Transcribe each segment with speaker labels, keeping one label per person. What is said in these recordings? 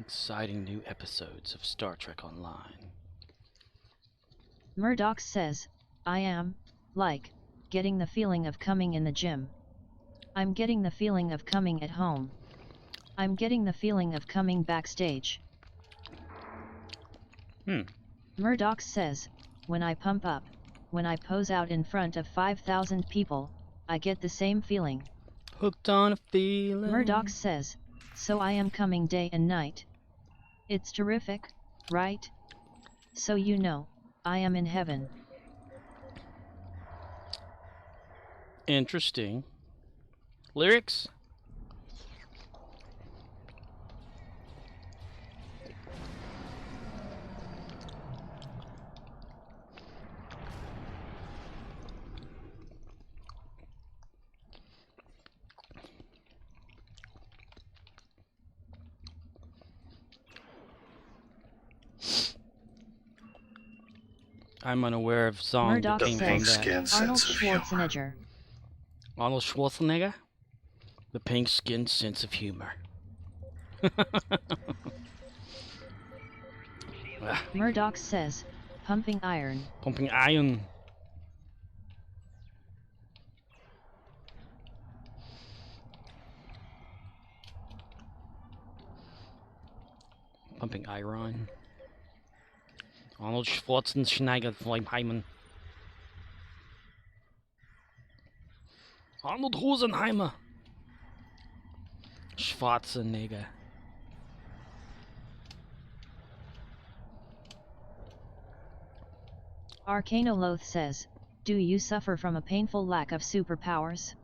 Speaker 1: Exciting new episodes of Star Trek Online.
Speaker 2: Murdoch says, I am, like, getting the feeling of coming in the gym. I'm getting the feeling of coming at home. I'm getting the feeling of coming backstage. Murdoch says, when I pump up, when I pose out in front of 5,000 people, I get the same feeling.
Speaker 1: Hooked on a feeling.
Speaker 2: Murdoch says, so I am coming day and night. It's terrific, right? So you know, I am in heaven.
Speaker 1: Interesting. Lyrics? I'm unaware of songs that came from that.
Speaker 2: Arnold Schwarzenegger.
Speaker 1: Arnold Schwarzenegger? The pink-skinned sense of humor.
Speaker 2: Murdoch says, pumping iron.
Speaker 1: Pumping iron. Pumping iron. Arnold Schwarzenegger, Flamheimen. Arnold Rosenheimer. Schwarzenegger.
Speaker 2: Arcanoloth says, do you suffer from a painful lack of superpowers?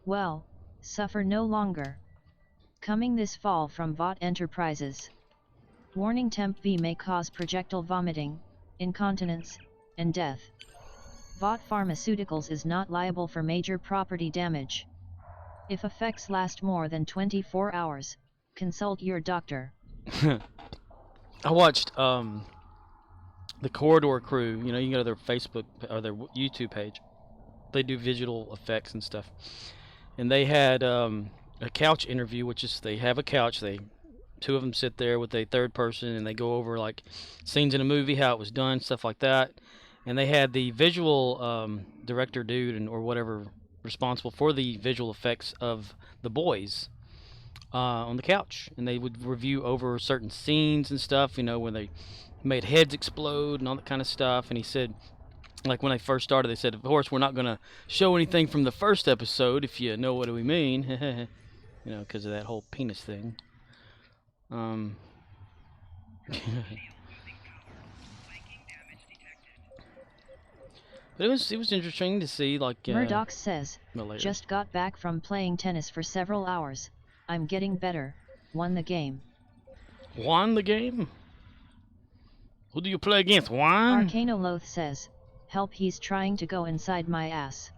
Speaker 2: Well, suffer no longer. Coming this fall from Vought Enterprises. Warning: Temp V may cause projectile vomiting, incontinence, and death. Vought Pharmaceuticals is not liable for major property damage. If effects last more than 24 hours, consult your doctor.
Speaker 1: I watched the Corridor Crew. You know, you can go to their Facebook or their YouTube page. They do visual effects and stuff. And they had a couch interview, which is they have a couch. Two of them sit there with a third person, and they go over like scenes in a movie, how it was done, stuff like that. And they had the visual director dude or whatever responsible for the visual effects of The Boys on the couch, and they would review over certain scenes and stuff. You know, when they made heads explode and all that kind of stuff. And he said, like when they first started, they said, of course, we're not going to show anything from the first episode, if you know what we mean. You know, because of that whole penis thing. But it was interesting to see, like
Speaker 2: Murdoch says, just got back from playing tennis for several hours. I'm getting better. Won the game.
Speaker 1: Won the game? Who do you play against? Won?
Speaker 2: Arcanoloth says, help, he's trying to go inside my ass.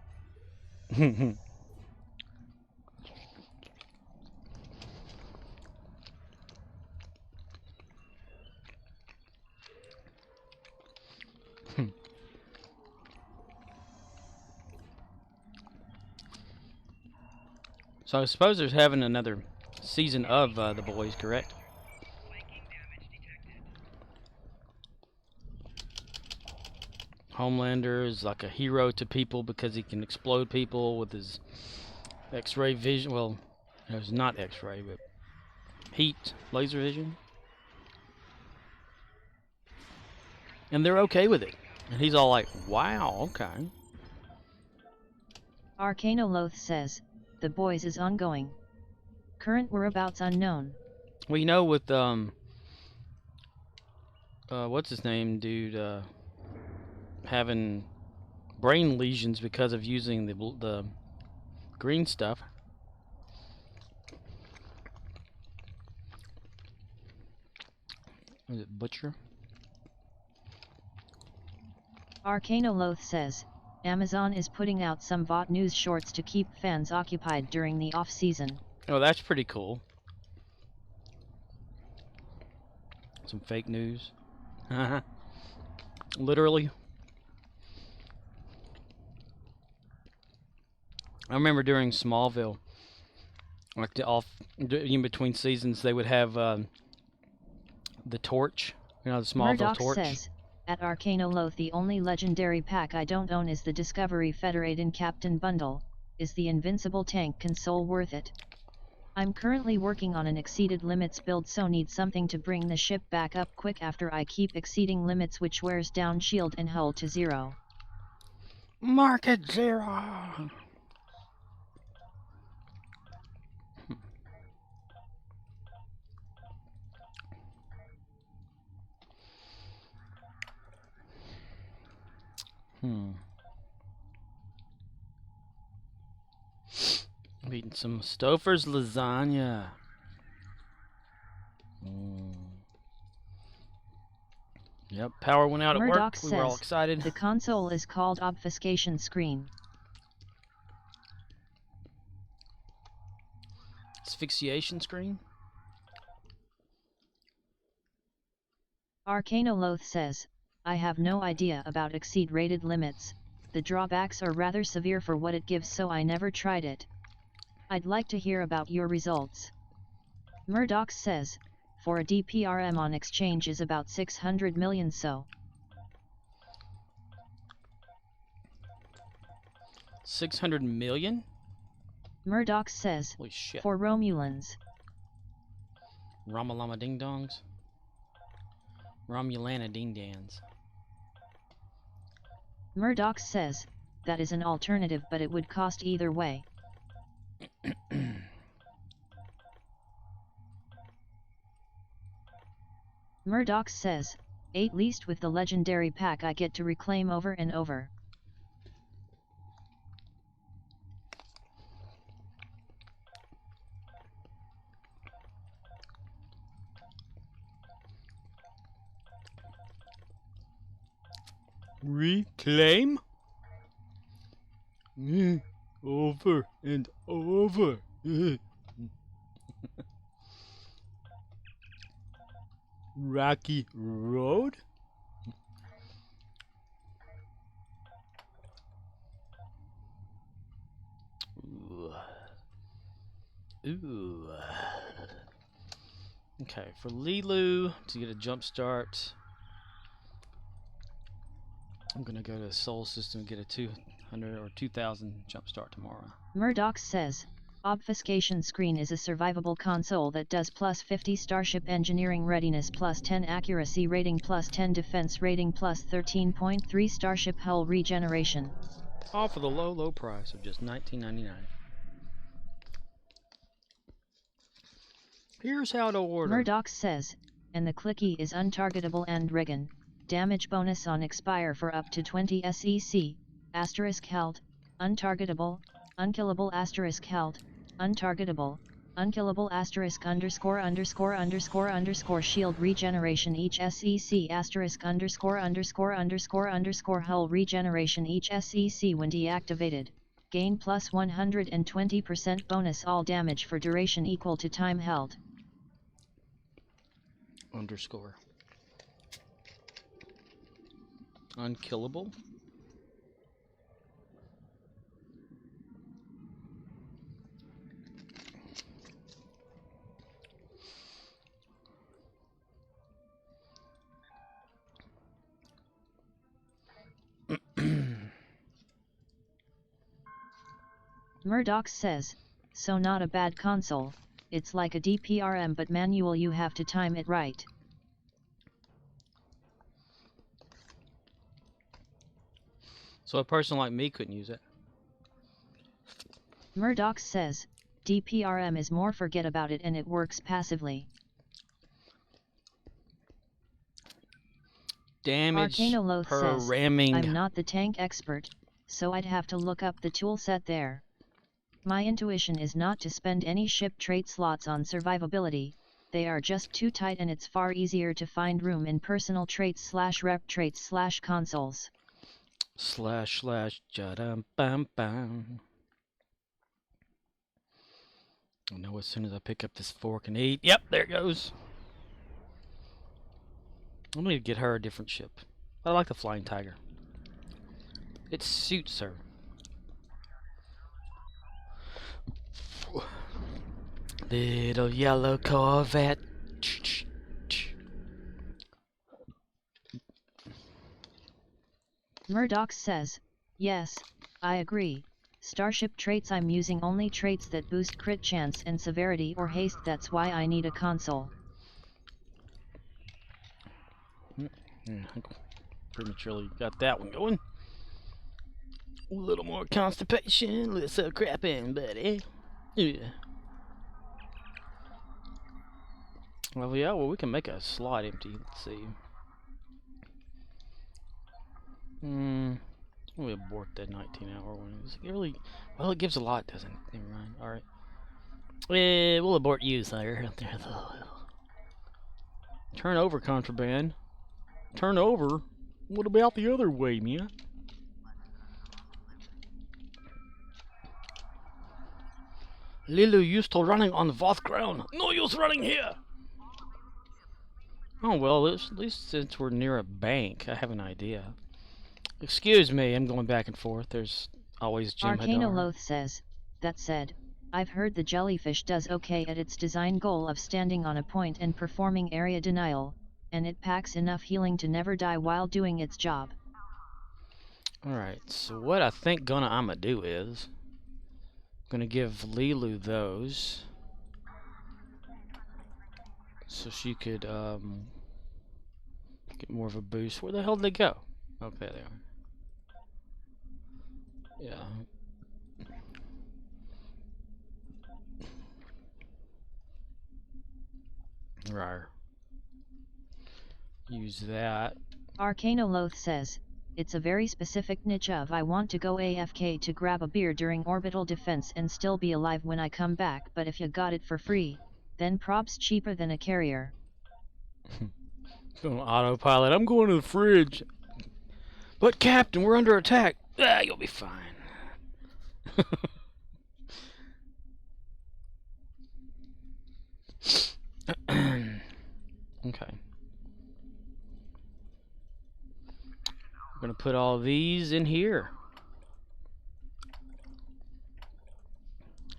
Speaker 1: So I suppose there's having another season of The Boys, correct? Homelander is like a hero to people because he can explode people with his X-ray vision. Well, it's not X-ray, but heat, laser vision. And they're okay with it. And he's all like, wow, okay.
Speaker 2: Arcanoloth says, The Boys is ongoing. Current whereabouts unknown.
Speaker 1: Well, you know, with what's his name, dude, having brain lesions because of using the green stuff. Is it Butcher?
Speaker 2: Arcanoloth says, Amazon is putting out some Vought news shorts to keep fans occupied during the off-season.
Speaker 1: Oh, that's pretty cool. Some fake news. Literally. I remember during Smallville, like in between seasons, they would have the torch. You know, the Smallville
Speaker 2: Murdoch
Speaker 1: torch.
Speaker 2: says, at Arcanoloth the only legendary pack I don't own is the Discovery Federated Captain Bundle. Is the Invincible Tank console worth it? I'm currently working on an exceeded limits build, so need something to bring the ship back up quick after I keep exceeding limits, which wears down shield and hull to 0.
Speaker 1: Market 0. I'm eating some Stouffer's lasagna. Yep, power went out at
Speaker 2: Murdoch
Speaker 1: work. We were all excited.
Speaker 2: The console is called Obfuscation Screen.
Speaker 1: Asphyxiation screen?
Speaker 2: Arcanoloth says, I have no idea about exceed rated limits. The drawbacks are rather severe for what it gives, so I never tried it. I'd like to hear about your results. Murdoch says, for a DPRM on exchange is about 600 million, so
Speaker 1: 600 million?
Speaker 2: Murdoch says,
Speaker 1: holy shit.
Speaker 2: For Romulans.
Speaker 1: Ramalama ding dongs. Romulana ding dans.
Speaker 2: Murdoch says, that is an alternative, but it would cost either way. Murdoch says, 8 least with the legendary pack I get to reclaim over and over.
Speaker 1: Reclaim? Over and over. Rocky Road? Ooh. Okay, for Lilu to get a jump start, I'm gonna go to Soul System and get a 200 or 2000 jump start tomorrow.
Speaker 2: Murdoch says, Obfuscation Screen is a survivable console that does plus 50 Starship Engineering Readiness, plus 10 Accuracy Rating, plus 10 Defense Rating, plus 13.3 Starship Hull Regeneration.
Speaker 1: All for the low price of just $19.99. Here's how to order.
Speaker 2: Murdoch says, and the clicky is untargetable and Regan. Damage bonus on expire for up to 20 SEC, asterisk held, untargetable, unkillable asterisk held, untargetable, unkillable asterisk underscore underscore underscore underscore shield regeneration each SEC asterisk underscore underscore underscore underscore hull regeneration each SEC when deactivated. Gain plus 120% bonus all damage for duration equal to time held.
Speaker 1: Underscore. Unkillable.
Speaker 2: Murdoch says, so not a bad console, it's like a DPRM but manual, you have to time it right.
Speaker 1: So a person like me couldn't use it.
Speaker 2: Murdoch says, DPRM is more forget about it and it works passively.
Speaker 1: Damage
Speaker 2: Arcanoloth
Speaker 1: per
Speaker 2: says,
Speaker 1: ramming.
Speaker 2: I'm not the tank expert, so I'd have to look up the toolset there. My intuition is not to spend any ship trait slots on survivability, they are just too tight and it's far easier to find room in personal traits / rep traits / consoles.
Speaker 1: / jadam bam bam. I know as soon as I pick up this fork and eat. Yep, there it goes. I'm going to get her a different ship. I like the Flying Tiger. It suits her. Little yellow Corvette.
Speaker 2: Murdoch says, yes, I agree. Starship traits, I'm using only traits that boost crit chance and severity or haste, that's why I need a console.
Speaker 1: Prematurely got that one going. A little more constipation, less crapping, buddy. Yeah. Well, yeah, well, we can make a slot empty. Let's see. We abort that 19-hour one. It really, well, it gives a lot, doesn't it? Never mind. All right. We'll abort you, sire. Turn over, contraband. Turn over? What about the other way, man? Lilu used to running on Voth ground. No use running here. Oh, well, at least since we're near a bank, I have an idea. Excuse me, I'm going back and forth. There's always Jim
Speaker 2: Arcana
Speaker 1: Hadar.
Speaker 2: Loth says, that said, I've heard the jellyfish does okay at its design goal of standing on a point and performing area denial, and it packs enough healing to never die while doing its job.
Speaker 1: Alright, so what I think I'ma do is gonna give Lilu those so she could get more of a boost. Where the hell did they go? Okay, there they are. Yeah. Rawr. Use that.
Speaker 2: Arcana Loth says, it's a very specific niche of I want to go AFK to grab a beer during orbital defense and still be alive when I come back, but if you got it for free, then props cheaper than a carrier.
Speaker 1: Going autopilot. I'm going to the fridge. But Captain, we're under attack. Ah, you'll be fine. Okay. We're gonna put all these in here.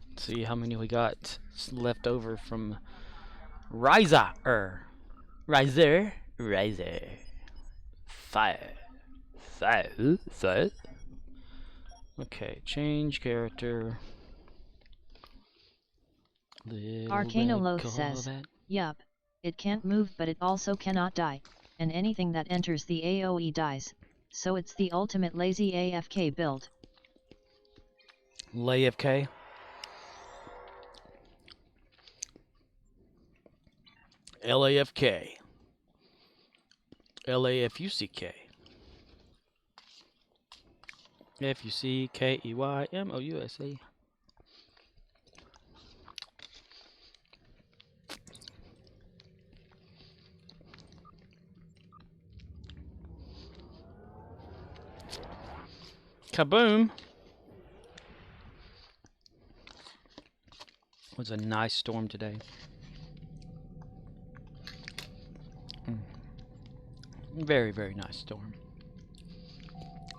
Speaker 1: Let's see how many we got left over from Riser. Riser. Fire. Okay, change character.
Speaker 2: Arcana Loth says, yup, it can't move but it also cannot die, and anything that enters the AoE dies, so it's the ultimate lazy AFK build.
Speaker 1: LAFK? LAFK. LAFUCK. FUCKEYMOUSA. Kaboom! It was a nice storm today. Very, very nice storm.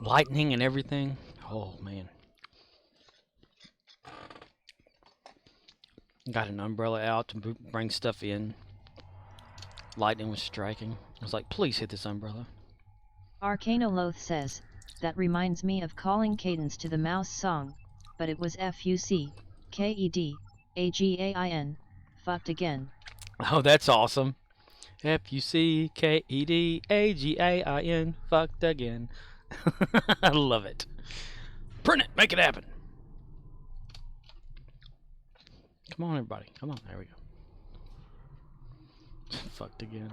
Speaker 1: Lightning and everything. Oh, man. Got an umbrella out to bring stuff in. Lightning was striking. I was like, please hit this umbrella.
Speaker 2: Arcana Loth says, that reminds me of calling Cadence to the Mouse song, but it was FUCKED, fucked again.
Speaker 1: Oh, that's awesome. FUCKED, fucked again. I love it. Print it, make it happen. Come on, everybody. Come on, there we go. Fucked again.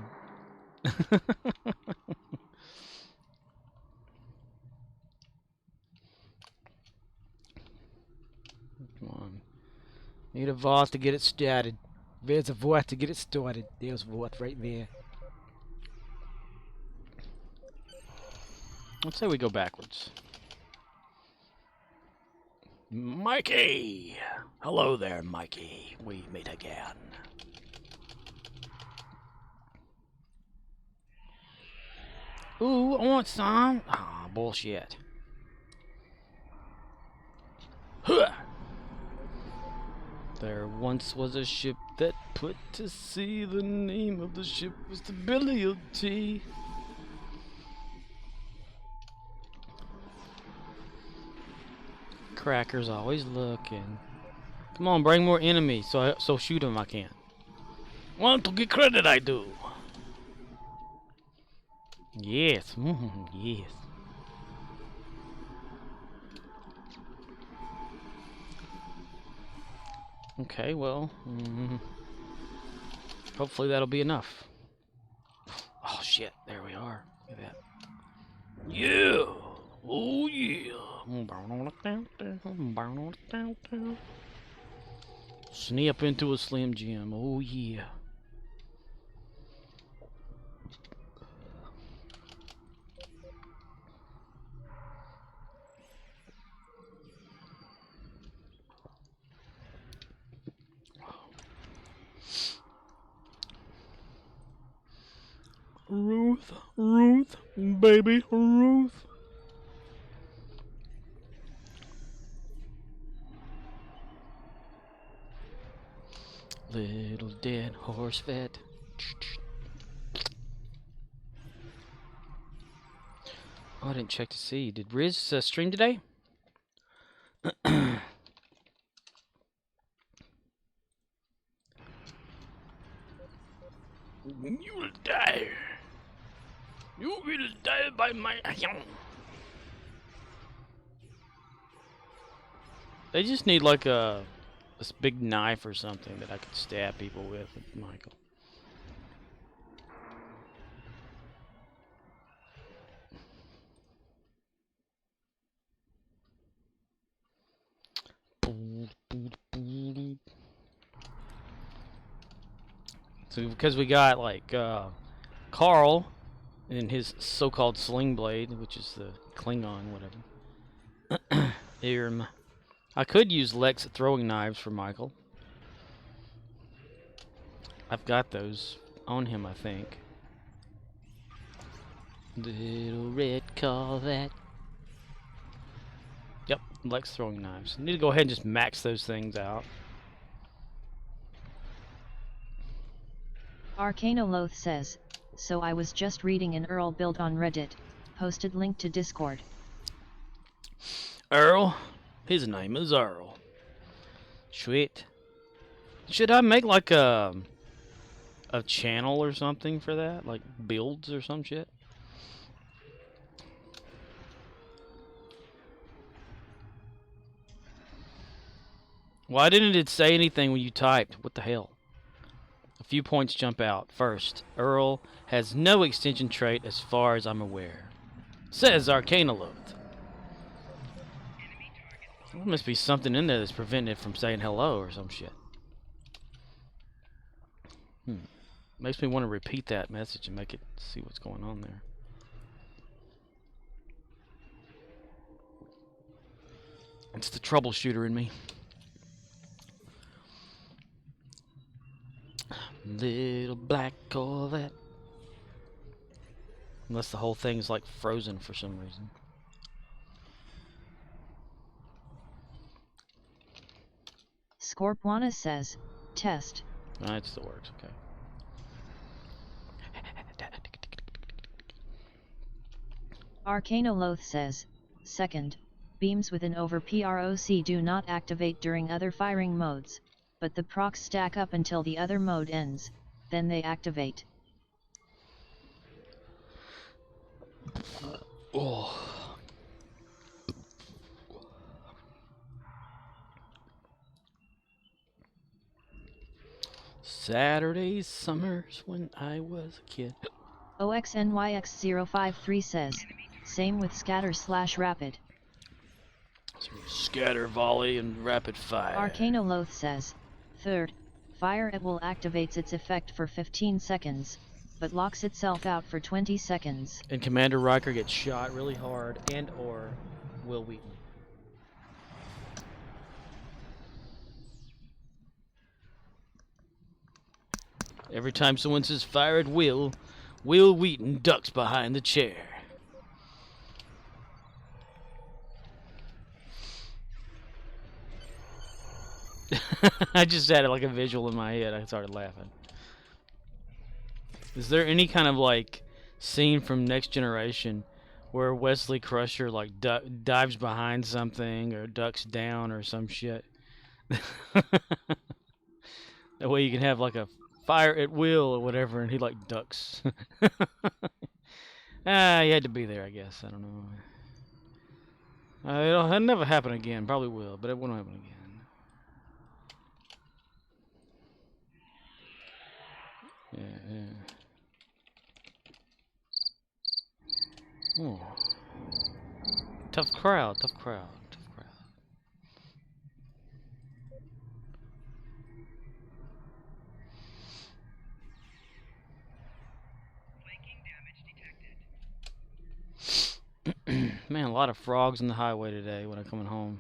Speaker 1: Come on. Need a Voth to get it started. There's a Voth to get it started. There's Voth right there. Let's say we go backwards. Mikey! Hello there, Mikey. We meet again. Ooh, I want some. Ah, bullshit. Huh. There once was a ship that put to sea. The name of the ship was the Billy of Tea. Cracker's always looking. Come on, bring more enemies so shoot him I can. Want to get credit, I do. Yes, yes. Okay, well, hopefully that'll be enough. Oh shit, there we are. Look at that. Yeah! Oh yeah! Snap into a Slim Jim. Oh yeah. Ruth, baby, Ruth. Little dead horse vet. Oh, I didn't check to see. Did Riz stream today? You will die. You will die by my hand. They just need like this big knife or something that I could stab people with Michael. So because we got like Carl and his so-called sling blade, which is the Klingon, whatever. Irm. I could use Lex throwing knives for Michael. I've got those on him, I think. Little red Corvette. Yep, Lex throwing knives. I need to go ahead and just max those things out.
Speaker 2: Arcanoloth says, so I was just reading an Earl build on Reddit, posted link to Discord.
Speaker 1: Earl? His name is Earl. Sweet. Should I make like a channel or something for that? Like builds or some shit? Why didn't it say anything when you typed? What the hell? A few points jump out. First, Earl has no extension trait as far as I'm aware. Says Arcanoloth. There must be something in there that's preventing it from saying hello or some shit. Makes me want to repeat that message and make it see what's going on there. It's the troubleshooter in me. Little black Corvette. Unless the whole thing's like frozen for some reason.
Speaker 2: Scorpwana says, test.
Speaker 1: It still works, okay.
Speaker 2: Arcanoloth says, second, beams with an over PROC do not activate during other firing modes, but the procs stack up until the other mode ends, then they activate.
Speaker 1: Oh. Saturday summers when I was a kid.
Speaker 2: OXNYX053 says, same with scatter/rapid.
Speaker 1: Scatter, volley, and rapid fire.
Speaker 2: Arcanoloth says, third, fire at will activates its effect for 15 seconds, but locks itself out for 20 seconds.
Speaker 1: And Commander Riker gets shot really hard, and or Will Wheaton. Every time someone says fire at Will Wheaton ducks behind the chair. I just had like a visual in my head. I started laughing. Is there any kind of like scene from Next Generation where Wesley Crusher like dives behind something or ducks down or some shit. That way you can have like a fire at will or whatever, and he like ducks. He had to be there, I guess. I don't know. It'll never happen again. Probably will, but it won't happen again. Yeah. Oh. Tough crowd. Man, a lot of frogs on the highway today when I'm coming home.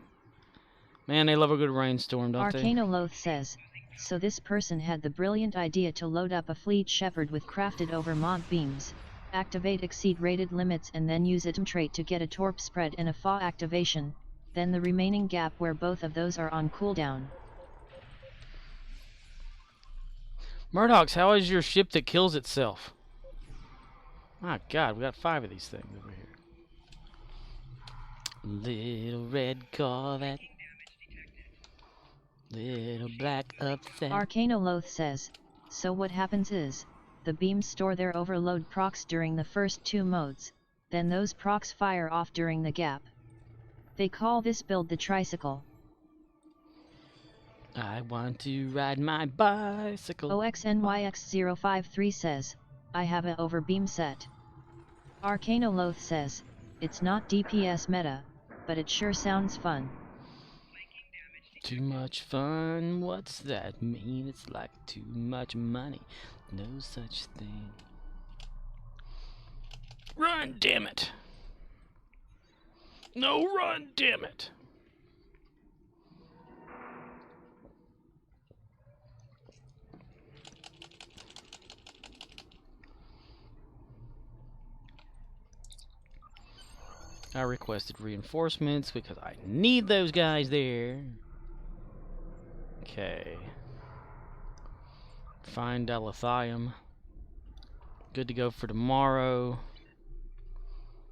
Speaker 1: Man, they love a good rainstorm, don't they?
Speaker 2: Arcanoloth says, so this person had the brilliant idea to load up a Fleet Shepherd with crafted over mod beams, activate exceed rated limits and then use item trait to get a torp spread and a FA activation, then the remaining gap where both of those are on cooldown.
Speaker 1: Murdox, how is your ship that kills itself? My God, we got 5 of these things over here. Little red Corvette. Little black upset.
Speaker 2: Arcanoloth says, so what happens is, the beams store their overload procs during the first 2 modes, then those procs fire off during the gap. They call this build the tricycle.
Speaker 1: I want to ride my bicycle.
Speaker 2: OXNYX053 says, I have a overbeam set. Arcanoloth says, it's not DPS meta, but it sure sounds fun.
Speaker 1: Too much fun, what's that mean? It's like too much money. No such thing. Run, damn it! No, run, damn it! I requested reinforcements because I need those guys there. Okay. Find dilithium. Good to go for tomorrow.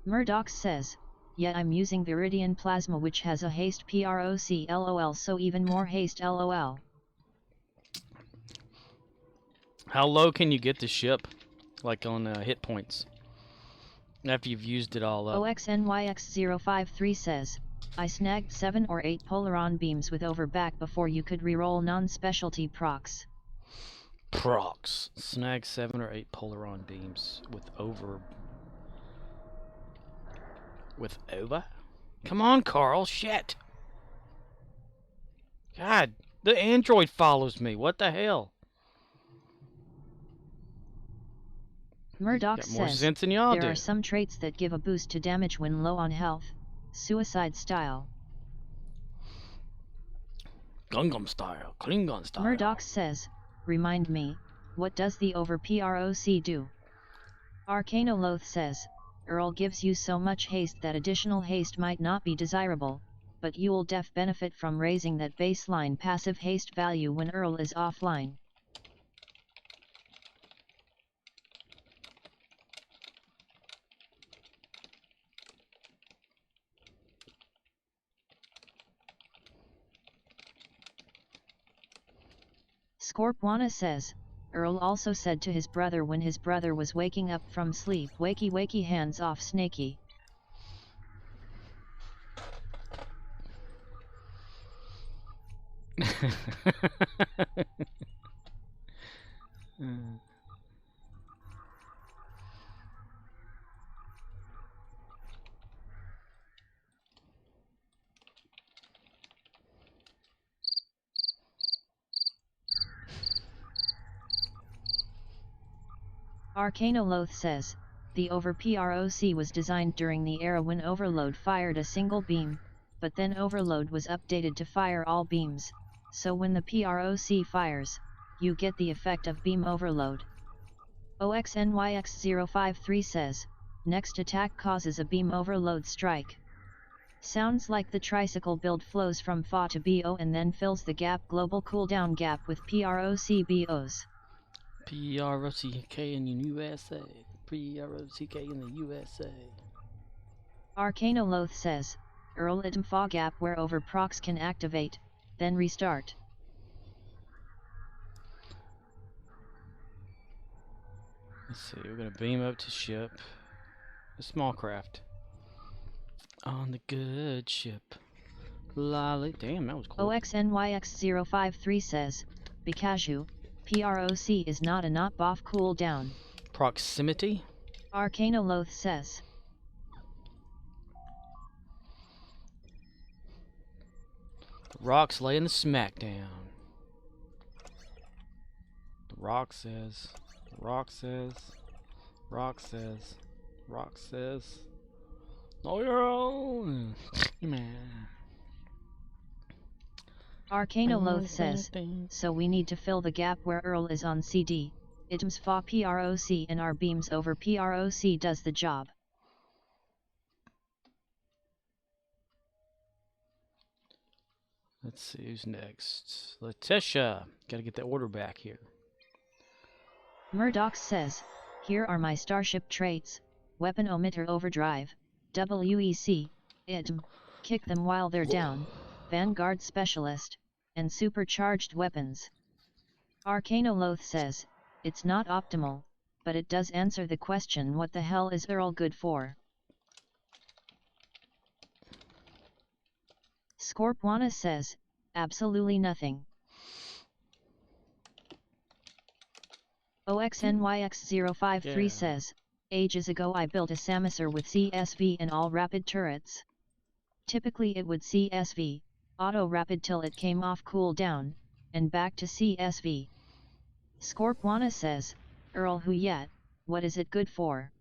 Speaker 2: Murdox says, yeah, I'm using Viridian Plasma which has a haste PROC LOL, so even more haste LOL.
Speaker 1: How low can you get the ship? Like on hit points? After you've used it all up.
Speaker 2: OXNYX053 says, I snagged 7 or 8 Polaron beams with overback before you could reroll non-specialty procs.
Speaker 1: Procs. Snag 7 or 8 Polaron beams with over? Come on, Carl, shit! God, the android follows me, what the hell?
Speaker 2: Murdoch says,
Speaker 1: there
Speaker 2: are some traits that give a boost to damage when low on health, suicide style.
Speaker 1: Gungam style, Klingon style.
Speaker 2: Murdoch says, remind me, what does the over PROC do? Arcanoloth says, Earl gives you so much haste that additional haste might not be desirable, but you'll def benefit from raising that baseline passive haste value when Earl is offline. Scorpwana says, Earl also said to his brother when his brother was waking up from sleep, wakey wakey, hands off Snakey. Arcanoloth says, the over PROC was designed during the era when Overload fired a single beam, but then Overload was updated to fire all beams, so when the PROC fires, you get the effect of beam overload. OXNYX053 says, next attack causes a beam overload strike. Sounds like the tricycle build flows from FA to BO and then fills the gap global cooldown gap with PROC BOs.
Speaker 1: PROCK in the USA. PROCK in the USA.
Speaker 2: Arcanoloth says, Earl item fog gap where over procs can activate, then restart.
Speaker 1: Let's see, we're gonna beam up to ship. A small craft. On the good ship. Lolly. Damn, that was cool.
Speaker 2: OXNYX053 says, Bikaju, PROC is not a not buff cooldown.
Speaker 1: Proximity?
Speaker 2: Arcanoloth says.
Speaker 1: Rock's laying the smackdown. The Rock says. Rock says. Rock says. Rock says. Oh, your own. Man.
Speaker 2: Arcanoloth says, so we need to fill the gap where Earl is on CD. Items fa PROC and our beams over PROC does the job.
Speaker 1: Let's see who's next. Letitia. Gotta get that order back here.
Speaker 2: Murdoch says, here are my starship traits: weapon emitter overdrive, WEC, item, kick them while they're down, vanguard specialist, and supercharged weapons. Arcanoloth says, it's not optimal, but it does answer the question, what the hell is Earl good for? Scorpwana says, absolutely nothing. OXNYX053 says, ages ago I built a Samusur with CSV and all rapid turrets. Typically it would CSV, auto rapid till it came off cooldown, and back to CSV. Scorpwana says, Earl who yet, what is it good for?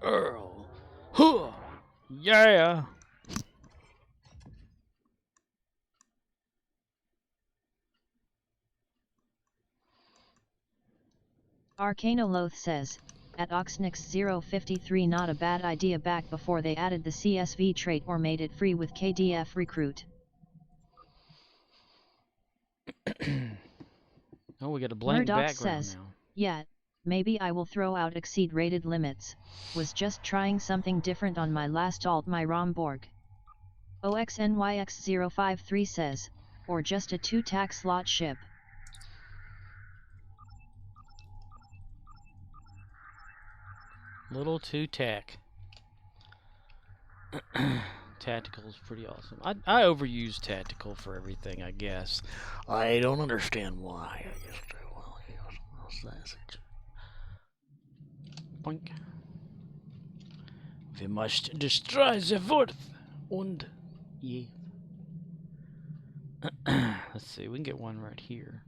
Speaker 1: Earl. Huh. Yeah.
Speaker 2: Arcanoloth says, at Oxnix053 not a bad idea back before they added the CSV trait or made it free with KDF Recruit.
Speaker 1: Oh, we got a blank
Speaker 2: Murdoch
Speaker 1: background
Speaker 2: says,
Speaker 1: now.
Speaker 2: yeah, maybe I will throw out exceed rated limits, was just trying something different on my last alt my Romborg. OXNYX053 says, or just a 2-tack slot ship.
Speaker 1: Little 2-tack. Tactical is pretty awesome. I overuse tactical for everything, I guess. I don't understand why. I just do. Well, boink. We must destroy the Earth. Und yeah. Let's see, we can get one right here.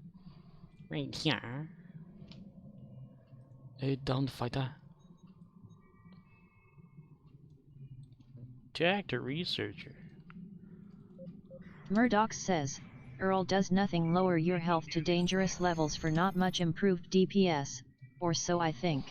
Speaker 1: Right here. A downed fighter. Jacked researcher.
Speaker 2: Murdoch says, Earl does nothing, lower your health to dangerous levels for not much improved DPS, or so I think.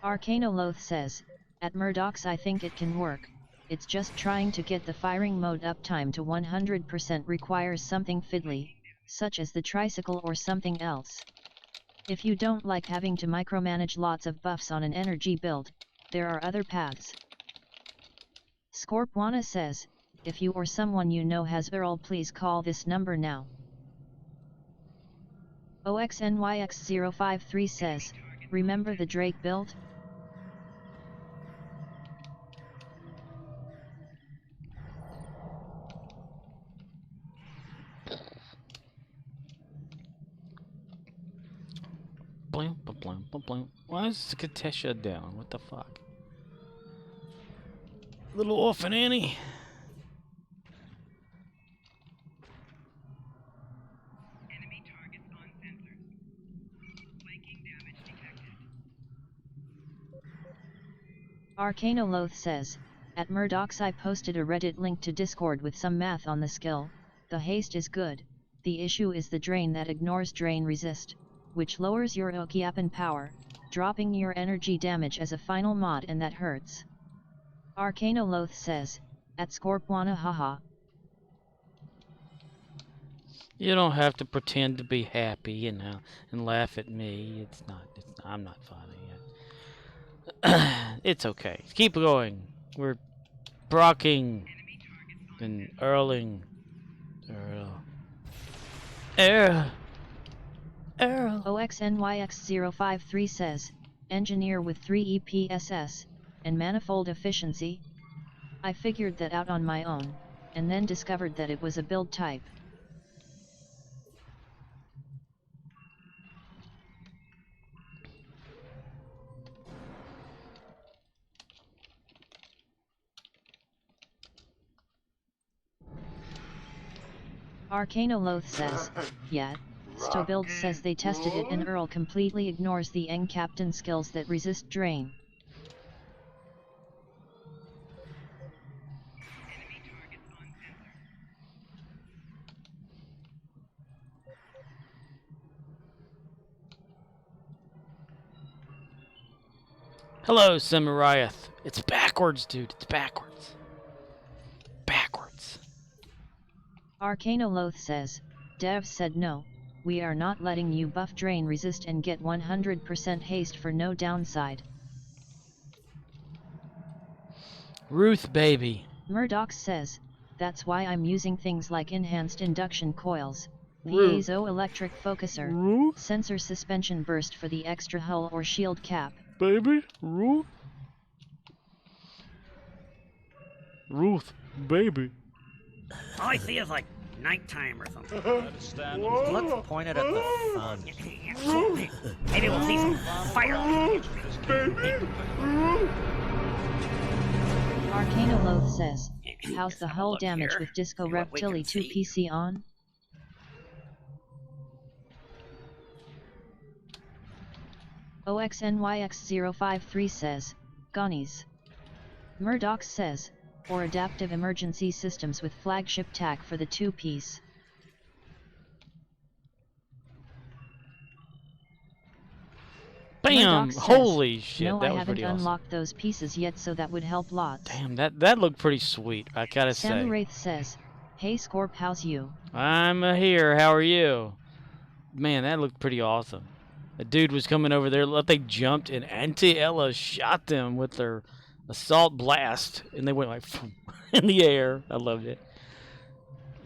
Speaker 2: Arcanoloth says, at Murdoch's I think it can work, it's just trying to get the firing mode uptime to 100% requires something fiddly, such as the tricycle or something else. If you don't like having to micromanage lots of buffs on an energy build, there are other paths. Scorpwana says, if you or someone you know has Earl, please call this number now. OXNYX053 says, remember the Drake build?
Speaker 1: Blam, blam, blam, blam. Why is Katesha down? What the fuck? Little orphan Annie.
Speaker 3: Enemy targets on sensors. Flanking damage detected.
Speaker 2: Arcanoloth says, at Murdoch's I posted a Reddit link to Discord with some math on the skill. The haste is good, the issue is the drain that ignores drain resist, which lowers your Okiapan power, dropping your energy damage as a final mod, and that hurts. Arcanoloth says, at Scorpwana haha.
Speaker 1: You don't have to pretend to be happy, you know, and laugh at me. I'm not funny yet. It's okay. Keep going. We're Brocking and Erling. Earl.
Speaker 2: OXNYX053 says, engineer with 3 EPSS, and manifold efficiency? I figured that out on my own, and then discovered that it was a build type. Arcanoloth says, yeah, Stobuild says they tested it and Earl completely ignores the Eng Captain skills that resist drain.
Speaker 1: Hello, Samariath. It's backwards, dude. It's backwards. Backwards.
Speaker 2: Arcanoloth says, devs said no, we are not letting you buff drain resist and get 100% haste for no downside.
Speaker 1: Ruth, baby.
Speaker 2: Murdoch says, that's why I'm using things like enhanced induction coils,
Speaker 1: Ruth.
Speaker 2: piezoelectric focuser,
Speaker 1: Ruth?
Speaker 2: sensor suspension burst for the extra hull or shield cap.
Speaker 1: Baby? Ruth? Ruth, baby.
Speaker 4: All I see is like nighttime or something.
Speaker 5: Let's point it at the sun.
Speaker 4: Maybe we'll see some fire.
Speaker 2: Arcanoloth says, how's the hull
Speaker 4: Look
Speaker 2: damage
Speaker 4: here.
Speaker 2: with Disco
Speaker 4: See what we
Speaker 2: Reptili
Speaker 4: can
Speaker 2: 2
Speaker 4: see.
Speaker 2: PC on? OXNYX053 says, Gonnies. Murdoch says, or adaptive emergency systems with flagship TAC for the 2-piece.
Speaker 1: Bam!
Speaker 2: Murdoch says,
Speaker 1: Holy shit,
Speaker 2: no,
Speaker 1: that
Speaker 2: I
Speaker 1: was
Speaker 2: haven't
Speaker 1: pretty awesome.
Speaker 2: unlocked those pieces yet, so that would help lots.
Speaker 1: Damn, that looked pretty sweet, I gotta say.
Speaker 2: Samuraith says, hey Scorp, how's you?
Speaker 1: I'm here, how are you? Man, that looked pretty awesome. A dude was coming over there, they jumped, and Auntie Ella shot them with their assault blast, and they went like in the air. I loved it.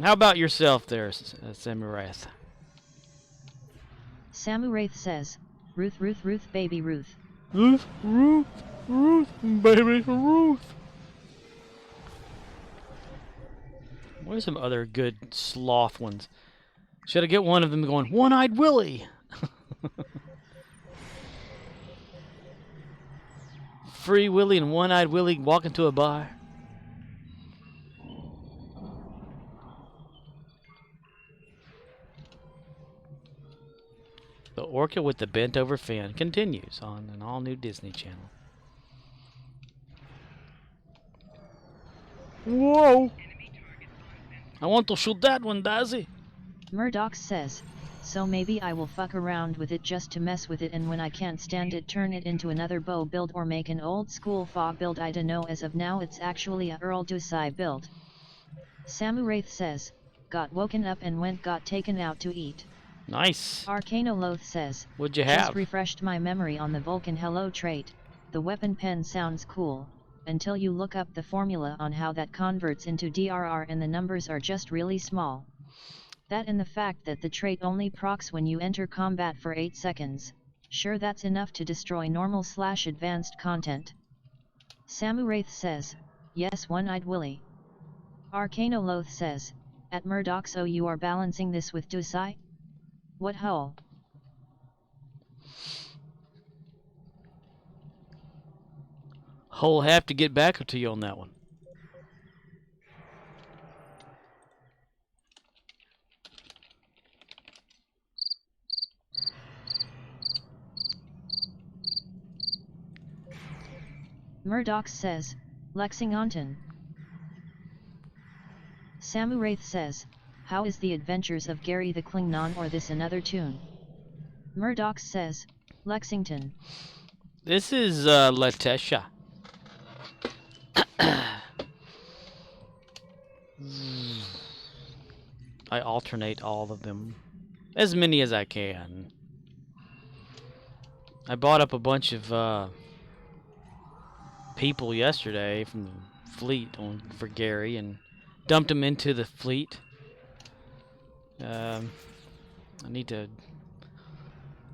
Speaker 1: How about yourself there, Samuraith?
Speaker 2: Samuraith says, Ruth, baby Ruth.
Speaker 1: Ruth, baby Ruth. What are some other good sloth ones? Should I get one of them going, One-Eyed Willie? Free Willy and One-Eyed Willie walk into a bar. The Orca with the bent over fin continues on an all-new Disney Channel. Whoa! I want to shoot that one, Dazzy.
Speaker 2: Murdoch says, so maybe I will fuck around with it just to mess with it, and when I can't stand it turn it into another bow build or make an old school fa build. I dunno, as of now it's actually a Earl Dusai build. Samuraith says, got woken up and got taken out to eat.
Speaker 1: Nice.
Speaker 2: Arcanoloth says,
Speaker 1: What'd you have?
Speaker 2: just refreshed my memory on the Vulcan hello trait. The weapon pen sounds cool, until you look up the formula on how that converts into DRR and the numbers are just really small. That and the fact that the trait only procs when you enter combat for 8 seconds, sure that's enough to destroy normal/advanced content. Samuraith says, yes, One-Eyed Willie. Arcanoloth says, at Murdoch, so you are balancing this with Dusai? What hull?
Speaker 1: I'll have to get back to you on that one.
Speaker 2: Murdoch says, Lexington. Samuraith says, how is the adventures of Gary the Klingon, or this another tune? Murdoch says, Lexington.
Speaker 1: This is Letitia. I alternate all of them. As many as I can. I bought up a bunch of people yesterday from the fleet for Gary and dumped them into the fleet. I need to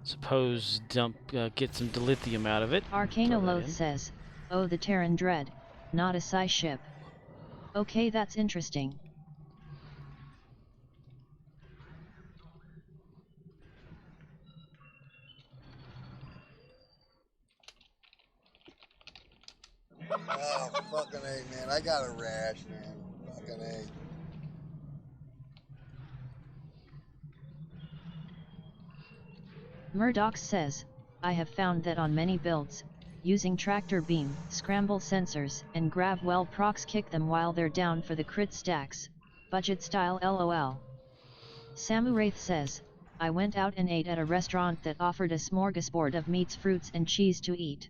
Speaker 1: suppose get some dilithium out of it.
Speaker 2: Arcanoloth says, oh, the Terran Dread, not a Psi ship. Okay, that's interesting.
Speaker 6: Oh, fucking A, man. I got a rash, man. Fucking A.
Speaker 2: Murdoch says, I have found that on many builds, using tractor beam, scramble sensors, and grab well procs kick them while they're down for the crit stacks, budget style lol. Samuraith says, I went out and ate at a restaurant that offered a smorgasbord of meats, fruits and cheese to eat.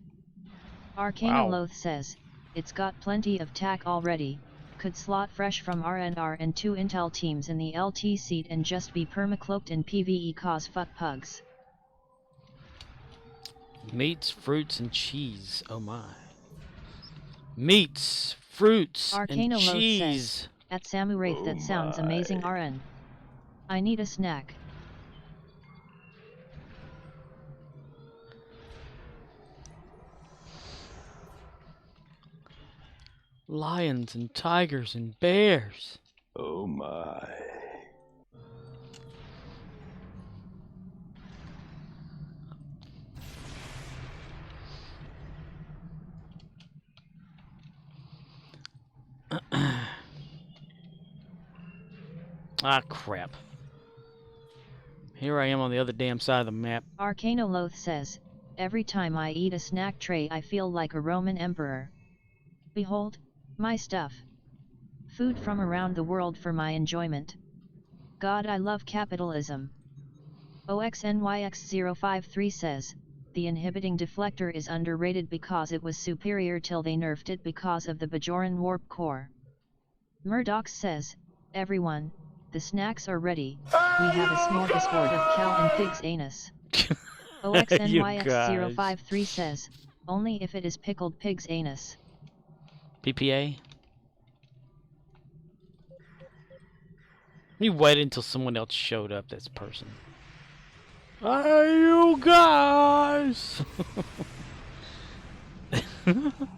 Speaker 2: Arcanoloth says, it's got plenty of tack already, could slot fresh from RNR and 2 intel teams in the LT seat and just be permacloaked in PvE cause fuck pugs.
Speaker 1: Meats, fruits, and cheese. Oh my. Meats, fruits, and cheese.
Speaker 2: Says, at Samuraith, that sounds amazing. RN. I need a snack.
Speaker 1: Lions and tigers and bears.
Speaker 7: Oh my.
Speaker 1: Ah, crap. Here I am on the other damn side of the map.
Speaker 2: Arcanoloth says, every time I eat a snack tray I feel like a Roman emperor. Behold, my stuff. Food from around the world for my enjoyment. God, I love capitalism. OXNYX053 says, the inhibiting deflector is underrated because it was superior till they nerfed it because of the Bajoran warp core. Murdoch says, everyone, the snacks are ready, we have a smorgasbord of cow and pig's anus. OXNYX053 says, only if it is pickled pig's anus.
Speaker 1: PPA? You waited until someone else showed up, this person. Hey, you guys!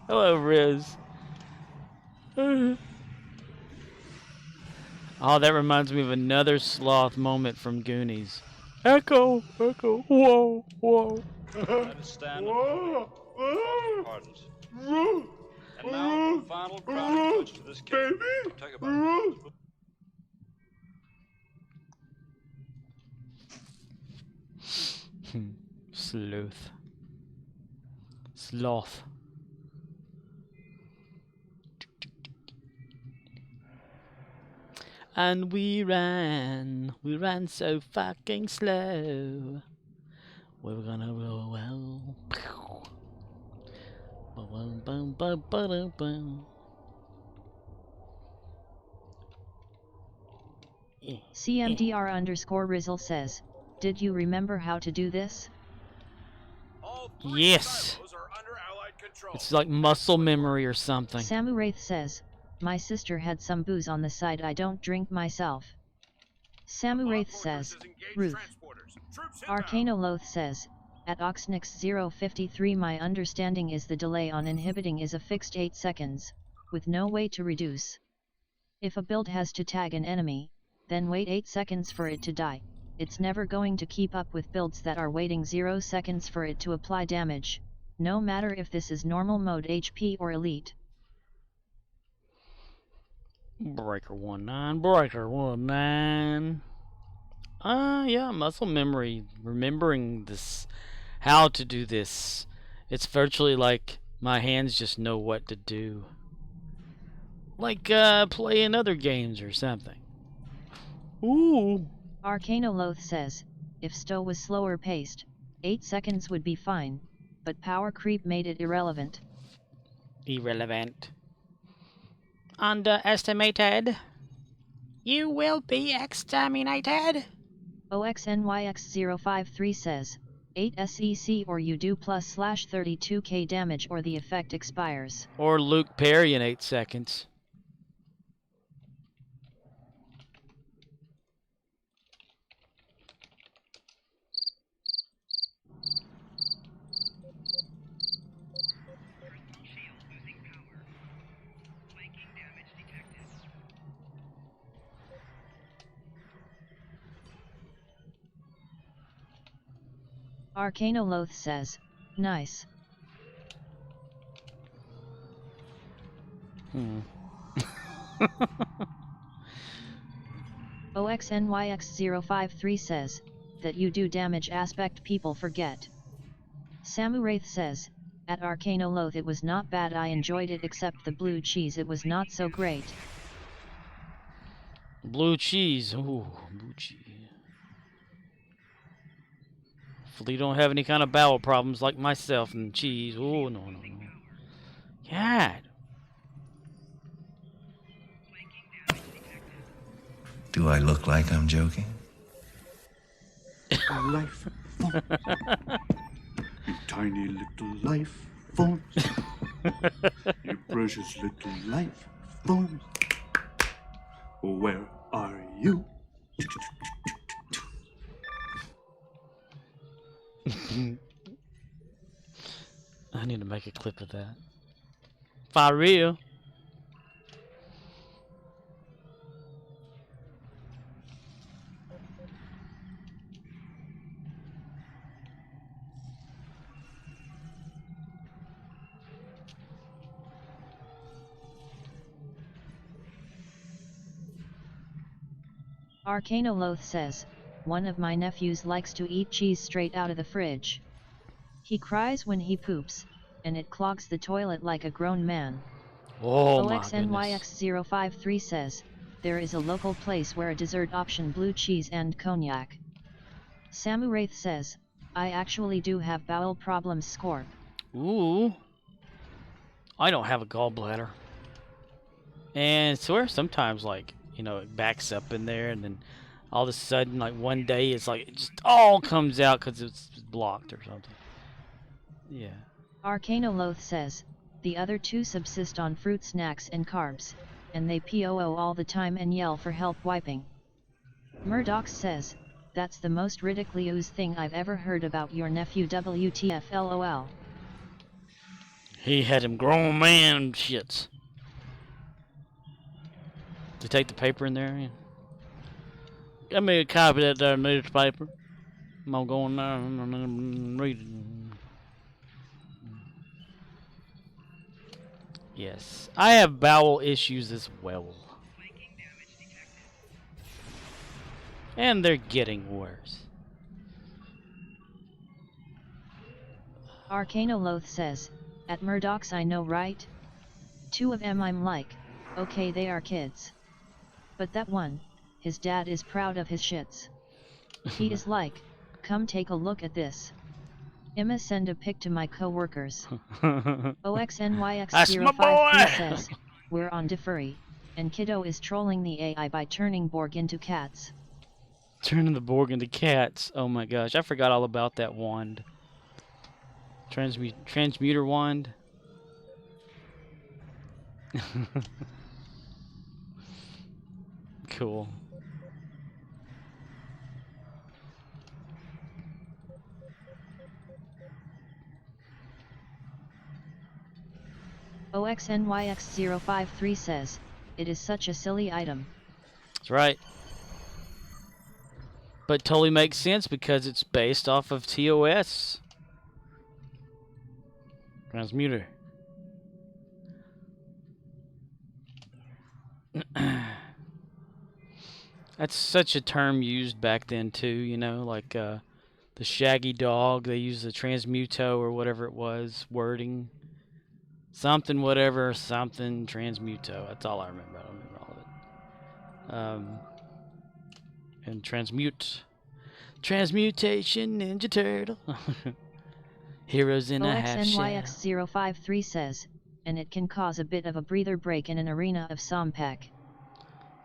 Speaker 1: Hello, Riz. Oh, that reminds me of another sloth moment from Goonies. Echo, echo, whoa, whoa.
Speaker 7: Understandable. Pardons. And now for the final crowning touch to this game. Talk about
Speaker 1: Sleuth. Sloth. And we ran so fucking slow. We were gonna roll well.
Speaker 2: CMDR_Rizzle says, did you remember how to do this?
Speaker 1: Yes. It's like muscle memory or something.
Speaker 2: Samuraith says, my sister had some booze on the side, I don't drink myself. Samuraith says, Ruth. Arcanoloth says, at Oxnix053 my understanding is the delay on inhibiting is a fixed 8 seconds, with no way to reduce. If a build has to tag an enemy, then wait 8 seconds for it to die. It's never going to keep up with builds that are waiting 0 seconds for it to apply damage, no matter if this is normal mode HP or elite.
Speaker 1: Breaker 19, Breaker 19. Yeah, muscle memory, remembering this, how to do this. It's virtually like my hands just know what to do. Like playing other games or something. Ooh.
Speaker 2: Arcanoloth says, if Stowe was slower paced, 8 seconds would be fine, but power creep made it irrelevant.
Speaker 1: Irrelevant. Underestimated. You will be exterminated.
Speaker 2: OXNYX053 says, 8 SEC or you do +/32k damage or the effect expires.
Speaker 1: Or Luke Perry in 8 seconds.
Speaker 2: Arcanoloth says, nice. OXNYX053 says, that you do damage aspect people forget. Samuraith says, at Arcanoloth it was not bad, I enjoyed it except the blue cheese, it was not so great.
Speaker 1: Blue cheese, ooh, blue cheese. Hopefully you don't have any kind of bowel problems like myself and cheese. Oh, no. God.
Speaker 8: Do I look like I'm joking?
Speaker 9: Life forms. You tiny little life forms. You precious little life forms. Where are you?
Speaker 1: I need to make a clip of that. For real.
Speaker 2: Arcanoloth says, one of my nephews likes to eat cheese straight out of the fridge. He cries when he poops, and it clogs the toilet like a grown man.
Speaker 1: Oh my goodness.
Speaker 2: OXNYX053 says, there is a local place where a dessert option blue cheese and cognac. Samuraith says, I actually do have bowel problems, Scorp.
Speaker 1: Ooh. I don't have a gallbladder. And it's where sometimes, like, you know, it backs up in there, and then all of a sudden, like, one day, it's like, it just all comes out because it's blocked or something. Yeah.
Speaker 2: Arcanoloth says, the other two subsist on fruit snacks and carbs, and they POO all the time and yell for help wiping. Murdoch says, that's the most ridiculous thing I've ever heard about your nephew, WTF LOL.
Speaker 1: He had him grown man shits. To take the paper in there? Yeah. Give me a copy of that there newspaper. I'm gonna go in there and read it. Yes, I have bowel issues as well. And they're getting worse.
Speaker 2: Arcanoloth says, at Murdoch's I know right? 2 of them I'm like, okay they are kids. But that one, his dad is proud of his shits. He is like, come take a look at this. Emma send a pic to my co-workers. OXNYX053 says, we're on Deferry, and Kiddo is trolling the AI by turning Borg into cats.
Speaker 1: Turning the Borg into cats. Oh my gosh, I forgot all about that wand. Transmuter wand. Cool.
Speaker 2: OXNYX053 says, it is such a silly item.
Speaker 1: That's right. But totally makes sense because it's based off of TOS. Transmuter. That's such a term used back then too, you know, like the Shaggy Dog, they used the transmuto or whatever it was, wording. Something, whatever, something, transmuto. That's all I remember. I don't remember all of it. And transmute. Transmutation Ninja Turtle. Heroes in a half shell.
Speaker 2: OXNYX053 says, and it can cause a bit of a breather break in an arena of Sompek.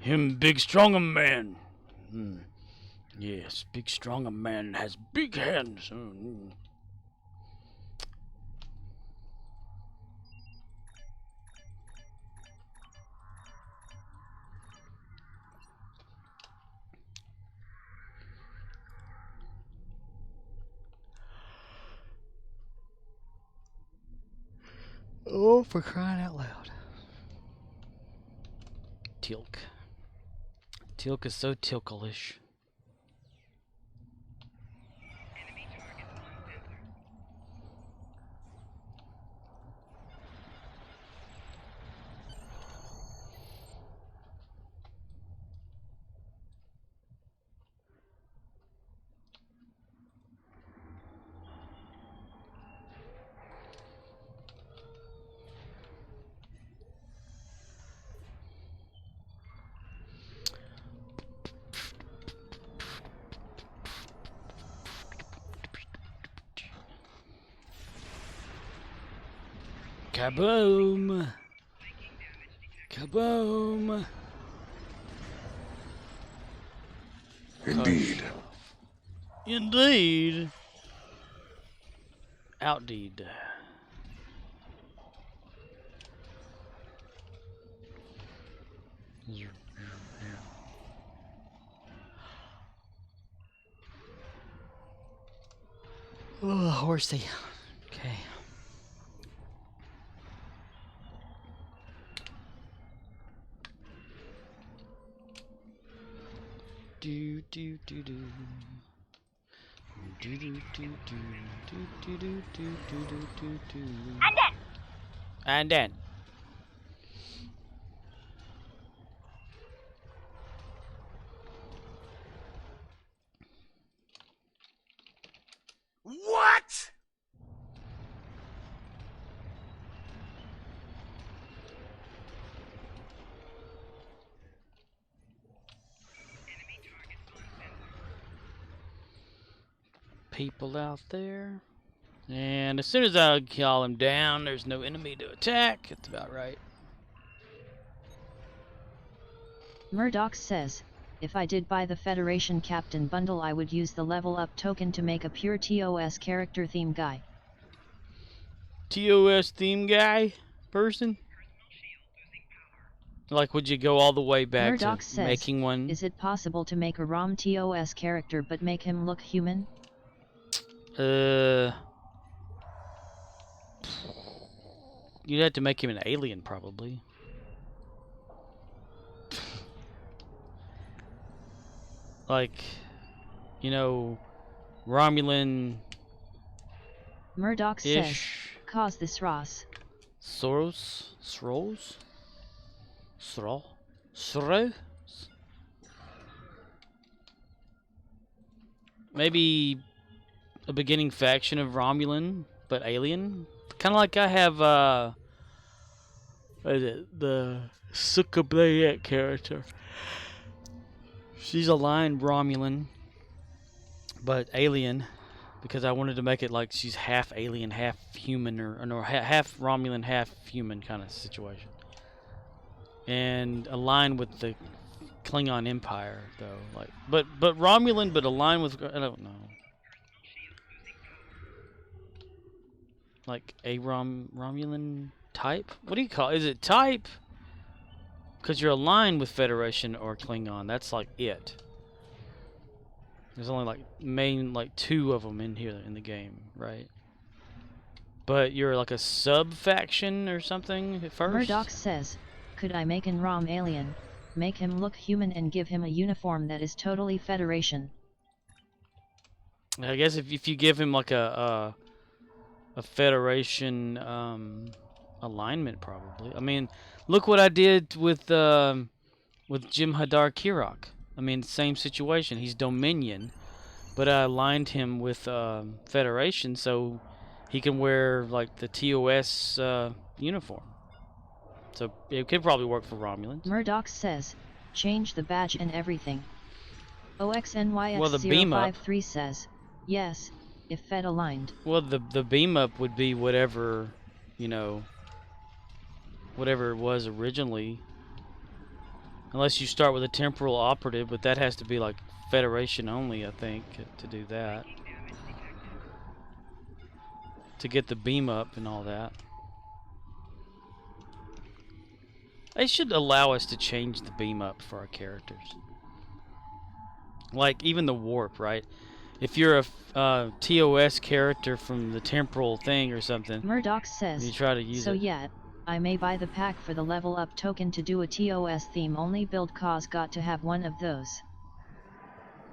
Speaker 1: Him big stronger man. Yes, big stronger man has big hands. Oh, for crying out loud. Teal'c. Teal'c is so Teal'c-ish. Kaboom! Kaboom!
Speaker 9: Indeed.
Speaker 1: Indeed. Outdeed. Oh, horsey. Okay. Do do do do. Do do do do do do do do do do do. And then.
Speaker 10: What?
Speaker 1: People out there. And as soon as I call him down, there's no enemy to attack. That's about right.
Speaker 2: Murdoch says, if I did buy the Federation Captain bundle, I would use the level up token to make a pure TOS character theme guy.
Speaker 1: TOS theme guy person? Like, would you go all the way back
Speaker 2: Murdoch
Speaker 1: to
Speaker 2: says,
Speaker 1: making one?
Speaker 2: Is it possible to make a ROM TOS character but make him look human?
Speaker 1: You'd have to make him an alien, probably. Like, you know, Romulan.
Speaker 2: Murdoch says, cause this Ross.
Speaker 1: Sros? Maybe a beginning faction of Romulan, but alien. Kind of like I have the Suka Blayet character. She's a line Romulan, but alien, because I wanted to make it like she's half alien, half human, or half Romulan, half human kind of situation. And align with the Klingon Empire, though. Like, but Romulan, but align with, I don't know. Like a Romulan type? What do you call it? Is it type? Because you're aligned with Federation or Klingon. That's like it. There's only like two of them in here in the game, right? But you're like a sub-faction or something at first?
Speaker 2: Murdoch says, could I make an ROM alien, make him look human and give him a uniform that is totally Federation?
Speaker 1: I guess if you give him like a Federation alignment, probably. I mean, look what I did with Jim Hadar Kirok. I mean, same situation. He's Dominion, but I aligned him with Federation so he can wear like the TOS uniform. So it could probably work for Romulans.
Speaker 2: Murdoch says, change the badge and everything. OXNYX053 says, yes, if Fed aligned.
Speaker 1: Well, the beam up would be whatever, you know, whatever it was originally. Unless you start with a temporal operative, but that has to be like Federation only, I think, to do that. To get the beam up and all that. They should allow us to change the beam up for our characters. Like, even the warp, right? If you're a TOS character from the temporal thing or something,
Speaker 2: Murdoch says,
Speaker 1: you try to use
Speaker 2: so
Speaker 1: it.
Speaker 2: yeah, I may buy the pack for the level up token to do a TOS theme only build cause got to have one of those.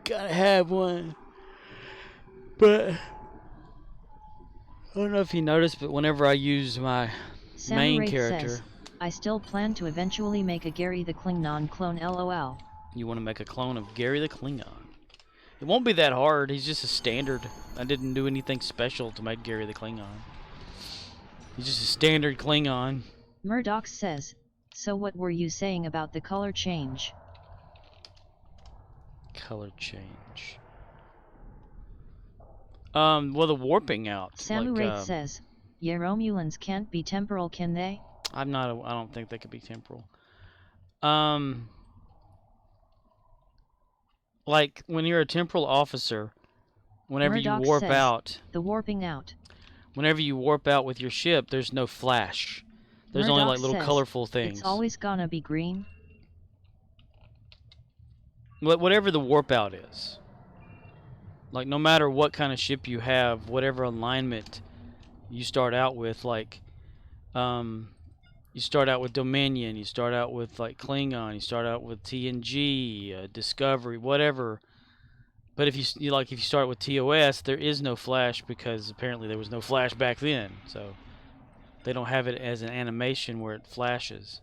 Speaker 1: Gotta have one. But I don't know if you noticed, but whenever I use my main
Speaker 2: Samurai
Speaker 1: character,
Speaker 2: says, I still plan to eventually make a Gary the Klingon clone LOL.
Speaker 1: you want to make a clone of Gary the Klingon. It won't be that hard. He's just a standard. I didn't do anything special to make Gary the Klingon. He's just a standard Klingon.
Speaker 2: Murdoch says, so what were you saying about the color change?
Speaker 1: Color change. Well, the warping out.
Speaker 2: Samurai
Speaker 1: like,
Speaker 2: says, yeah, Romulans can't be temporal, can they?
Speaker 1: I don't think they could be temporal. Like when you're a temporal officer, whenever
Speaker 2: Murdoch
Speaker 1: you warp
Speaker 2: says,
Speaker 1: out,
Speaker 2: the warping out.
Speaker 1: Whenever you warp out with your ship, there's no flash. There's
Speaker 2: Murdoch
Speaker 1: only like little
Speaker 2: says,
Speaker 1: colorful things.
Speaker 2: It's always gonna be green.
Speaker 1: Whatever the warp out is. Like no matter what kind of ship you have, whatever alignment you start out with, like you start out with Dominion, you start out with like Klingon, you start out with TNG, Discovery, whatever. But if you start with TOS, there is no flash because apparently there was no flash back then. So they don't have it as an animation where it flashes.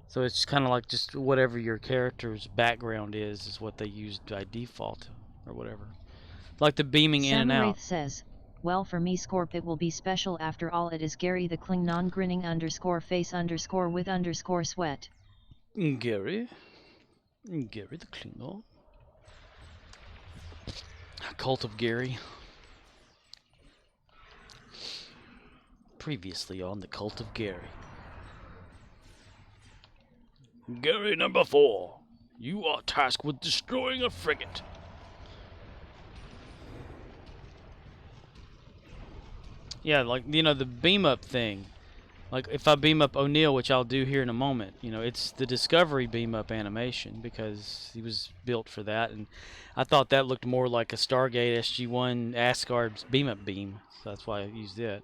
Speaker 1: So it's kind of like just whatever your character's background is what they use by default or whatever. Like the beaming in and out.
Speaker 2: says, well, for me Scorp it will be special after all. It is Gary the Klingon grinning _face _ with _sweat.
Speaker 1: Gary the Klingon. Cult of Gary. Previously on the Cult of Gary. Gary number 4. You are tasked with destroying a frigate. Yeah, like, you know, the beam up thing. Like, if I beam up O'Neill, which I'll do here in a moment, you know, it's the Discovery beam up animation because he was built for that. And I thought that looked more like a Stargate SG-1 Asgard's beam up beam. So that's why I used it.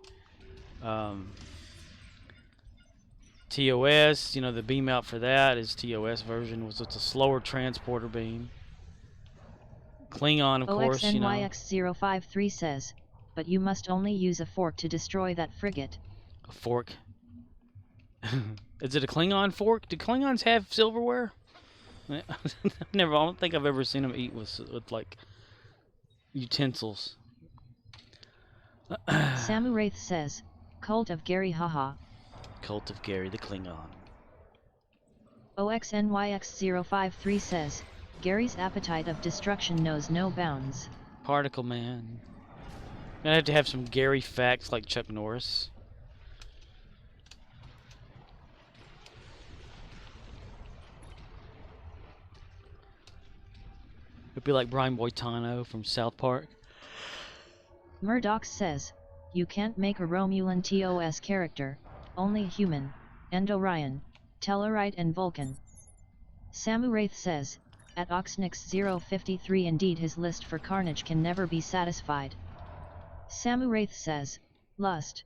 Speaker 1: TOS, you know, the beam out for that is TOS version. It's a slower transporter beam. Klingon, of course, you know.
Speaker 2: OXNYX053 says, but you must only use a fork to destroy that frigate.
Speaker 1: A fork? Is it a Klingon fork? Do Klingons have silverware? I don't think I've ever seen them eat with like utensils.
Speaker 2: Samuraith says, Cult of Gary haha.
Speaker 1: Cult of Gary the Klingon.
Speaker 2: OXNYX053 says, Gary's appetite of destruction knows no bounds.
Speaker 1: Particle Man. I have to have some Gary facts like Chuck Norris. It'd be like Brian Boitano from South Park.
Speaker 2: Murdoch says, you can't make a Romulan TOS character, only human, and Orion, Tellarite and Vulcan. Samuraith says, at Oxnix053 indeed his list for Carnage can never be satisfied. Samuraith says, lust.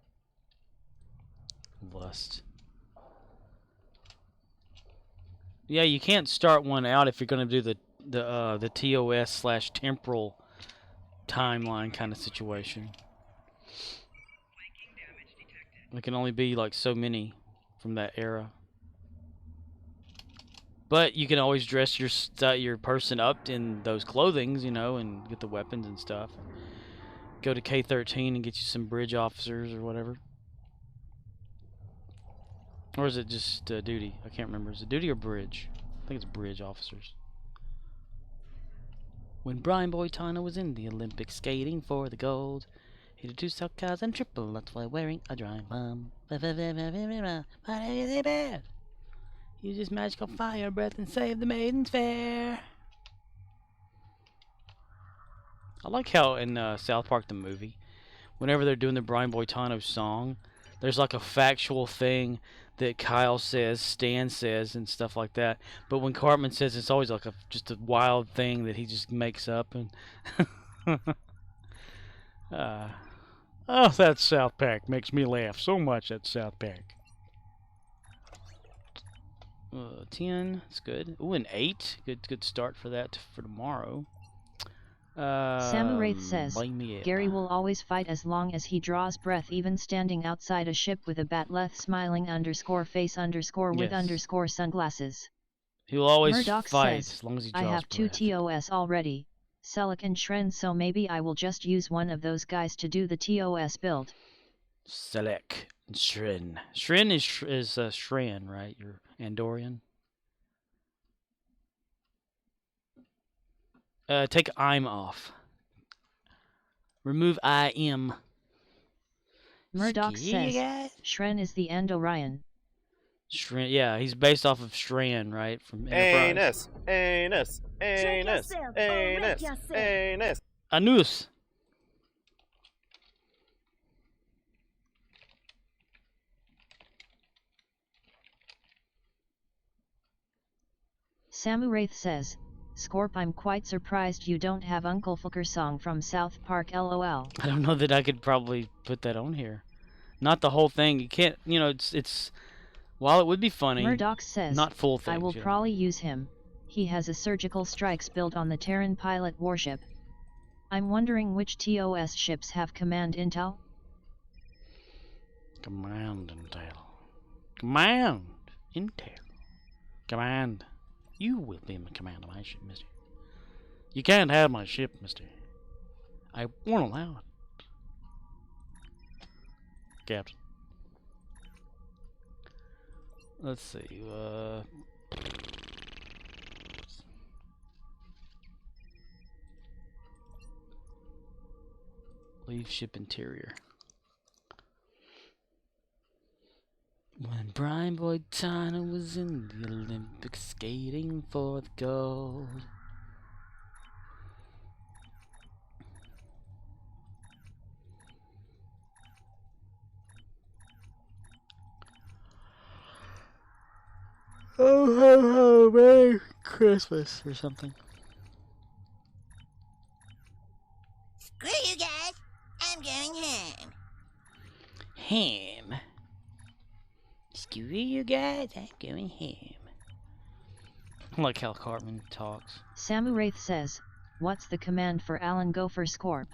Speaker 1: Lust. Yeah, you can't start one out if you're going to do the TOS/temporal timeline kind of situation. There can only be like so many from that era. But you can always dress your person up in those clothings, you know, and get the weapons and stuff. Go to K-13 and get you some bridge officers or whatever. Or is it just duty? I can't remember. Is it duty or bridge? I think it's bridge officers. When Brian Boitano was in the Olympics skating for the gold, he did 2 stock cars and triple nuts while wearing a dry bomb. Use this magical fire breath and save the maidens fair. I like how in South Park the movie, whenever they're doing the Brian Boitano song, there's like a factual thing that Kyle says, Stan says, and stuff like that. But when Cartman says, it's always like just a wild thing that he just makes up. And oh, that South Park makes me laugh so much. That South Park. 10, that's good. Ooh, an 8. Good start for that for tomorrow.
Speaker 2: Samu Wraith says, Gary will always fight as long as he draws breath, even standing outside a ship with a batleth smiling _face_ with
Speaker 1: Yes.
Speaker 2: _sunglasses.
Speaker 1: He will always
Speaker 2: Murdoch
Speaker 1: fight
Speaker 2: says,
Speaker 1: as long as he
Speaker 2: I
Speaker 1: draws
Speaker 2: have 2
Speaker 1: breath.
Speaker 2: TOS already, Selic and Shren, so maybe I will just use one of those guys to do the TOS build.
Speaker 1: Select and Shren. Shren is Shran, right? You're Andorian. Take I'm off. Remove I am.
Speaker 2: Murdoch says, Shren is the Andorian.
Speaker 1: Shran, yeah, he's based off of Shran, right? From Enterprise.
Speaker 11: Anus.
Speaker 1: Anus.
Speaker 2: Samu Wraith says, Scorp, I'm quite surprised you don't have Uncle Fucker song from South Park LOL.
Speaker 1: I don't know that I could probably put that on here. Not the whole thing. You can't, it's while it would be funny,
Speaker 2: Murdoch says,
Speaker 1: not full things.
Speaker 2: I will probably use him. He has a surgical strikes built on the Terran pilot warship. I'm wondering which TOS ships have command intel?
Speaker 1: Command intel. Command intel. Command. You will be in command of my ship, mister. You can't have my ship, mister. I won't allow it. Captain. Let's see, leave ship interior. When Brian Boitano was in the Olympics skating for the gold. Oh, ho, ho, Merry Christmas or something.
Speaker 12: Screw you guys. I'm going home.
Speaker 1: Ham. Screw you guys, I'm going ham. I like how Cartman talks.
Speaker 2: Samu Wraith says, what's the command for Alan Gopher Scorp?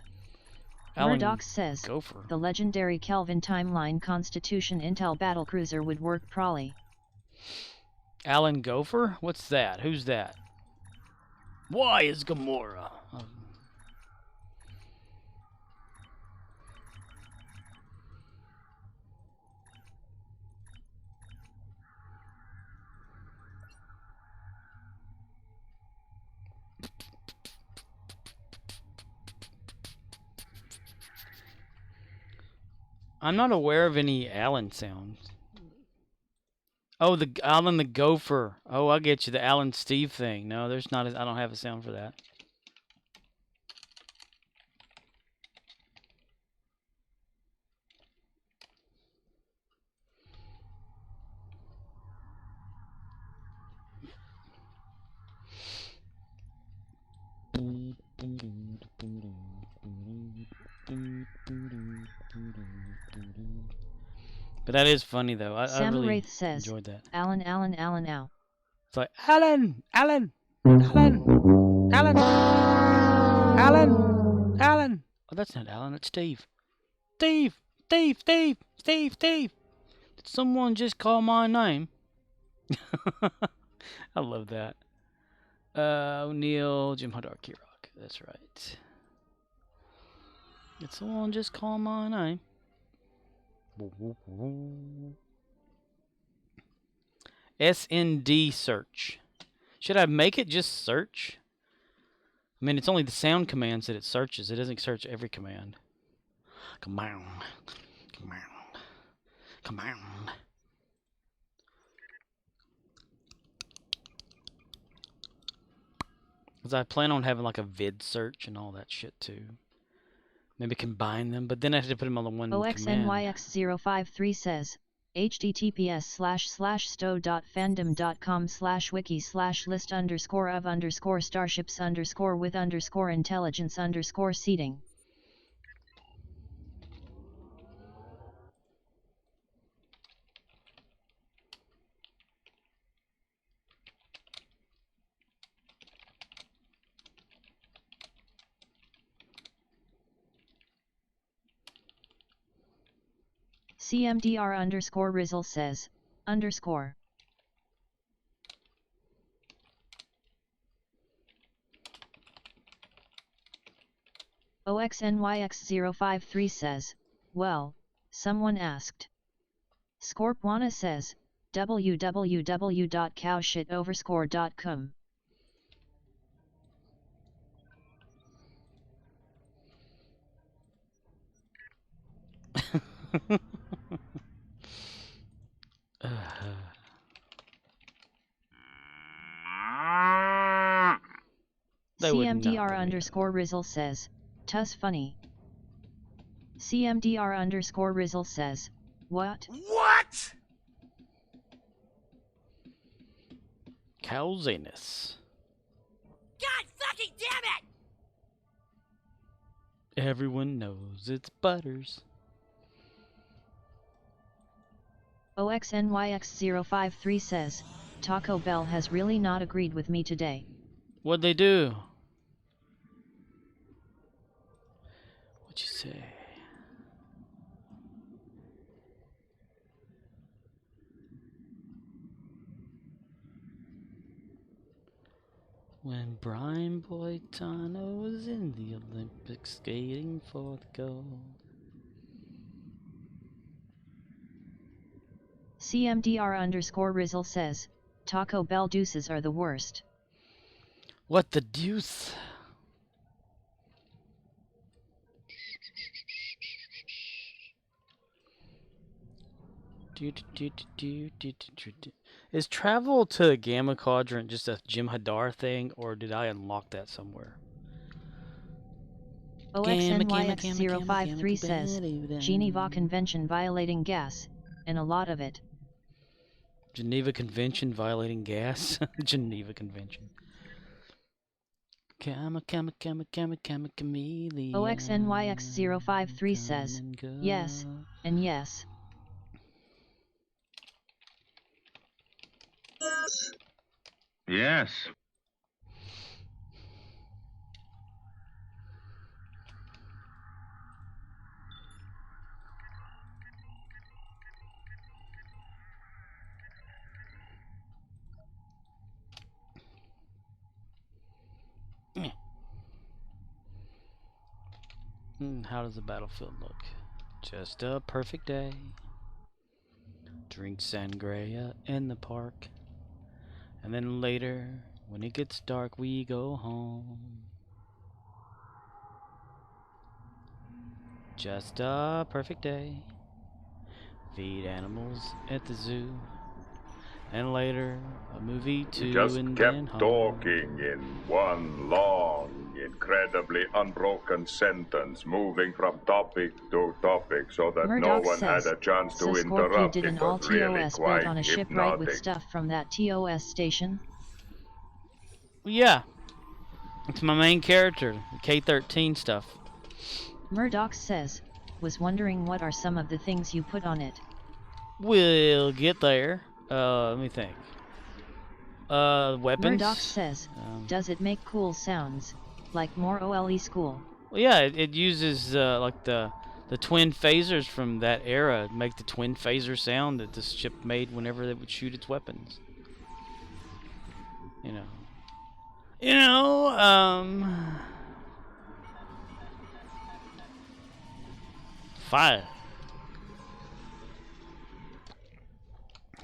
Speaker 1: Alan
Speaker 2: Murdoch says,
Speaker 1: Gopher.
Speaker 2: The legendary Kelvin Timeline Constitution Intel battlecruiser would work probably.
Speaker 1: Alan Gopher? What's that? Who's that? Why is Gamora? I'm not aware of any Alan sounds. Oh, the Alan the Gopher. Oh, I get you. The Alan Steve thing. No, there's not. I don't have a sound for that. But that is funny though. I really
Speaker 2: Wraith says,
Speaker 1: enjoyed that.
Speaker 2: Alan, ow.
Speaker 1: It's like Alan. Oh, that's not Alan. It's Steve. Steve. Did someone just call my name? I love that. O'Neill, Jim Hadar, Kirok. That's right. Did someone just call my name? SND search. Should I make it just search? I mean, it's only the sound commands that it searches. It doesn't search every command. Command. Because I plan on having like a vid search and all that shit too. Maybe combine them, but then I have to put them on the one command.
Speaker 2: OXNYX053 says, https://sto.fandom.com/wiki/list_of_starships_with_intelligence_seating. CMDR_Rizzle says, _ OXNYX053 says, well, someone asked. Scorpwana says, www.cowshit_com. CMDR_Rizzle says, tuss funny. CMDR_Rizzle says, what?
Speaker 10: What?
Speaker 1: Cowziness.
Speaker 12: God fucking damn it!
Speaker 1: Everyone knows it's Butters.
Speaker 2: OXNYX053 says, Taco Bell has really not agreed with me today.
Speaker 1: What'd they do? What'd you say? When Brian Boitano was in the Olympics skating for the gold.
Speaker 2: CMDR_Rizzle says, Taco Bell deuces are the worst.
Speaker 1: What the deuce? Is travel to Gamma Quadrant just a Jim Hadar thing, or did I unlock that somewhere?
Speaker 2: OXNYX053 says, Geneva Convention violating gas, and a lot of it.
Speaker 1: Geneva Convention violating gas? Geneva Convention.
Speaker 2: OXNYX053 says, yes, and yes.
Speaker 11: Yes.
Speaker 1: How does the battlefield look? Just a perfect day. Drink sangria in the park. And then later, when it gets dark, we go home. Just a perfect day. Feed animals at the zoo. And later, a movie too,
Speaker 13: just
Speaker 1: and
Speaker 13: kept
Speaker 1: then home.
Speaker 13: talking in one long, incredibly unbroken sentence, moving from topic to topic, so that
Speaker 2: Murdoch
Speaker 13: no one
Speaker 2: says,
Speaker 13: had a chance to
Speaker 2: so
Speaker 13: interrupt.
Speaker 2: did an
Speaker 13: It
Speaker 2: all
Speaker 13: was really
Speaker 2: TOS
Speaker 13: quite
Speaker 2: built on a ship right with
Speaker 13: hypnotic.
Speaker 2: stuff from that TOS station?
Speaker 1: Yeah. It's my main character, the K-13 stuff.
Speaker 2: Murdoch says, was wondering what are some of the things you put on it.
Speaker 1: We'll get there. Let me think. Weapons?
Speaker 2: Murdoch says, does it make cool sounds, like more OLE school?
Speaker 1: Well, yeah, it uses like the twin phasers from that era to make the twin phaser sound that this ship made whenever they would shoot its weapons. Fire.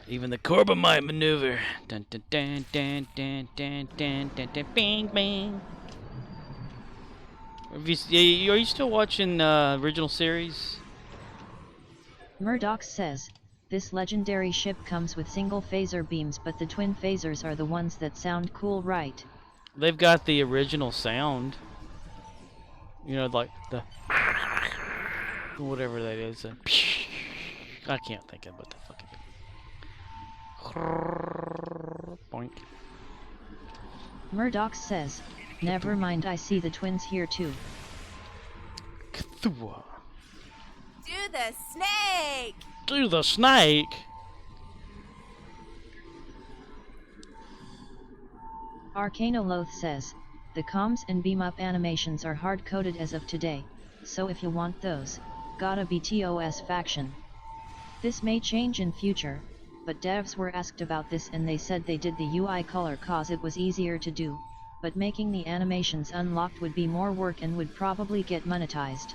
Speaker 1: Even the Corbomite maneuver. Dun dun dun dun dun dun dun dun dun bing bing. Are you still watching original series?
Speaker 2: Murdoch says, this legendary ship comes with single phaser beams, but the twin phasers are the ones that sound cool, right?
Speaker 1: They've got the original sound. You know, like the whatever that is. I can't think of what the fuck it is. Boink.
Speaker 2: Murdoch says, never mind, I see the twins here too.
Speaker 12: Do the snake!
Speaker 1: Do the snake!
Speaker 2: Arcanoloth says, the comms and beam-up animations are hard-coded as of today, so if you want those, gotta be TOS faction. This may change in future, but devs were asked about this and they said they did the UI color cause it was easier to do, but making the animations unlocked would be more work and would probably get monetized.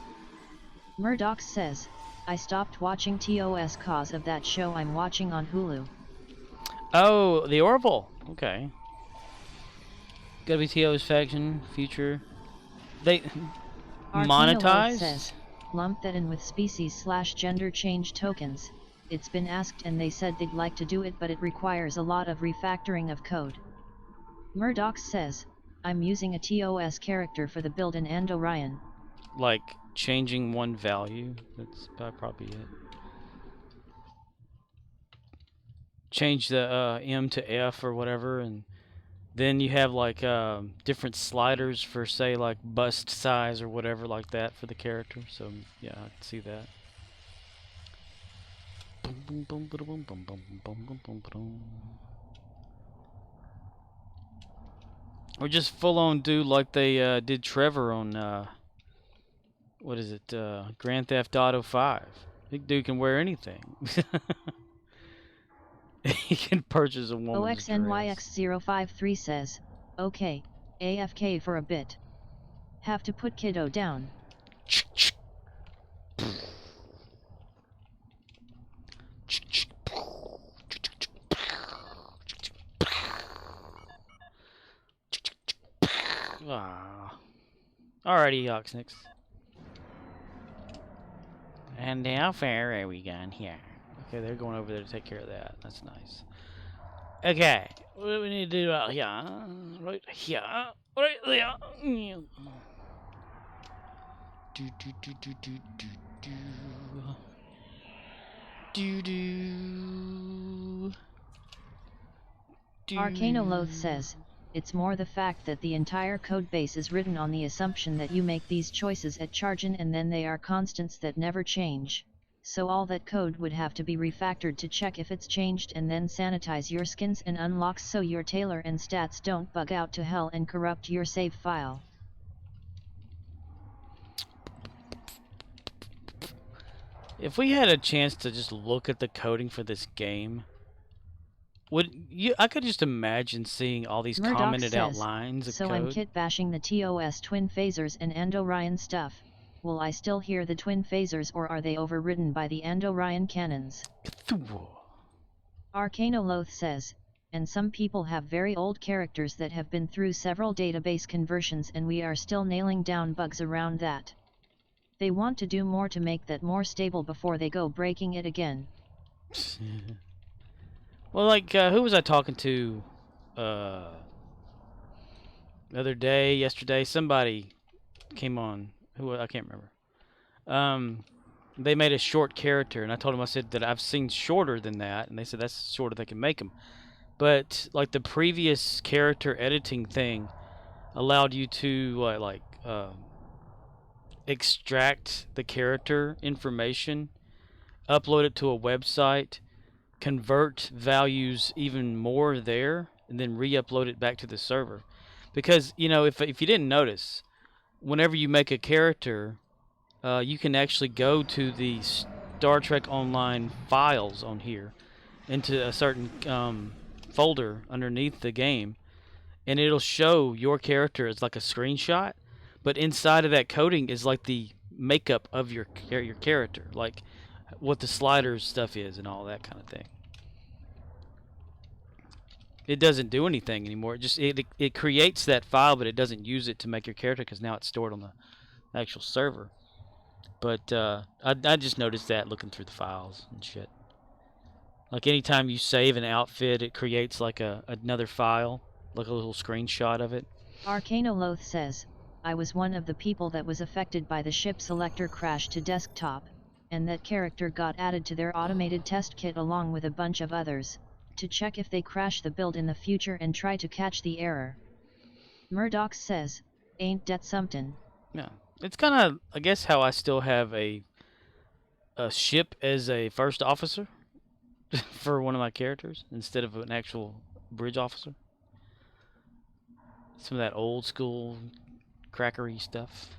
Speaker 2: Murdoch says, I stopped watching TOS cause of that show I'm watching on Hulu.
Speaker 1: Oh, the Orville. Okay. Gotta be TOS faction, future. They monetize?
Speaker 2: Says, lump that in with species/gender change tokens. It's been asked and they said they'd like to do it, but it requires a lot of refactoring of code. Murdoch says, I'm using a TOS character for the build in Andorian.
Speaker 1: Like changing one value? That's probably it. Change the M to F or whatever, and then you have like different sliders for, say, like bust size or whatever like that for the character. So yeah, I can see that. Or just full on do like they did Trevor on what is it, Grand Theft Auto 5. Big dude can wear anything. He can purchase a woman's dress.
Speaker 2: OXNYX053 says, okay, AFK for a bit. Have to put kiddo down.
Speaker 1: Alrighty, Oxnix. And how far are we gone here? Okay, they're going over there to take care of that. That's nice. Okay, what do we need to do out here? Right here. Right there. Do do do do do do do. Do do.
Speaker 2: Arcanoloth says, it's more the fact that the entire codebase is written on the assumption that you make these choices at Chargen and then they are constants that never change. So all that code would have to be refactored to check if it's changed and then sanitize your skins and unlocks so your tailor and stats don't bug out to hell and corrupt your save file.
Speaker 1: If we had a chance to just look at the coding for this game, I could just imagine seeing all these
Speaker 2: Murdoch
Speaker 1: commented
Speaker 2: says,
Speaker 1: out lines of
Speaker 2: so
Speaker 1: code.
Speaker 2: I'm kit bashing the TOS twin phasers and Andorian stuff. Will I still hear the twin phasers or are they overridden by the Andorian cannons? Arcanoloth says, and some people have very old characters that have been through several database conversions and we are still nailing down bugs around that. They want to do more to make that more stable before they go breaking it again.
Speaker 1: Well, like, who was I talking to the other day, yesterday? Somebody came on. Who? I can't remember. They made a short character, and I told them, I said that I've seen shorter than that, and they said that's shorter they can make them. But, like, the previous character editing thing allowed you to, extract the character information, upload it to a website, convert values even more there, and then re-upload it back to the server. Because, you know, if you didn't notice, whenever you make a character, you can actually go to the Star Trek Online files on here, into a certain folder underneath the game, and it'll show your character as like a screenshot, but inside of that coding is like the makeup of your character, like what the sliders stuff is and all that kind of thing. It doesn't do anything anymore. It just it creates that file, but it doesn't use it to make your character because now it's stored on the actual server. But I just noticed that looking through the files and shit. Like anytime you save an outfit, it creates like another file, like a little screenshot of it.
Speaker 2: Arcanoloth says, I was one of the people that was affected by the ship selector crash to desktop, and that character got added to their automated test kit along with a bunch of others, to check if they crash the build in the future and try to catch the error. Murdoch says, ain't that something?
Speaker 1: Yeah, it's kind of, I guess, how I still have a ship as a first officer for one of my characters instead of an actual bridge officer. Some of that old school crackery stuff.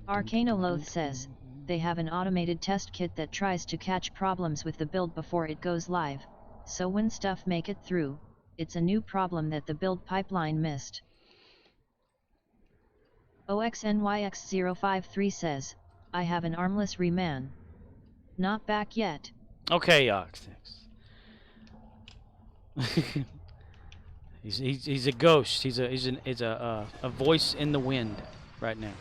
Speaker 2: Arcanoloth says, they have an automated test kit that tries to catch problems with the build before it goes live, so when stuff make it through, it's a new problem that the build pipeline missed. OXNYX053 says, I have an armless reman. Not back yet.
Speaker 1: Okay, Oxx. he's a ghost. He's a voice in the wind right now.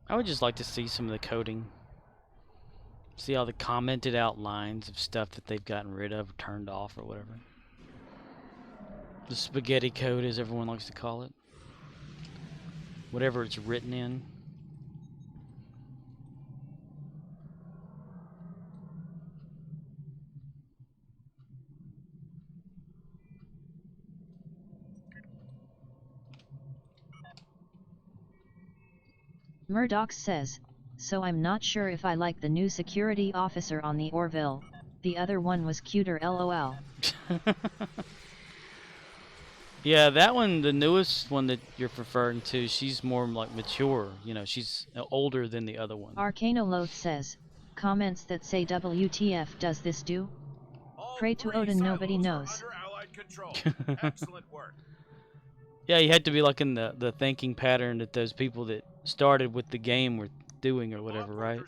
Speaker 1: I would just like to see some of the coding. See all the commented out lines of stuff that they've gotten rid of or turned off or whatever. The spaghetti code, as everyone likes to call it. Whatever it's written in.
Speaker 2: Murdoch says, so I'm not sure if I like the new security officer on the Orville, the other one was cuter lol.
Speaker 1: Yeah, that one, the newest one that you're referring to, she's more like mature, you know, she's older than the other one.
Speaker 2: Arcanoloth says, comments that say WTF does this do? Pray to Odin nobody knows.
Speaker 10: Excellent work.
Speaker 1: Yeah, you had to be like in the thinking pattern that those people that started with the game were doing or whatever, right?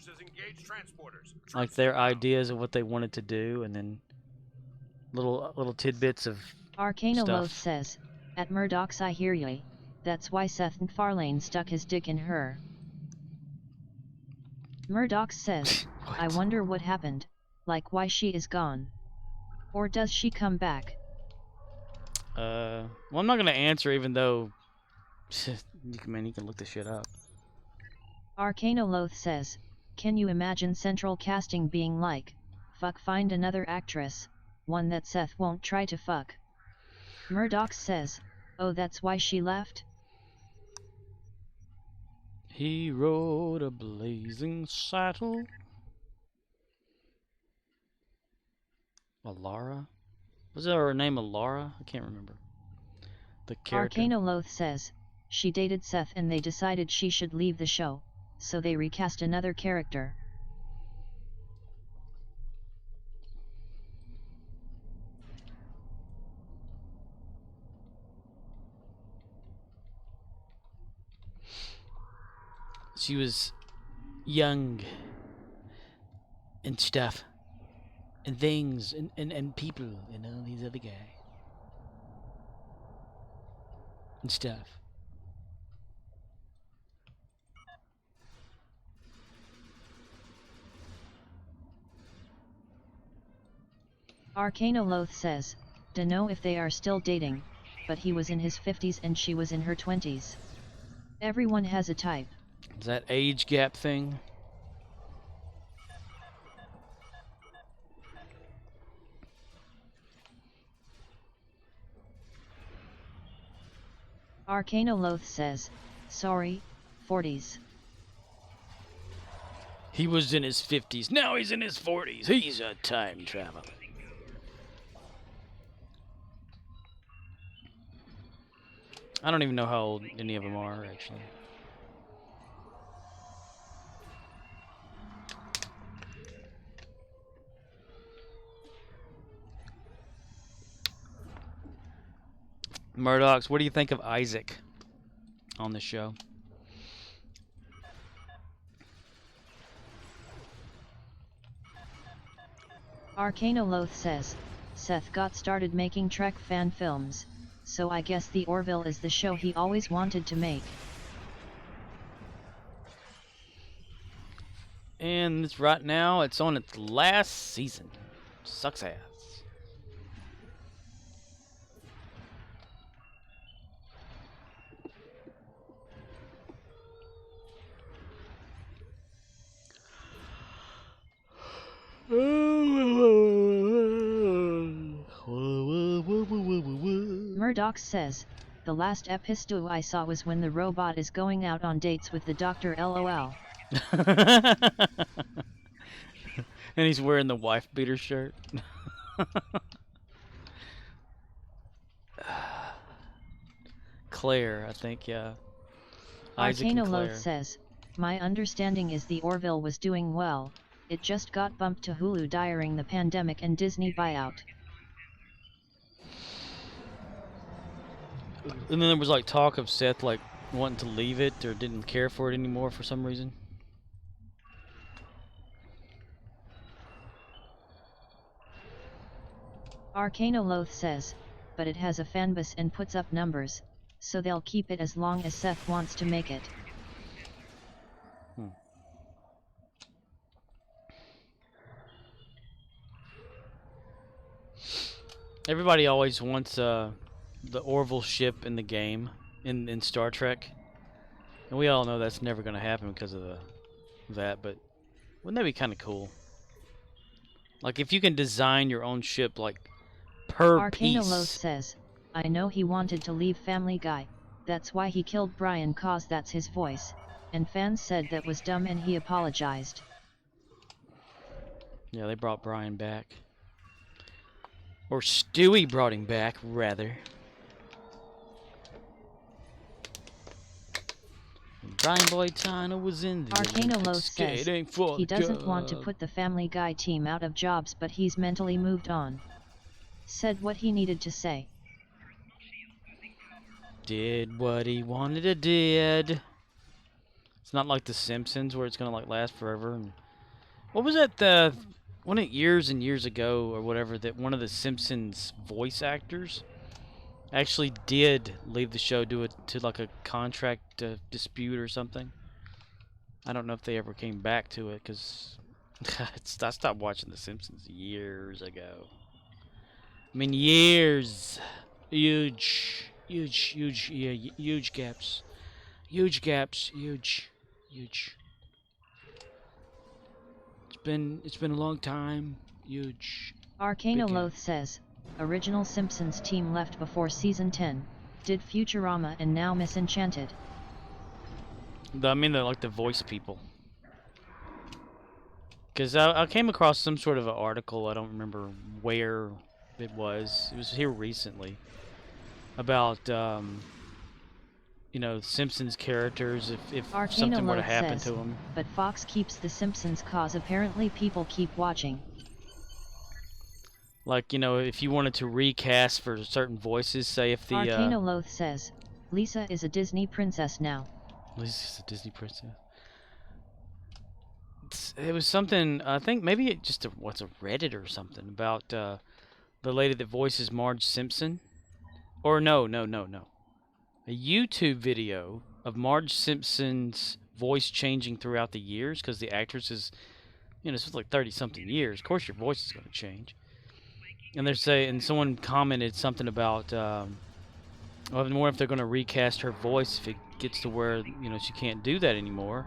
Speaker 1: Like their ideas of what they wanted to do, and then little tidbits of
Speaker 2: Arcanoloth
Speaker 1: stuff.
Speaker 2: says, at Murdoch's I hear ye, that's why Seth MacFarlane stuck his dick in her. Murdoch says, I wonder what happened, like why she is gone. Or does she come back?
Speaker 1: Well, I'm not gonna answer, even though you can look this shit up.
Speaker 2: Arcanoloth says, can you imagine central casting being like, fuck, find another actress, one that Seth won't try to fuck? Murdoch says, oh, that's why she left?
Speaker 1: He rode a blazing saddle. Alara? Was her name Alara? I can't remember. The character.
Speaker 2: Arcanoloth says, she dated Seth and they decided she should leave the show, so they recast another character.
Speaker 1: She was young and stuff and things and people and all these other guys and stuff.
Speaker 2: Arcanoloth says, dunno if they are still dating, but he was in his 50s and she was in her 20s. Everyone has a type.
Speaker 1: Is that age gap thing?
Speaker 2: Arcanoloth says, sorry, 40s.
Speaker 1: He was in his 50s, now he's in his 40s. He's a time traveler. I don't even know how old any of them are, actually. Murdochs, what do you think of Isaac on the show?
Speaker 2: Arcanoloth says, Seth got started making Trek fan films, so I guess the Orville is the show he always wanted to make.
Speaker 1: And it's right now, it's on its last season. Sucks ass.
Speaker 2: Murdoch says, the last episode I saw was when the robot is going out on dates with the doctor, lol.
Speaker 1: And he's wearing the wife beater shirt. Claire, I think, yeah. Isaac and Claire.
Speaker 2: Arcanoloth says, my understanding is the Orville was doing well, it just got bumped to Hulu during the pandemic and Disney buyout.
Speaker 1: And then there was like talk of Seth like wanting to leave it or didn't care for it anymore for some reason.
Speaker 2: Arcanoloth says, but it has a fanbase and puts up numbers, so they'll keep it as long as Seth wants to make it.
Speaker 1: Everybody always wants the Orville ship in the game, in Star Trek. And we all know that's never going to happen because of that, but wouldn't that be kind of cool? Like if you can design your own ship like per piece.
Speaker 2: Arcanoloth says, I know he wanted to leave Family Guy, that's why he killed Brian cause that's his voice, and fans said that was dumb and he apologized.
Speaker 1: Yeah, they brought Brian back. Or Stewie brought him back, rather. Brian Boitano was in there.
Speaker 2: Arcanoloth says, he doesn't want to put the Family Guy team out of jobs, but he's mentally moved on. Said what he needed to say.
Speaker 1: Did what he wanted to did. It's not like The Simpsons where it's gonna like last forever. And what was that? One of years and years ago or whatever, that one of the Simpsons voice actors actually did leave the show due to like a contract dispute or something. I don't know if they ever came back to it because I stopped watching The Simpsons years ago. I mean, years. Huge gaps. Huge gaps. Huge. It's been a long time. Huge.
Speaker 2: Arcanoloth says, original Simpsons team left before season 10, did Futurama and now Misenchanted.
Speaker 1: I mean, they're like the voice people. Because I came across some sort of an article, I don't remember where it was. It was here recently. About, you know, Simpsons characters, if something were to happen to them.
Speaker 2: But Fox keeps the Simpsons cause apparently people keep watching.
Speaker 1: Like, you know, if you wanted to recast for certain voices, say if the...
Speaker 2: Arcanoloth says, Lisa is a Disney princess now.
Speaker 1: Lisa's a Disney princess. It was something, I think maybe it just what's a Reddit or something about the lady that voices Marge Simpson. Or no. A YouTube video of Marge Simpson's voice changing throughout the years because the actress is, you know, it's like 30-something years. Of course your voice is going to change. And they're saying, and someone commented something about, well, I wonder if they're going to recast her voice if it gets to where, you know, she can't do that anymore.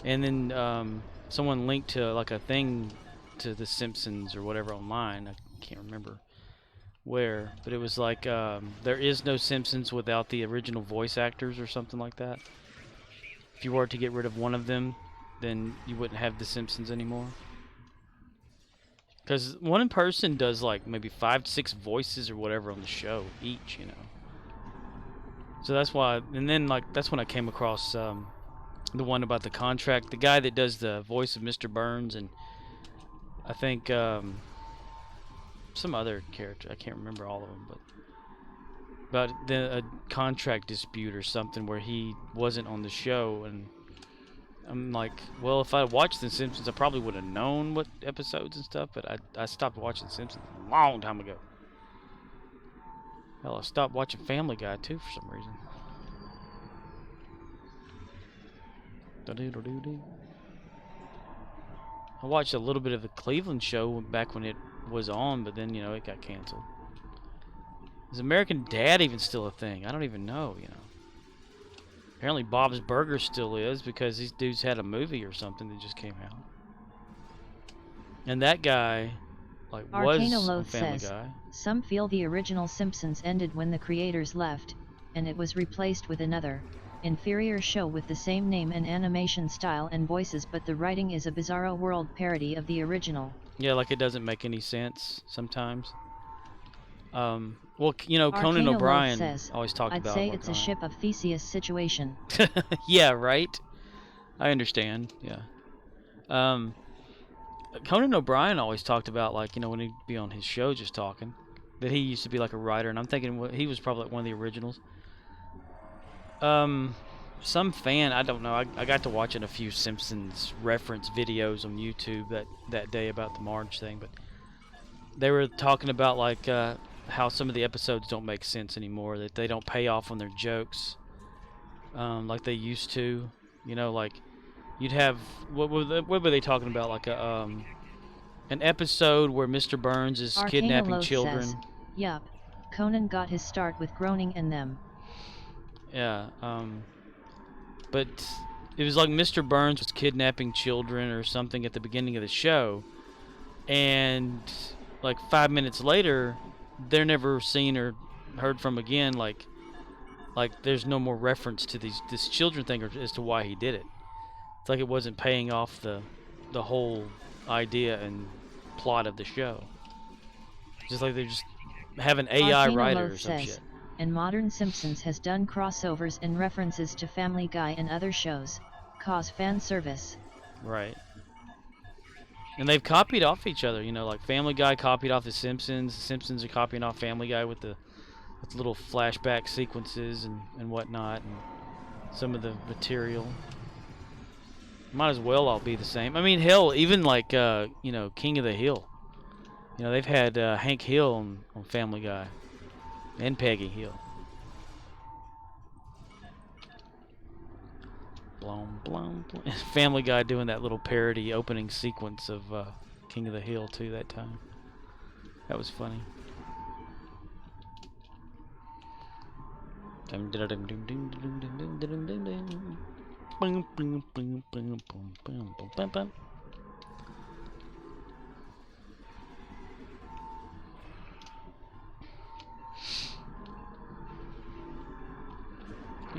Speaker 1: And then someone linked to like a thing to The Simpsons or whatever online. I can't remember where, but it was like there is no Simpsons without the original voice actors or something like that. If you were to get rid of one of them, then you wouldn't have The Simpsons anymore. Because one person does like maybe 5 to 6 voices or whatever on the show each, you know. So that's why, and then like that's when I came across the one about the contract. The guy that does the voice of Mr. Burns, and I think some other character. I can't remember all of them, but about a contract dispute or something where he wasn't on the show, and I'm like, well, if I watched The Simpsons, I probably would have known what episodes and stuff, but I stopped watching The Simpsons a long time ago. Hell, I stopped watching Family Guy too for some reason. I watched a little bit of the Cleveland show back when it was on, but then, you know, it got canceled. Is American Dad even still a thing? I don't even know, you know. Apparently Bob's Burgers still is, because these dudes had a movie or something that just came out. And that guy, like, was on Family Guy.
Speaker 2: Some feel the original Simpsons ended when the creators left, and it was replaced with another, inferior show with the same name and animation style and voices, but the writing is a Bizarro World parody of the original.
Speaker 1: Yeah, like it doesn't make any sense sometimes. Well, you know, Conan O'Brien always talked about.
Speaker 2: I'd say it's a ship of Theseus situation.
Speaker 1: Yeah, right. I understand. Yeah. Conan O'Brien always talked about, like, you know, when he'd be on his show just talking, that he used to be like a writer, and I'm thinking he was probably like one of the originals. Some fan, I don't know, I got to watching a few Simpsons reference videos on YouTube that day about the Marge thing, but they were talking about, like, how some of the episodes don't make sense anymore, that they don't pay off on their jokes like they used to. You know, like, you'd have, what were they talking about, like an episode where Mr. Burns is kidnapping children.
Speaker 2: Says, yup, Conan got his start with Groening and Them.
Speaker 1: Yeah, but it was like Mr. Burns was kidnapping children or something at the beginning of the show, and like 5 minutes later, they're never seen or heard from again. Like there's no more reference to this children thing, or as to why he did it. It's like it wasn't paying off the whole idea and plot of the show. Just like they're just have an AI writer or some shit.
Speaker 2: And modern Simpsons has done crossovers and references to Family Guy and other shows, cause fan service.
Speaker 1: Right. And they've copied off each other, you know, like Family Guy copied off The Simpsons are copying off Family Guy with the little flashback sequences and whatnot, and some of the material. Might as well all be the same. I mean, hell, even like, you know, King of the Hill. You know, they've had Hank Hill on Family Guy. And Peggy Hill. Blom, blom, blom. Family Guy doing that little parody opening sequence of King of the Hill too that time. That was funny.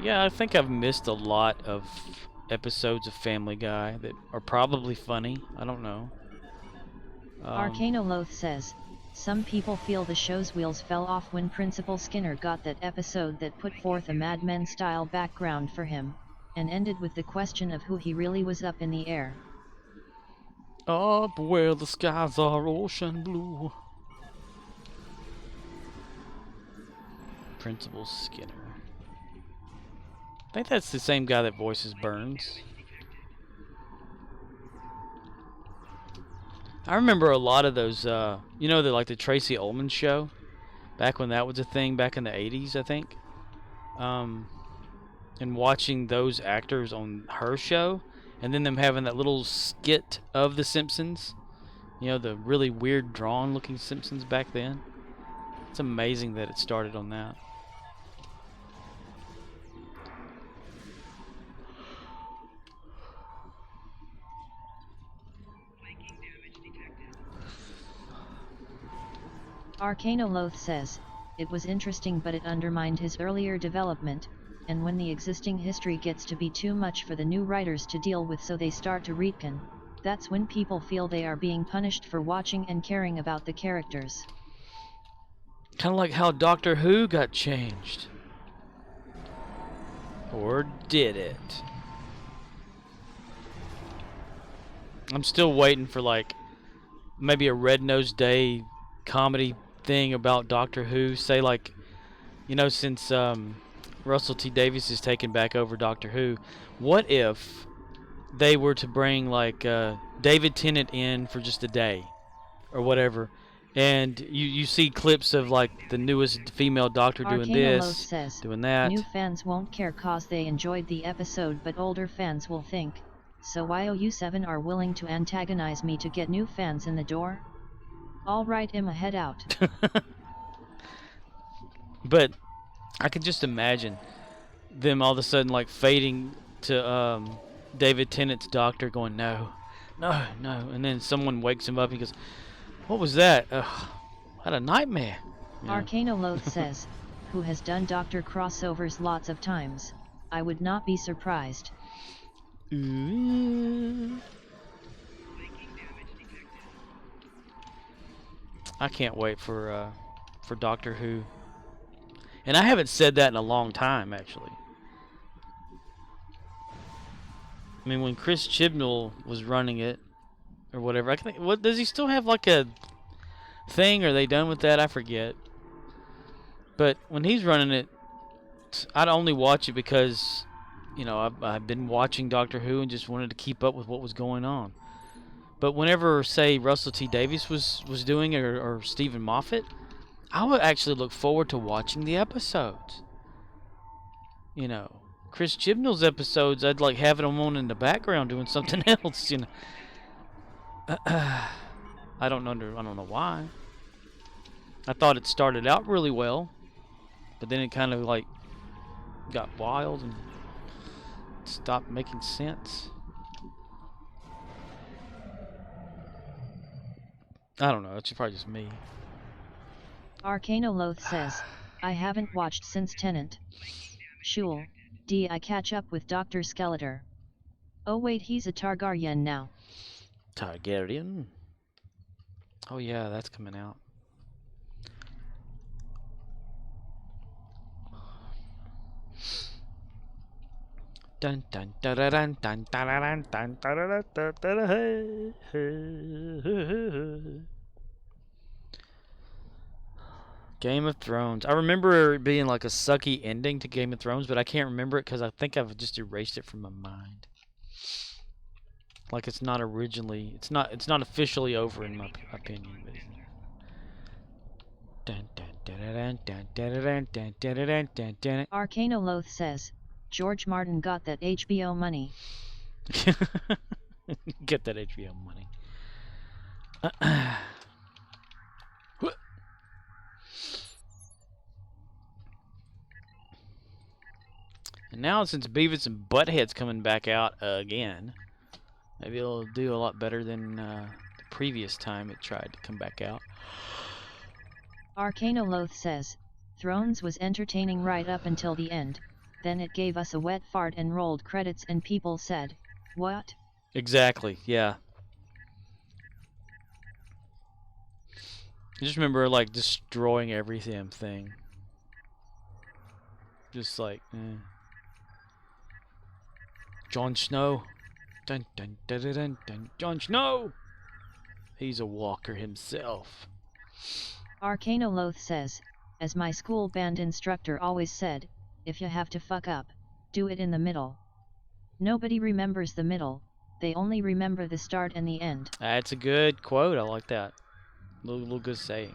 Speaker 1: Yeah, I think I've missed a lot of episodes of Family Guy that are probably funny. I don't know.
Speaker 2: Arcanoloth says, some people feel the show's wheels fell off when Principal Skinner got that episode that put forth a Mad Men-style background for him, and ended with the question of who he really was up in the air.
Speaker 1: Up where the skies are ocean blue. Principal Skinner. I think that's the same guy that voices Burns. I remember a lot of those, you know, like the Tracy Ullman show, back when that was a thing, back in the 80s, I think. And watching those actors on her show, and then them having that little skit of The Simpsons. You know, the really weird drawn-looking Simpsons back then. It's amazing that it started on that.
Speaker 2: Arcanoloth says, it was interesting but it undermined his earlier development, and when the existing history gets to be too much for the new writers to deal with, so they start to retcon, that's when people feel they are being punished for watching and caring about the characters.
Speaker 1: Kind of like how Doctor Who got changed. Or did it? I'm still waiting for, like, maybe a Red-Nosed Day comedy thing about Doctor Who. Say, like, You know, since Russell T Davies is taking back over Doctor Who, what if they were to bring like David Tennant in for just a day or whatever, and you see clips of like the newest female Doctor doing
Speaker 2: Arcana Loth
Speaker 1: this,
Speaker 2: says,
Speaker 1: doing that.
Speaker 2: New fans won't care cause they enjoyed the episode, but older fans will think, so YOU7 are willing to antagonize me to get new fans in the door? Alright, Emma, head out.
Speaker 1: But I could just imagine them all of a sudden like fading to David Tennant's Doctor going, no, no, no. And then someone wakes him up and he goes, what was that? I had a nightmare. Yeah.
Speaker 2: Arcana Loth says, who has done Doctor crossovers lots of times. I would not be surprised.
Speaker 1: Ooh. I can't wait for Doctor Who. And I haven't said that in a long time, actually. I mean, when Chris Chibnall was running it, or whatever, I think, what does he still have like a thing? Are they done with that? I forget. But when he's running it, I'd only watch it because, you know, I've been watching Doctor Who and just wanted to keep up with what was going on. But whenever, say, Russell T Davies was doing it, or Stephen Moffat, I would actually look forward to watching the episodes. You know, Chris Chibnall's episodes, I'd like having them on in the background doing something else. You know, I don't know why. I thought it started out really well, but then it kind of like got wild and stopped making sense. I don't know. It's probably just me.
Speaker 2: Arcana Loth says, I haven't watched since Tennant. Shul, I catch up with Dr. Skeletor. Oh wait, he's a Targaryen now.
Speaker 1: Targaryen? Oh yeah, that's coming out. Dun dun dun dun dun dun dun dun dun dun dun. Game of Thrones. I remember it being like a sucky ending to Game of Thrones, but I can't remember it because I think I've just erased it from my mind. Like it's not originally, it's not officially over in my opinion.
Speaker 2: Arcana Loth says, George Martin got that HBO money.
Speaker 1: Get that HBO money. And now since Beavis and Butthead's coming back out again, maybe it'll do a lot better than the previous time it tried to come back out.
Speaker 2: Arcana Loth says, Thrones was entertaining right up until the end, then it gave us a wet fart and rolled credits and people said, what?
Speaker 1: Exactly, yeah. I just remember like destroying every damn thing. Just like, Jon Snow. Dun dun dun dun dun dun. Jon Snow! He's a walker himself.
Speaker 2: Arcana Loth says, as my school band instructor always said, if you have to fuck up, do it in the middle. Nobody remembers the middle, they only remember the start and the end.
Speaker 1: That's a good quote, I like that. Little good saying.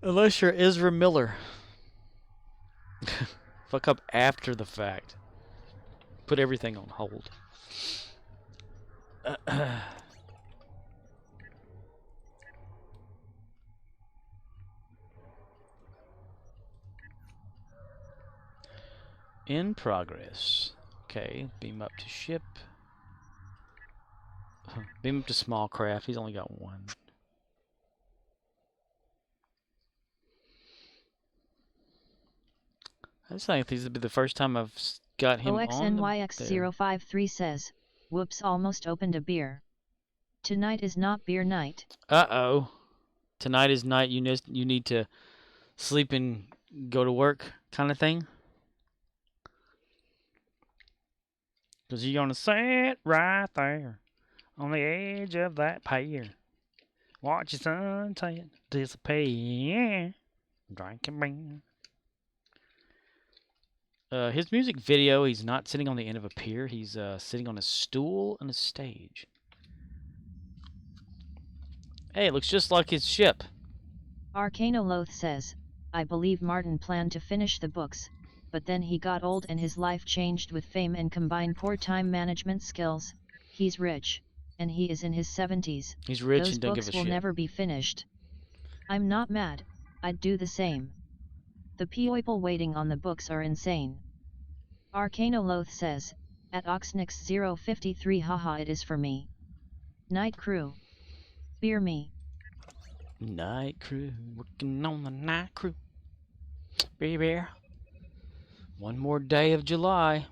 Speaker 1: Unless you're Ezra Miller. Fuck up after the fact. Put everything on hold. In progress. Okay, beam up to ship. Beam up to small craft. He's only got one. I think this would be the first time I've got him on
Speaker 2: OXNYX053 says, whoops, almost opened a beer. Tonight is not beer night.
Speaker 1: Uh-oh. Tonight is night you need to sleep and go to work kind of thing? Because you're going to sit right there On the edge of that pier. Watch your suntan disappear. Drinking beer. His music video, he's not sitting on the end of a pier. He's sitting on a stool on a stage. Hey, it looks just like his ship.
Speaker 2: Arcanoloth says, I believe Martin planned to finish the books, but then he got old and his life changed with fame and combined poor time management skills. He's rich, and he is in his 70s.
Speaker 1: He's rich
Speaker 2: Those
Speaker 1: and don't give a
Speaker 2: books will
Speaker 1: shit.
Speaker 2: never be finished. I'm not mad, I'd do the same. The people waiting on the books are insane. Arcanoloth says, at Oxnix 053 haha it is for me. Night crew. Beer me.
Speaker 1: Night crew, working on the night crew. Baby. One more day of July.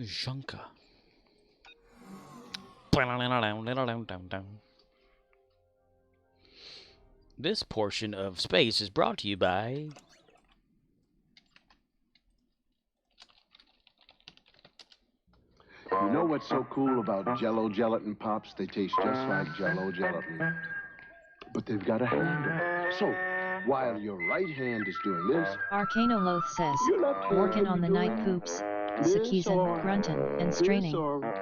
Speaker 1: Junka. This portion of space is brought to you by...
Speaker 14: You know what's so cool about Jell-O gelatin pops? They taste just like Jell-O gelatin. But they've got a handle. So, while your right hand is doing this...
Speaker 2: Arcanoloth says, working on the night poops, Sakizan, grunting, and straining,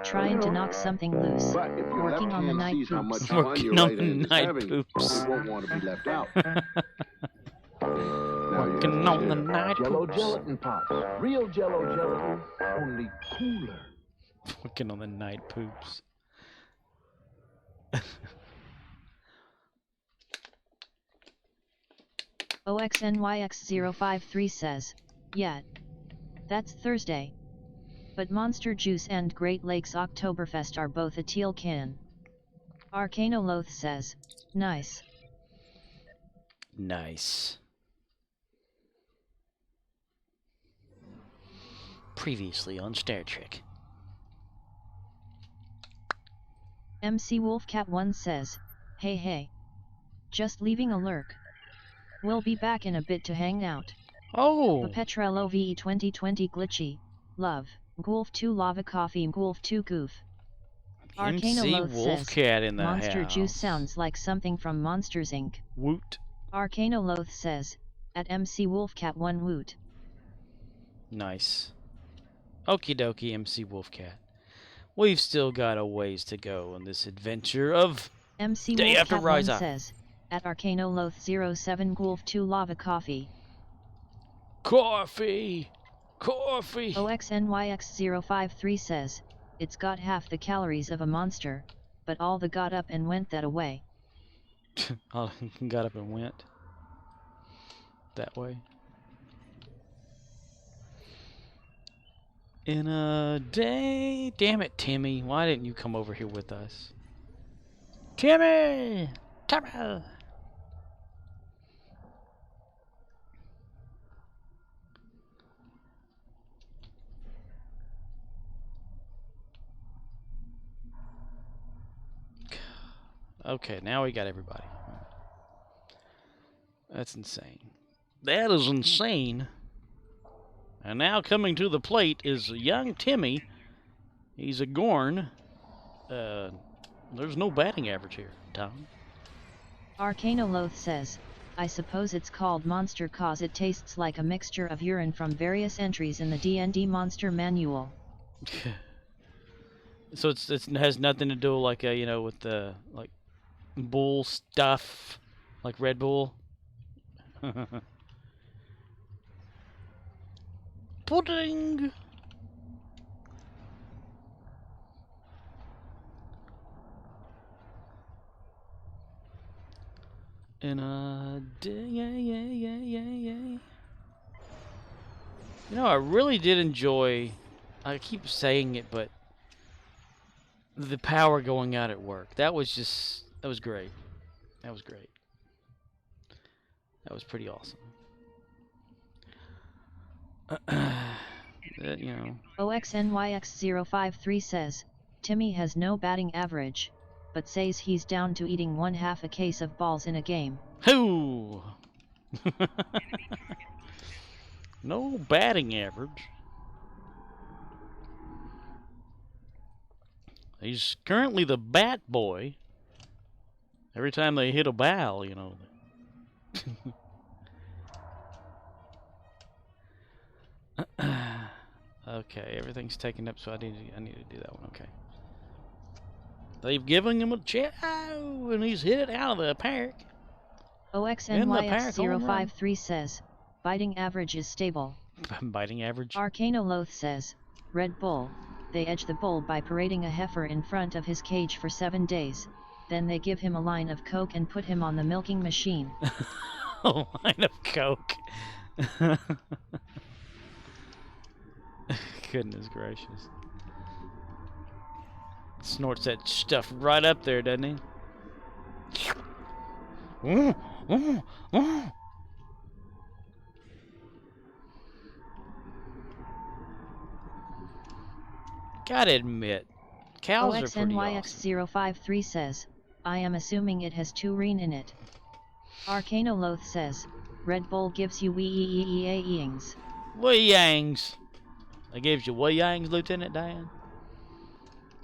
Speaker 2: trying to knock something loose. Working on the night poops.
Speaker 1: Working on the night poops.
Speaker 14: You won't want to be left out.
Speaker 1: Working on the night
Speaker 14: Jell-O
Speaker 1: poops.
Speaker 14: gelatin pops. Real Jell-O gelatin, only cooler.
Speaker 1: Working on the night poops.
Speaker 2: OXNYX053 says, yeah, that's Thursday. But Monster Juice and Great Lakes Oktoberfest are both a teal can. Arcanoloth says, nice.
Speaker 1: Nice. Previously on Star Trek.
Speaker 2: MC Wolfcat1 says, hey, just leaving a lurk. We'll be back in a bit to hang out.
Speaker 1: Oh!
Speaker 2: Petrel OVE 2020 glitchy, love, Gulf 2 lava coffee, Gulf 2 goof. Arcanoloth says,
Speaker 1: Wolfcat in the
Speaker 2: Monster
Speaker 1: house.
Speaker 2: Juice sounds like something from Monsters Inc.
Speaker 1: Woot.
Speaker 2: Arcanoloth says, at MC Wolfcat1 woot.
Speaker 1: Nice. Okie dokie, MC Wolfcat. We've still got a ways to go on this adventure of
Speaker 2: MC
Speaker 1: Day After
Speaker 2: Wolfcat1
Speaker 1: Rise Up.
Speaker 2: says, at Arcanoloth 07 Gulf 2 lava coffee.
Speaker 1: Coffee! Coffee!
Speaker 2: OXNYX053 says, it's got half the calories of a monster, but all the got up and went that away.
Speaker 1: Oh, got up and went that way. In a day... Damn it, Timmy. Why didn't you come over here with us? Timmy! Timmy! Okay, now we got everybody. That's insane. That is insane. And now coming to the plate is young Timmy. He's a Gorn. There's no batting average here, Tom.
Speaker 2: Arcanoloth says, I suppose it's called monster cause it tastes like a mixture of urine from various entries in the D&D monster manual.
Speaker 1: So it has nothing to do like with the like bull stuff, like Red Bull. Pudding. In a day, yeah. You know, I really did enjoy. I keep saying it, but the power going out at work. That was great. That was great. That was pretty awesome. You know.
Speaker 2: OXNYX053 says, Timmy has no batting average, but says he's down to eating 1/2 a case of balls in a game.
Speaker 1: Who? No batting average. He's currently the bat boy. Every time they hit a ball, you know. Okay, everything's taken up, so I need to do that one. Okay. They've given him a chance, and he's hit it out of the park.
Speaker 2: OXNYX053 says, biting average is stable.
Speaker 1: Biting average?
Speaker 2: Arcanoloth says, Red Bull, they edge the bull by parading a heifer in front of his cage for 7 days. Then they give him a line of coke and put him on the milking machine.
Speaker 1: A line of coke. Goodness gracious. Snorts that stuff right up there, doesn't he? Gotta admit, cows are pretty awesome.
Speaker 2: OXNYX053 says, I am assuming it has taurine in it. Arcanoloth says, Red Bull gives you wee-ee-ee-ee-eings.
Speaker 1: Wee-yangs. That gives you wee-yangs, Lieutenant Dan?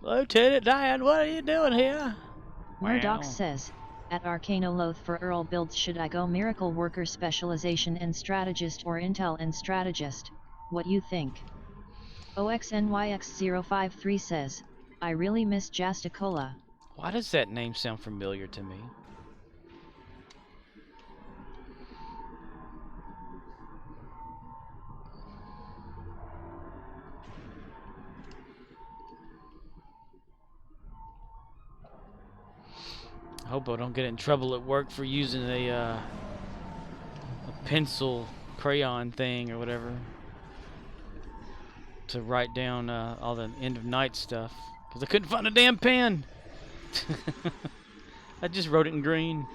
Speaker 1: Lieutenant Dan, what are you doing here?
Speaker 2: Murdoch says, at Arcanoloth for Earl builds should I go Miracle Worker Specialization and Strategist or Intel and Strategist? What you think? OXNYX053 says, I really miss Jasticola.
Speaker 1: Why does that name sound familiar to me? I hope I don't get in trouble at work for using a pencil crayon thing or whatever to write down all the end of night stuff, because I couldn't find a damn pen. I just wrote it in green.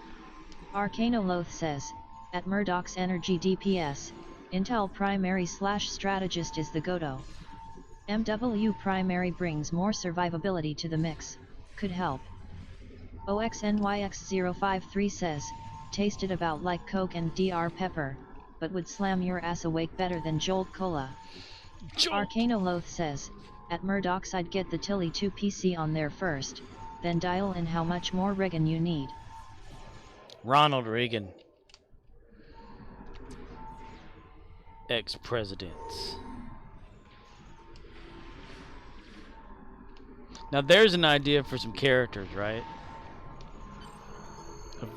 Speaker 2: Arcanoloth says, at Murdoch's Energy DPS, Intel Primary / Strategist is the Godo. MW Primary brings more survivability to the mix, could help. OXNYX053 says, tasted about like Coke and Dr. Pepper, but would slam your ass awake better than Jolt Cola. Arcanoloth says, at Murdoch's I'd get the Tilly 2 PC on there first, then dial in how much more Reagan you need.
Speaker 1: Ronald Reagan. Ex-presidents. Now there's an idea for some characters, right?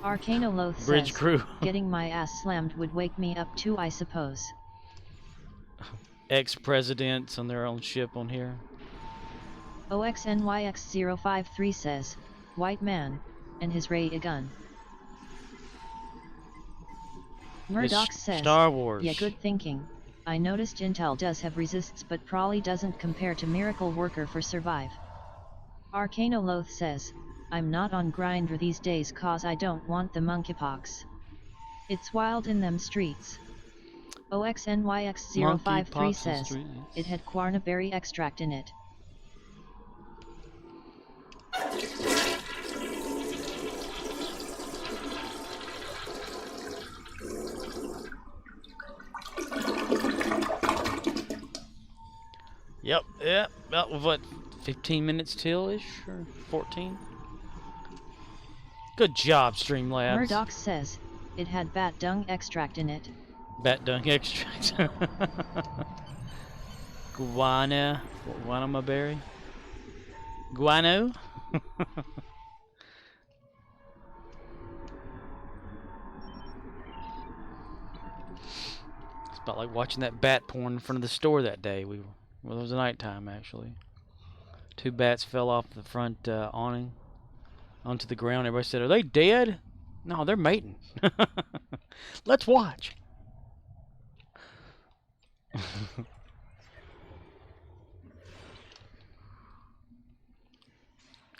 Speaker 2: Arcanoloth
Speaker 1: Bridge
Speaker 2: says,
Speaker 1: crew.
Speaker 2: getting my ass slammed would wake me up too, I suppose.
Speaker 1: Ex-presidents on their own ship on here.
Speaker 2: OXNYX053 says, white man, and his ray gun. Murdoch says,
Speaker 1: Star Wars.
Speaker 2: Yeah, good thinking. I noticed Intel does have resists but probably doesn't compare to Miracle Worker for Survive. Arcanoloth says, I'm not on Grindr these days cause I don't want the monkeypox. It's wild in them streets. OXNYX053 says, it had Quarnaberry extract in it.
Speaker 1: Yep, about what, 15 minutes till-ish, or 14? Good job, Streamlabs.
Speaker 2: Murdoch says, it had bat dung extract in it.
Speaker 1: Bat dung extract. Guanama berry? Guano? It's about like watching that bat porn in front of the store that day. Well, it was nighttime, actually. 2 bats fell off the front awning onto the ground. Everybody said, are they dead? No, they're mating. Let's watch.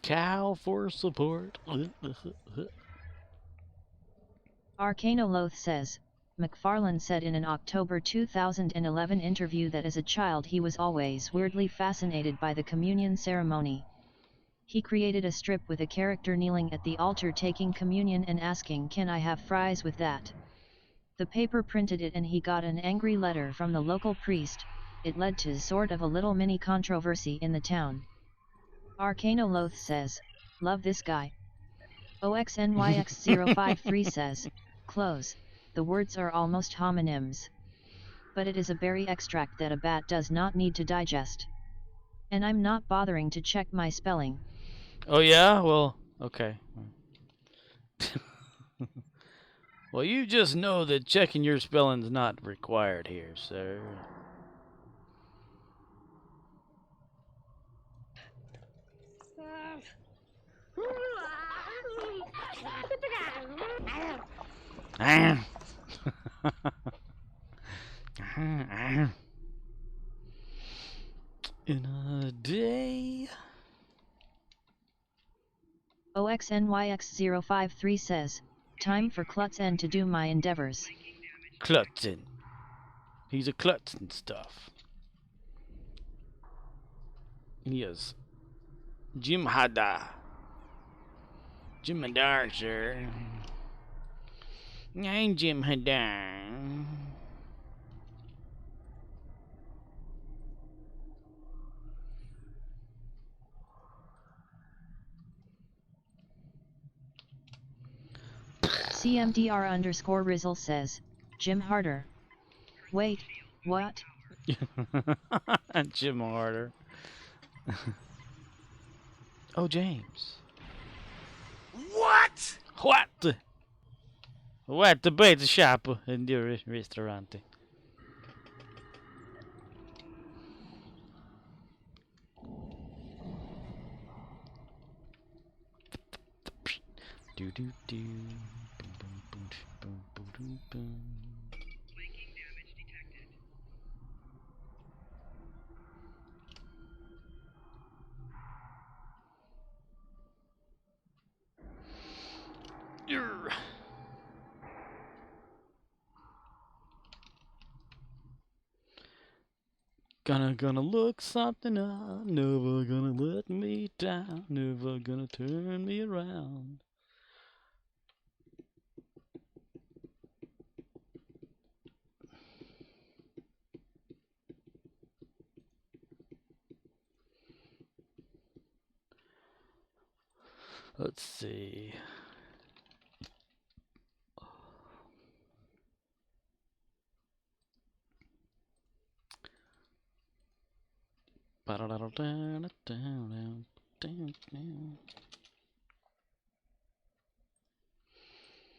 Speaker 1: Cow for support.
Speaker 2: Arcanoloth says, McFarlane said in an October 2011 interview that as a child he was always weirdly fascinated by the communion ceremony. He created a strip with a character kneeling at the altar taking communion and asking, "Can I have fries with that?" The paper printed it and he got an angry letter from the local priest. It led to sort of a little mini controversy in the town. Arcanoloth says, "Love this guy." OXNYX053 says, "Close, the words are almost homonyms. But it is a berry extract that a bat does not need to digest. And I'm not bothering to check my spelling."
Speaker 1: Oh yeah? Well, okay. Well, you just know that checking your spelling's not required here, sir. In a day.
Speaker 2: OXNYX053 says, "Time for Klutzen to do my endeavors."
Speaker 1: Klutzen. He's a klutz and stuff. Yes. Jim Hada. Jim Hadar, sir. I'm Jim Hadar.
Speaker 2: CMDR_Rizzle says, "Jim Harder." Wait, what?
Speaker 1: Jim Harder. Oh, James.
Speaker 10: What?
Speaker 1: What? What the pizza shop in the restaurant? Do do do. Boom boom boom boom boom boom boom.
Speaker 3: Flanking damage detected.
Speaker 1: Gonna look something up, never gonna let me down, never gonna turn me around. Let's see.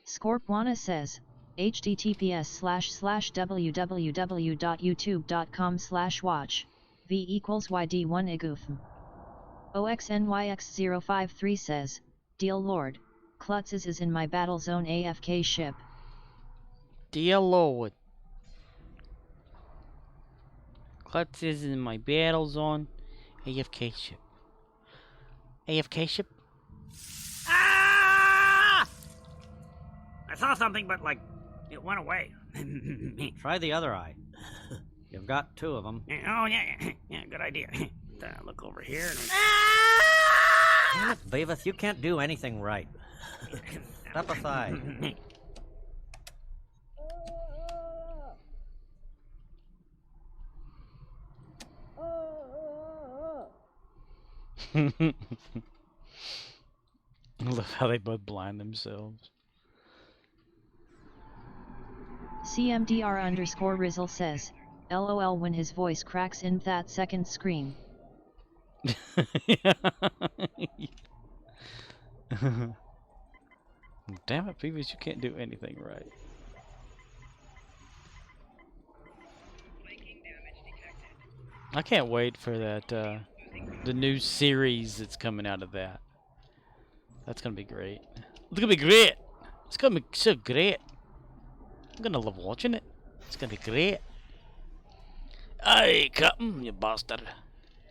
Speaker 2: Scorpwana says, https://www.youtube.com/watch, v = yd1 igufm. OXNYX053 says, "Dear Lord, Klutzes is in my battle zone AFK ship."
Speaker 1: Dear Lord. Klutz is in my battle zone. AFK ship. AFK ship?
Speaker 4: Ah! I saw something, but like, it went away.
Speaker 5: Try the other eye. You've got two of them.
Speaker 4: Oh, yeah, good idea. Look over here. And...
Speaker 5: Damn it, Beavis, you can't do anything right. Step aside.
Speaker 1: I love how they both blind themselves.
Speaker 2: CMDR_Rizzle says, "LOL when his voice cracks in that second scream."
Speaker 1: Damn it, Peeves, you can't do anything right. I can't wait for that, the new series that's coming out of that. That's gonna be great. It's gonna be great! It's gonna be so great. I'm gonna love watching it. It's gonna be great. Hey, Captain, you bastard.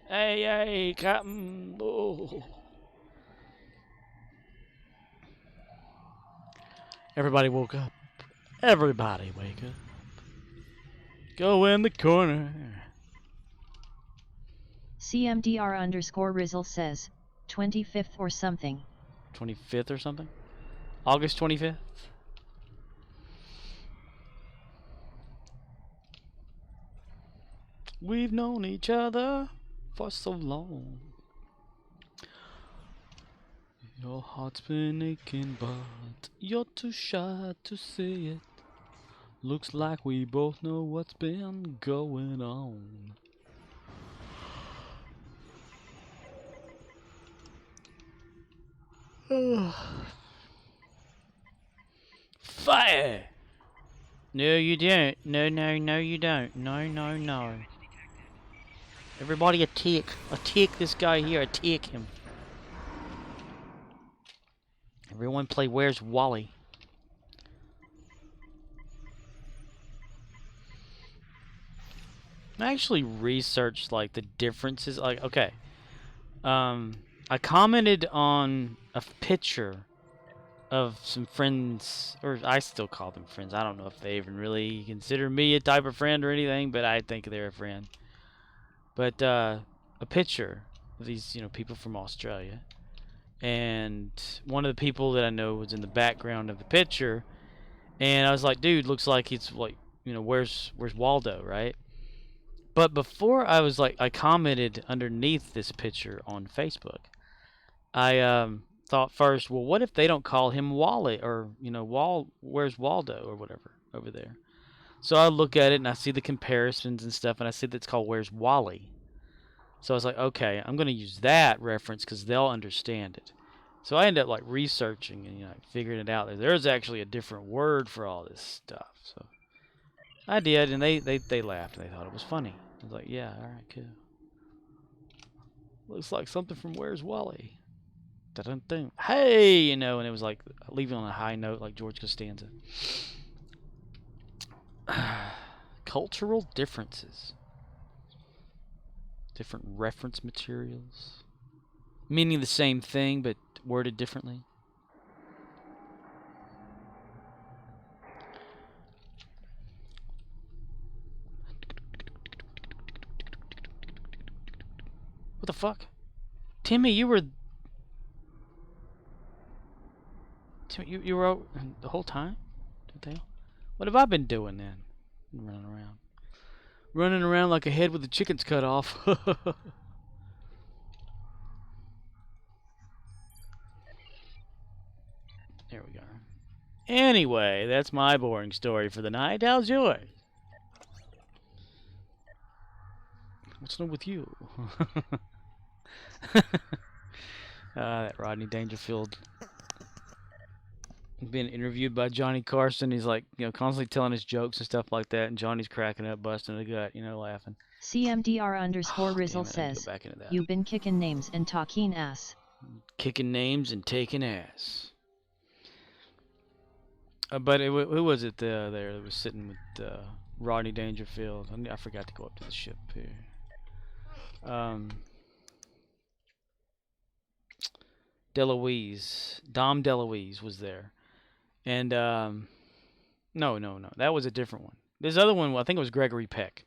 Speaker 1: Hey, Captain. Oh. Everybody woke up. Everybody wake up. Go in the corner.
Speaker 2: CMDR_Rizzle says, 25th or something.
Speaker 1: 25th or something? August 25th? We've known each other for so long. Your heart's been aching, but you're too shy to say it. Looks like we both know what's been going on. Fire! No, you don't. No, you don't. No. Everybody attack. Attack this guy here. Attack him. Everyone play Where's Wally? I actually researched like the differences. Like, okay. I commented on a picture of some friends, or I still call them friends. I don't know if they even really consider me a type of friend or anything, but I think they're a friend. But a picture of these, people from Australia, and one of the people that I know was in the background of the picture, and I was like, dude, looks like it's like, where's Waldo, right? But before I was like, I commented underneath this picture on Facebook. I thought first, well, what if they don't call him Wally, or where's Waldo or whatever over there? So I look at it and I see the comparisons and stuff, and I see that it's called Where's Wally. So I was like, okay, I'm going to use that reference because they'll understand it. So I ended up like researching and figuring it out. There's actually a different word for all this stuff. So I did, and they laughed and they thought it was funny. I was like, yeah, all right, cool. Looks like something from Where's Wally. Dun-dun-dun. Hey, and it was like leaving on a high note like George Costanza. Cultural differences. Different reference materials. Meaning the same thing, but worded differently. What the fuck? Timmy, you were out the whole time? What the hell? What have I been doing then? Running around like a head with the chickens cut off. There we go. Anyway, that's my boring story for the night. How's yours? What's new with you? That Rodney Dangerfield being interviewed by Johnny Carson. He's like, constantly telling his jokes and stuff like that, and Johnny's cracking up, busting a gut, laughing.
Speaker 2: CMDR_Rizzle says, you've been kicking names and talking ass.
Speaker 1: Kicking names and taking ass. But who was it there that was sitting with Rodney Dangerfield? I forgot to go up to the ship here. Dom DeLuise was there. And, no, that was a different one. This other one, I think it was Gregory Peck.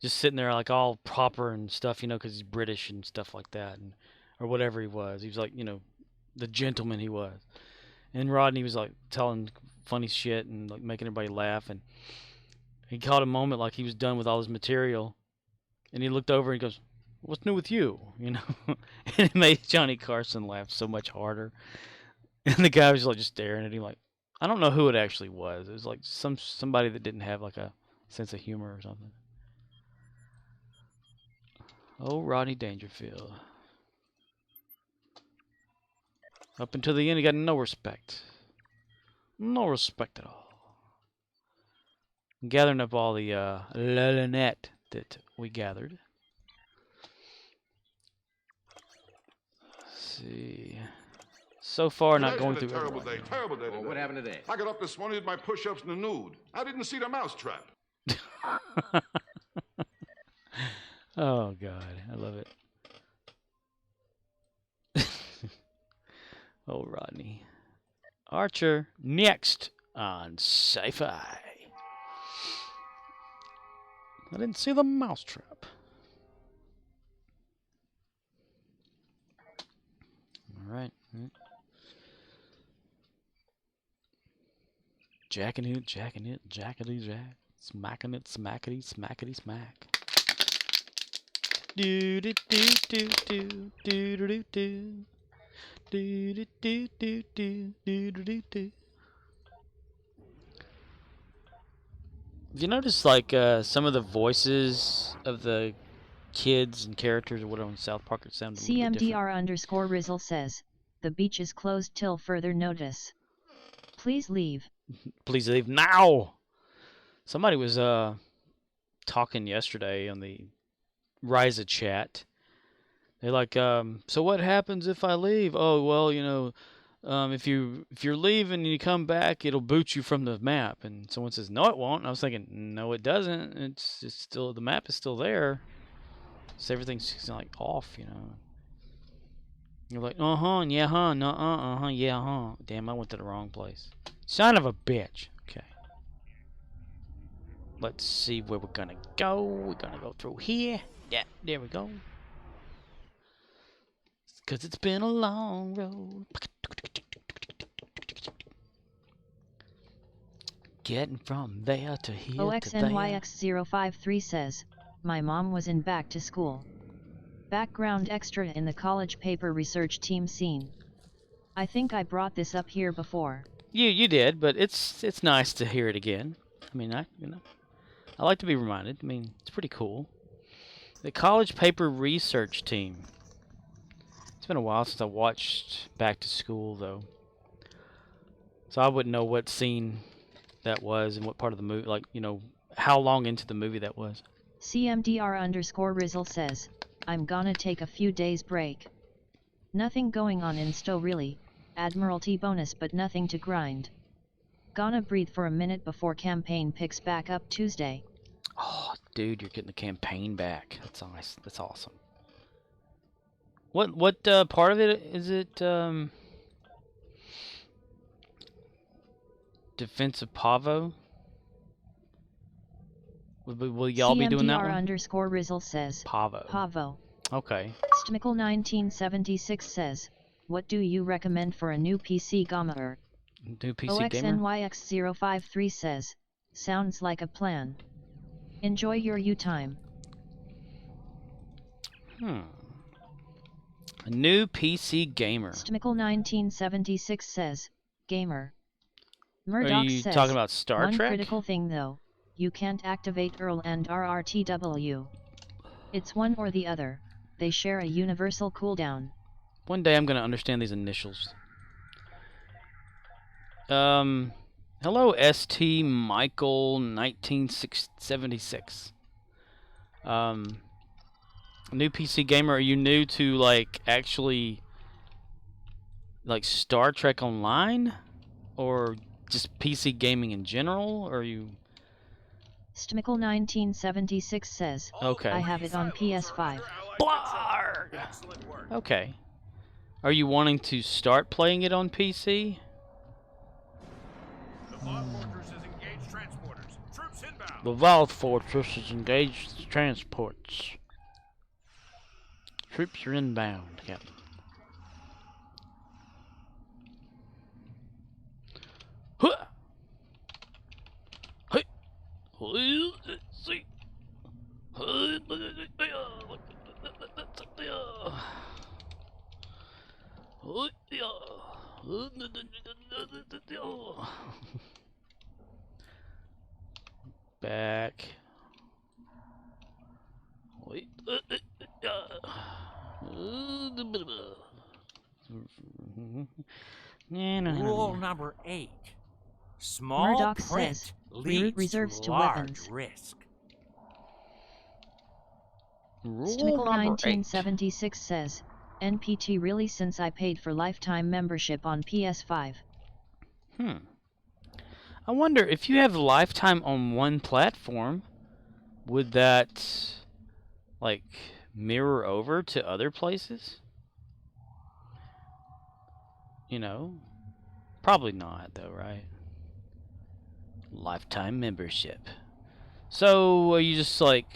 Speaker 1: Just sitting there like all proper and stuff, because he's British and stuff like that, or whatever he was. He was like, the gentleman he was. And Rodney was like telling funny shit and like making everybody laugh, and he caught a moment like he was done with all his material, and he looked over and he goes, "What's new with you?" And it made Johnny Carson laugh so much harder. And the guy was like just staring at him like, I don't know who it actually was. It was like somebody that didn't have like a sense of humor or something. Oh, Rodney Dangerfield. Up until the end, he got no respect. No respect at all. Gathering up all the Lelnet that we gathered. Let's see. So far, not going through
Speaker 15: terrible day today. What happened today? I got up this morning, did my push-ups in the nude. I didn't see the mousetrap.
Speaker 1: Oh, God. I love it. Oh, Rodney. Archer, next on Sci-Fi. I didn't see the mousetrap. Jacking it, jackety jack. Smacking it, smackety, smackety smack. Do do do do do do do do do do do do do do do do. Have you noticed like some of the voices of the kids and characters or whatever in South Park sound a little bit different?
Speaker 2: CMDR_Rizzle says, the beach is closed till further notice. Please leave.
Speaker 1: Please leave now. Somebody was talking yesterday on the Ryza chat. They're like, so what happens if I leave? Oh, well, you know, if you're leaving and you come back, it'll boot you from the map. And someone says, no, it won't. And I was thinking, no, it doesn't. It's still, the map is still there. So everything's like off, you know. You're like, yeah, no, yeah, Damn, I went to the wrong place. Son of a bitch. Okay. Let's see where we're gonna go. We're gonna go through here. Yeah, there we go. Cause it's been a long road. Getting from there to here to there.
Speaker 2: OXNYX053 says, my mom was in Back to School. Background extra in the college paper research team scene. I think I brought this up here before.
Speaker 1: You did, but it's nice to hear it again. I mean, I like to be reminded. I mean, it's pretty cool. The college paper research team. It's been a while since I watched Back to School, though. So I wouldn't know what scene that was and what part of the movie, like, you know, how long into the movie that was.
Speaker 2: CMDR_Rizzle says, I'm gonna take a few days break. Nothing going on in Stowe really, Admiralty bonus but nothing to grind. Gonna breathe for a minute before campaign picks back up Tuesday.
Speaker 1: Oh, dude, you're getting the campaign back. That's nice. That's awesome. What part of it is it? Defense of Pavo? Will y'all be doing that one?
Speaker 2: CMDR_Rizzle says, Pavo.
Speaker 1: Okay.
Speaker 2: Stmical1976 says, what do you recommend for a new PC gamer?
Speaker 1: New PC gamer?
Speaker 2: OXNYX053 says, sounds like a plan. Enjoy your time.
Speaker 1: A new PC gamer.
Speaker 2: Stmical1976 says, gamer. Murdoch
Speaker 1: Are you
Speaker 2: says,
Speaker 1: talking about Star Trek?
Speaker 2: One critical thing though, you can't activate Earl and RRTW. It's one or the other, they share a universal cooldown.
Speaker 1: One day I'm going to understand these initials. Hello ST Michael 1976. New PC gamer, are you new to like actually like Star Trek Online or just PC gaming in general? Or are you
Speaker 2: Stmical1976 says,
Speaker 1: okay.
Speaker 2: I have it on PS5.
Speaker 1: Blarg! Okay. Are you wanting to start playing it on PC? The Vault Fortress has engaged transports. Troops are inbound, Captain. Huh! Hey! See! Back. Wait.
Speaker 5: Rule number 8. Small
Speaker 2: Murdoch
Speaker 5: print
Speaker 2: says,
Speaker 5: leads
Speaker 2: reserves
Speaker 5: to
Speaker 2: to
Speaker 5: large
Speaker 2: weapons.
Speaker 5: risk.
Speaker 2: Stmical1976 says, NPT really since I paid for lifetime membership on PS5.
Speaker 1: I wonder if you have lifetime on one platform, would that like mirror over to other places? You know, probably not though, right? Lifetime membership. So are you just like,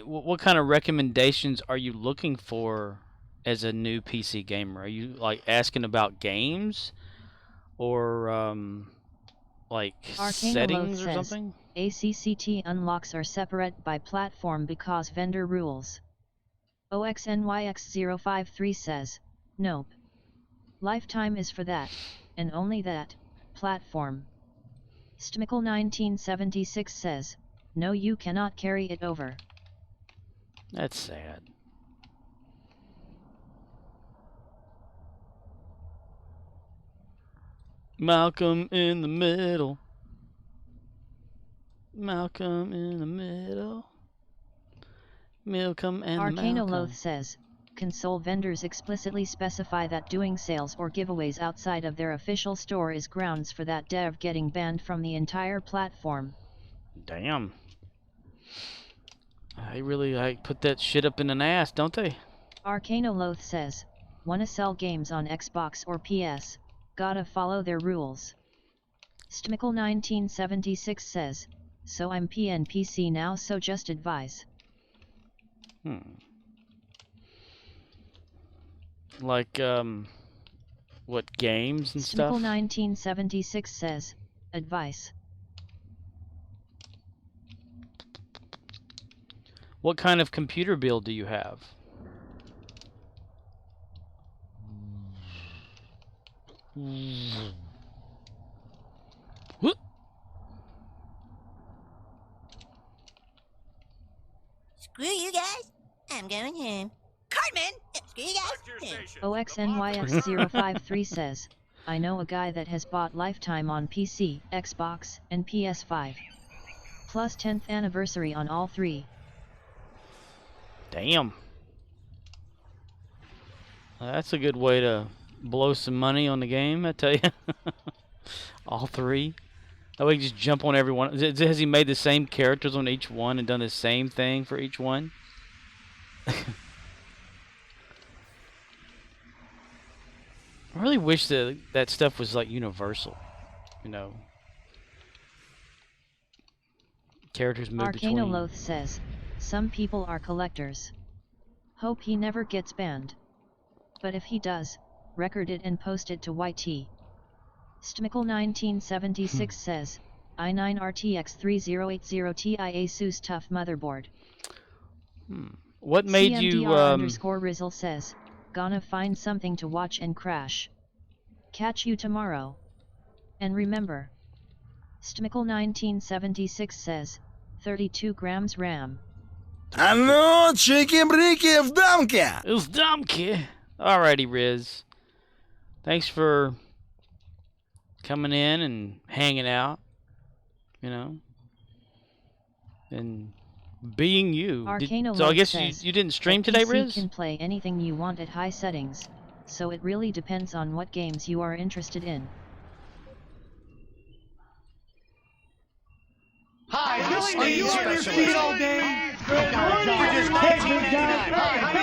Speaker 1: what kind of recommendations are you looking for as a new PC gamer? Are you like asking about games, or like settings or something?
Speaker 2: ACCT unlocks are separate by platform because vendor rules. OXNYX053 says, nope. Lifetime is for that, and only that, platform. Stmickle1976 says, no, you cannot carry it over.
Speaker 1: That's sad. Malcolm in the middle. Malcolm in the middle. Malcolm and
Speaker 2: Arcanoloth says, console vendors explicitly specify that doing sales or giveaways outside of their official store is grounds for that dev getting banned from the entire platform.
Speaker 1: Damn. They really like put that shit up in an ass, don't they?
Speaker 2: Arcanoloth says, wanna sell games on Xbox or PS, gotta follow their rules. Stmickle1976 says, so I'm PC now, so just advise.
Speaker 1: Like, what, games and stuff?
Speaker 2: Stmickle1976 says, advice.
Speaker 1: What kind of computer build do you have? What?
Speaker 12: Screw you guys. I'm going home. Cartman! Screw you guys.
Speaker 2: OXNYX053 says, I know a guy that has bought Lifetime on PC, Xbox, and PS5. Plus 10th anniversary on all three.
Speaker 1: Damn. That's a good way to blow some money on the game, I tell you. All three. That way you just jump on every one. Has he made the same characters on each one and done the same thing for each one? I really wish that stuff was like universal, you know. Characters move between.
Speaker 2: Arcanoloth says, some people are collectors. Hope he never gets banned. But if he does, record it and post it to YT. Stmickle1976 says, i9 RTX 3080 Ti Asus tough motherboard.
Speaker 1: What made
Speaker 2: CMDR
Speaker 1: you
Speaker 2: _Rizzle says, gonna find something to watch and crash. Catch you tomorrow. And remember. Stmickle1976 says, 32 grams RAM.
Speaker 16: А ну, чики-брики в дамке!
Speaker 1: It's Dumpke. Alrighty, Riz. Thanks for coming in and hanging out, you know, and being you. So I guess you didn't stream today,
Speaker 2: PC
Speaker 1: Riz?
Speaker 2: can play anything you want at high settings, so it really depends on what games you are interested in.
Speaker 10: Hi,
Speaker 17: Billy,
Speaker 10: are you on your feet all day?
Speaker 17: Good morning,
Speaker 10: How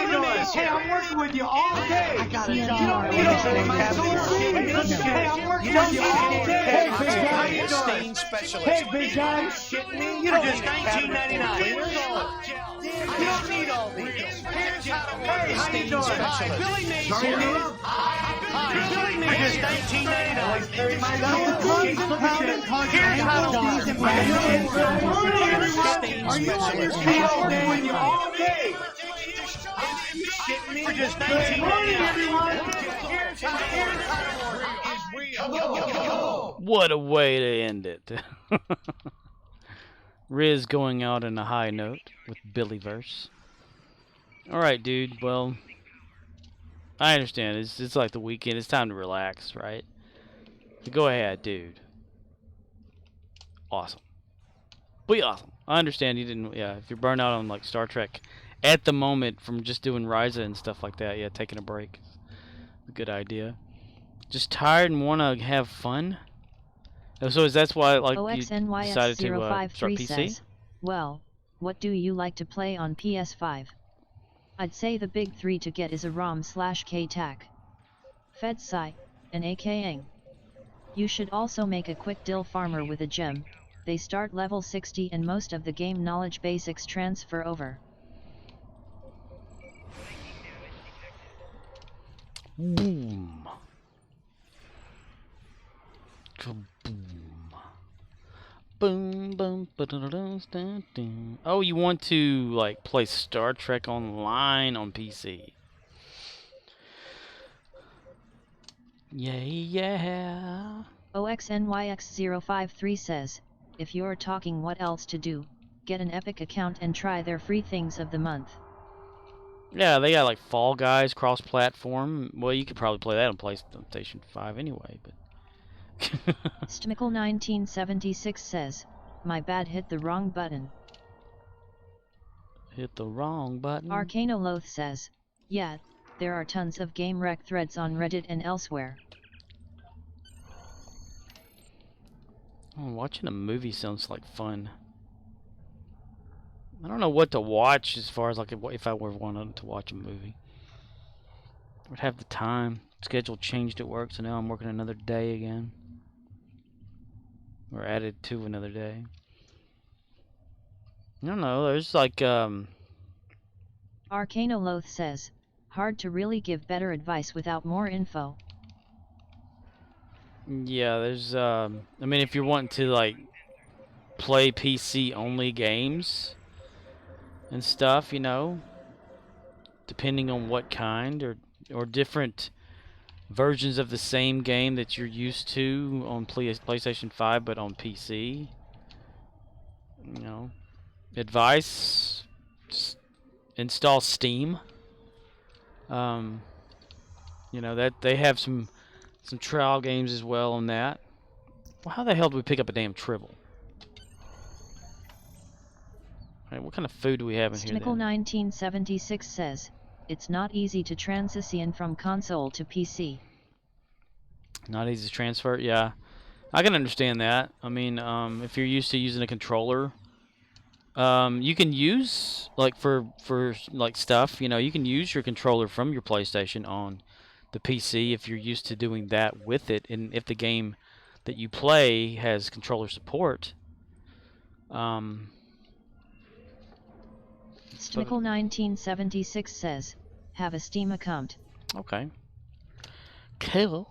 Speaker 10: you doing?
Speaker 17: Hey, I'm working with you all day.
Speaker 10: I got a
Speaker 17: You
Speaker 10: job.
Speaker 17: don't need all day. Hey, I'm working with you all day.
Speaker 10: Hey, big guy.
Speaker 17: You
Speaker 10: Stain specialist.
Speaker 17: Hey, big guy.
Speaker 10: Shitting me?
Speaker 17: You
Speaker 10: You're
Speaker 17: don't
Speaker 10: just
Speaker 17: need
Speaker 10: $19.99.
Speaker 17: You don't need all these. Here's how to work. Hey, how you doing? Hi, Billy Mays here. Hi, Billy Mays.
Speaker 10: You're just $19.99.
Speaker 17: Here's how to work. Good morning, everyone. Are you on your feet all day? With you all day.
Speaker 10: You're just
Speaker 17: Good morning, everyone.
Speaker 10: Here's how to work.
Speaker 1: What a way to end it. Riz going out on a high note with Billyverse. Alright, dude. Well, I understand. It's like the weekend. It's time to relax, right? So go ahead, dude. Awesome. Be awesome. I understand you didn't. Yeah, if you're burnt out on like Star Trek at the moment from just doing Ryza and stuff like that, yeah, taking a break is a good idea. Just tired and want to have fun. So is that's why like you decided to start PC?
Speaker 2: Says, well, what do you like to play on PS5? I'd say the big three to get is a ROM/KTAC, FedSci, and AKing. You should also make a quick dill farmer with a gem. They start level 60 and most of the game knowledge basics transfer over.
Speaker 1: Boom. Kaboom. Boom, boom, ba-da-da-da-da-da. Oh, you want to like play Star Trek Online on PC? Yeah.
Speaker 2: OXNYX053 says, if you're talking what else to do, get an Epic account and try their free things of the month.
Speaker 1: Yeah, they got like Fall Guys cross-platform. Well, you could probably play that on PlayStation 5 anyway, but...
Speaker 2: Stmickle1976 says, my bad, hit the wrong button.
Speaker 1: Hit the wrong button.
Speaker 2: Arcanoloth says, yeah, there are tons of game wreck threads on Reddit and elsewhere.
Speaker 1: Oh, watching a movie sounds like fun. I don't know what to watch as far as like if I were wanted to watch a movie. I would have the time. Schedule changed at work, so now I'm working another day again. Or added to another day. I don't know, there's like
Speaker 2: Arcanoloth says, hard to really give better advice without more info.
Speaker 1: Yeah, there's I mean, if you're wanting to like play PC only games and stuff, you know, depending on what kind or different versions of the same game that you're used to on PlayStation 5 but on PC, you know, advice, install Steam. You know, that they have some trial games as well on that. Well, how the hell do we pick up a damn Tribble? Alright, what kind of food do we have in here then?
Speaker 2: Stmickle1976 says, it's not easy to transition from console to PC.
Speaker 1: Not easy to transfer? Yeah. I can understand that. I mean, if you're used to using a controller, you can use, like, for like stuff, you know, you can use your controller from your PlayStation on the PC if you're used to doing that with it, and if the game that you play has controller support.
Speaker 2: Stmickle1976 says, have a Steam account.
Speaker 1: Okay. Cool.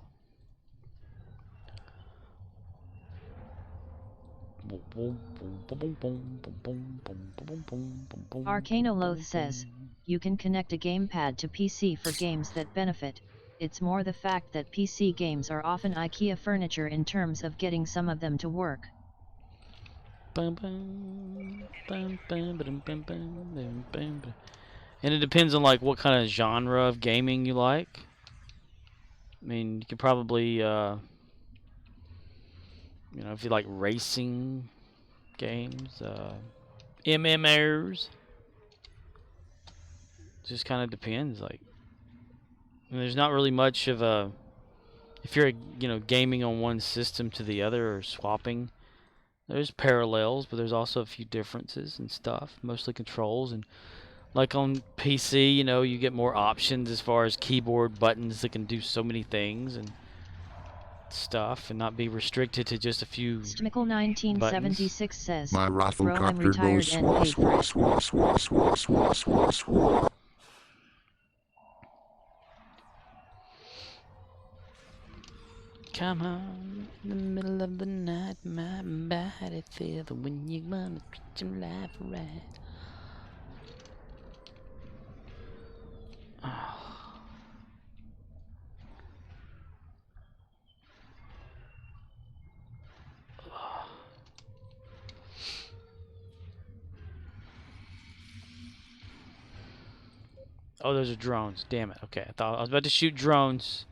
Speaker 2: Arcanoloth says, you can connect a gamepad to PC for games that benefit. It's more the fact that PC games are often IKEA furniture in terms of getting some of them to work.
Speaker 1: And it depends on like what kind of genre of gaming you like. I mean, you could probably, you know, if you like racing games, MMOs, just kind of depends. Like, I mean, there's not really much of a, if you're, you know, gaming on one system to the other or swapping, there's parallels, but there's also a few differences and stuff, mostly controls. And like on PC, you know, you get more options as far as keyboard buttons that can do so many things and stuff, and not be restricted to just a few
Speaker 2: Stmickle1976 says,
Speaker 9: My
Speaker 2: bro, I'm
Speaker 9: Rafflecopter
Speaker 2: retired
Speaker 9: goes
Speaker 2: and
Speaker 9: swah,
Speaker 2: paid for
Speaker 9: swah,
Speaker 2: it.
Speaker 9: swah, swah, swah, swah, swah, swah.
Speaker 1: Come on, in the middle of the night, my body feels when you wanna treat your life right. Oh, those are drones. Damn it. Okay, I thought I was about to shoot drones.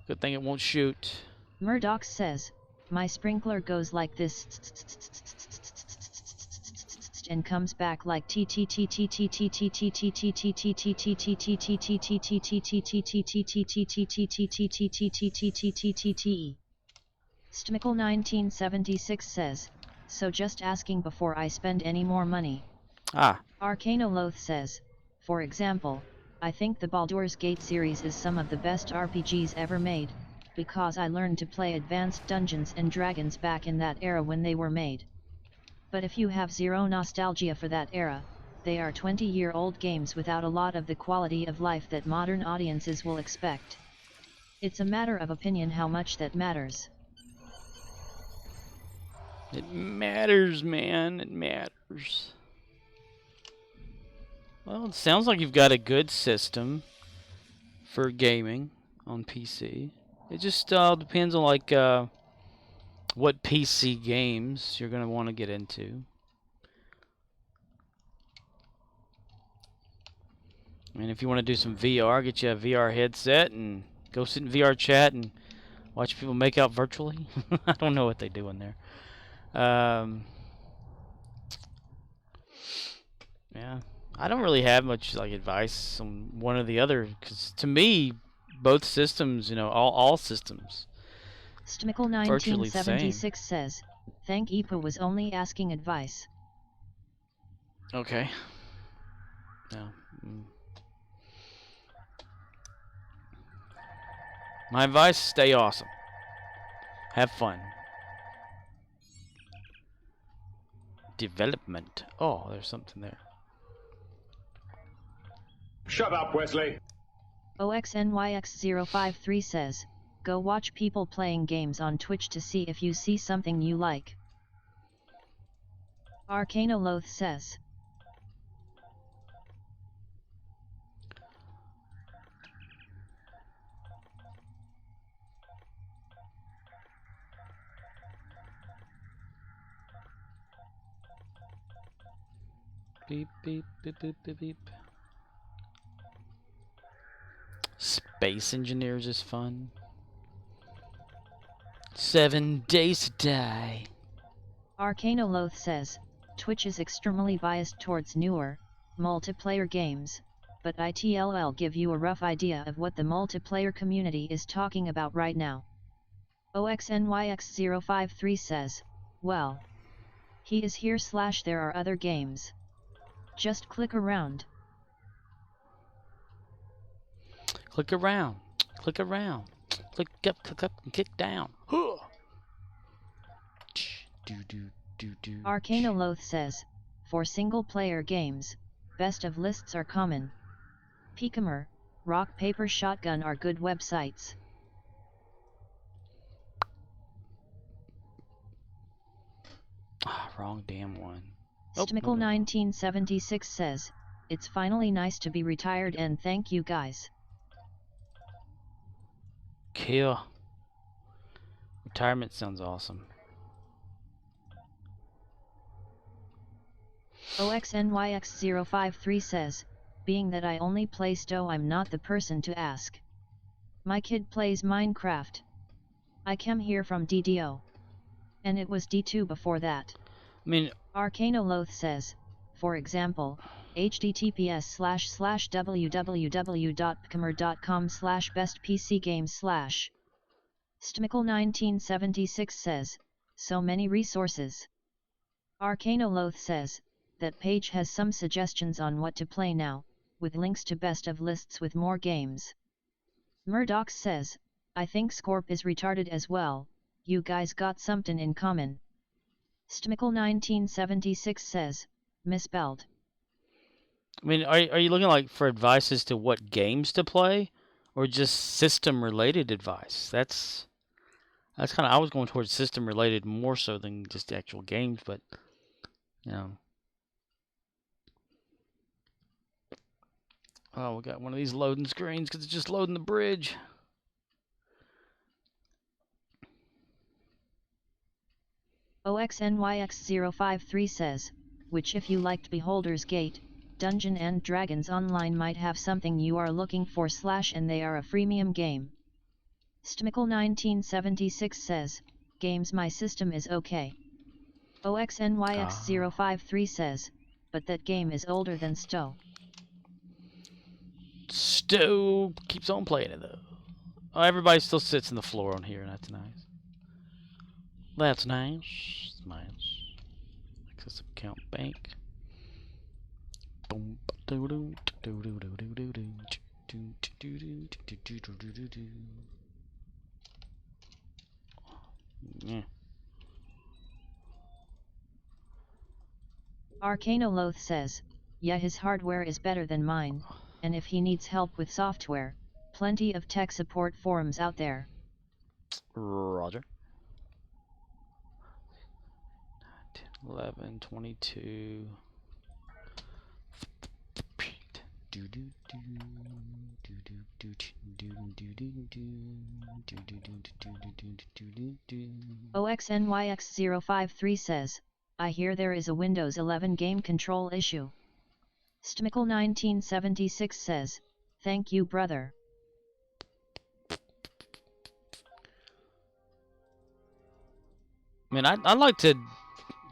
Speaker 1: Good thing it won't shoot.
Speaker 2: Murdoch says, my sprinkler goes like this and comes back like Stmickle1976 says, so just asking before I spend any more money. Arcanoloth says, for example, I think the Baldur's Gate series is some of the best RPGs ever made, because I learned to play Advanced Dungeons and Dragons back in that era when they were made. But if you have zero nostalgia for that era, they are 20-year-old games without a lot of the quality of life that modern audiences will expect. It's a matter of opinion how much that matters.
Speaker 1: It matters, man. It matters. Well, it sounds like you've got a good system for gaming on PC. It just depends on like what PC games you're gonna want to get into. I mean, if you want to do some VR, get you a VR headset and go sit in VR chat and watch people make out virtually. I don't know what they do in there. Yeah, I don't really have much like advice on one or the other, because to me, both systems, you know, all systems.
Speaker 2: Stmickle 1976 says, "Thank Ipa was only asking advice."
Speaker 1: Okay. No. My advice: stay awesome. Have fun. Development. Oh, there's something there.
Speaker 10: Shut up, Wesley.
Speaker 2: OXNYX053 says, "Go watch people playing games on Twitch to see if you see something you like." Arcanoloth says,
Speaker 1: beep, beep, beep, beep, beep, beep. Space Engineers is fun. 7 Days to Die.
Speaker 2: Arcanoloth says, "Twitch is extremely biased towards newer, multiplayer games, but ITLL give you a rough idea of what the multiplayer community is talking about right now." OXNYX053 says, "Well, he is here / there are other games. Just click around."
Speaker 1: Click around. Click around. Click up, and kick down.
Speaker 2: Arcanoloth says, "For single-player games, best of lists are common. Pikamer, Rock Paper Shotgun are good websites."
Speaker 1: Wrong damn one.
Speaker 2: Stmickle 1976 says, "It's finally nice to be retired and thank you guys."
Speaker 1: Kill. Retirement sounds awesome.
Speaker 2: OXNYX053 says, "Being that I only play STO, I'm not the person to ask. My kid plays Minecraft. I came here from DDO. And it was D2 before that."
Speaker 1: I mean,
Speaker 2: Arcanoloth says, "For example, https://www.pkamer.com/bestpcgames/." Stmickle 1976 says, "So many resources." Arcanoloth says, "That page has some suggestions on what to play now, with links to best of lists with more games." Murdoch says, "I think Scorp is retarded as well, you guys got something in common." Stmickle 1976 says, "Misspelled."
Speaker 1: I mean, are you looking like for advice as to what games to play, or just system-related advice? That's kind of, I was going towards system-related more so than just the actual games, but you know. Oh, we got one of these loading screens because it's just loading the bridge.
Speaker 2: OXNYX053 says, "Which if you liked Beholder's Gate, Dungeon and Dragons Online might have something you are looking for / and they are a freemium game." Stmickle 1976 says, "Games my system is okay." OXNYX053 says, "But that game is older than STO."
Speaker 1: STO keeps on playing it though. Oh, everybody still sits on the floor on here. That's nice. That's nice. Nice. Access account bank. Boom. Yeah.
Speaker 2: Arcanoloth says, "Yeah, his hardware is better than mine, and if he needs help with software, plenty of tech support forums out there.
Speaker 1: Roger. 11, 22.
Speaker 2: OXNYX053 says, I hear there is a Windows 11 game control issue. Stmickle1976 says, thank you brother.
Speaker 1: I mean, I'd like to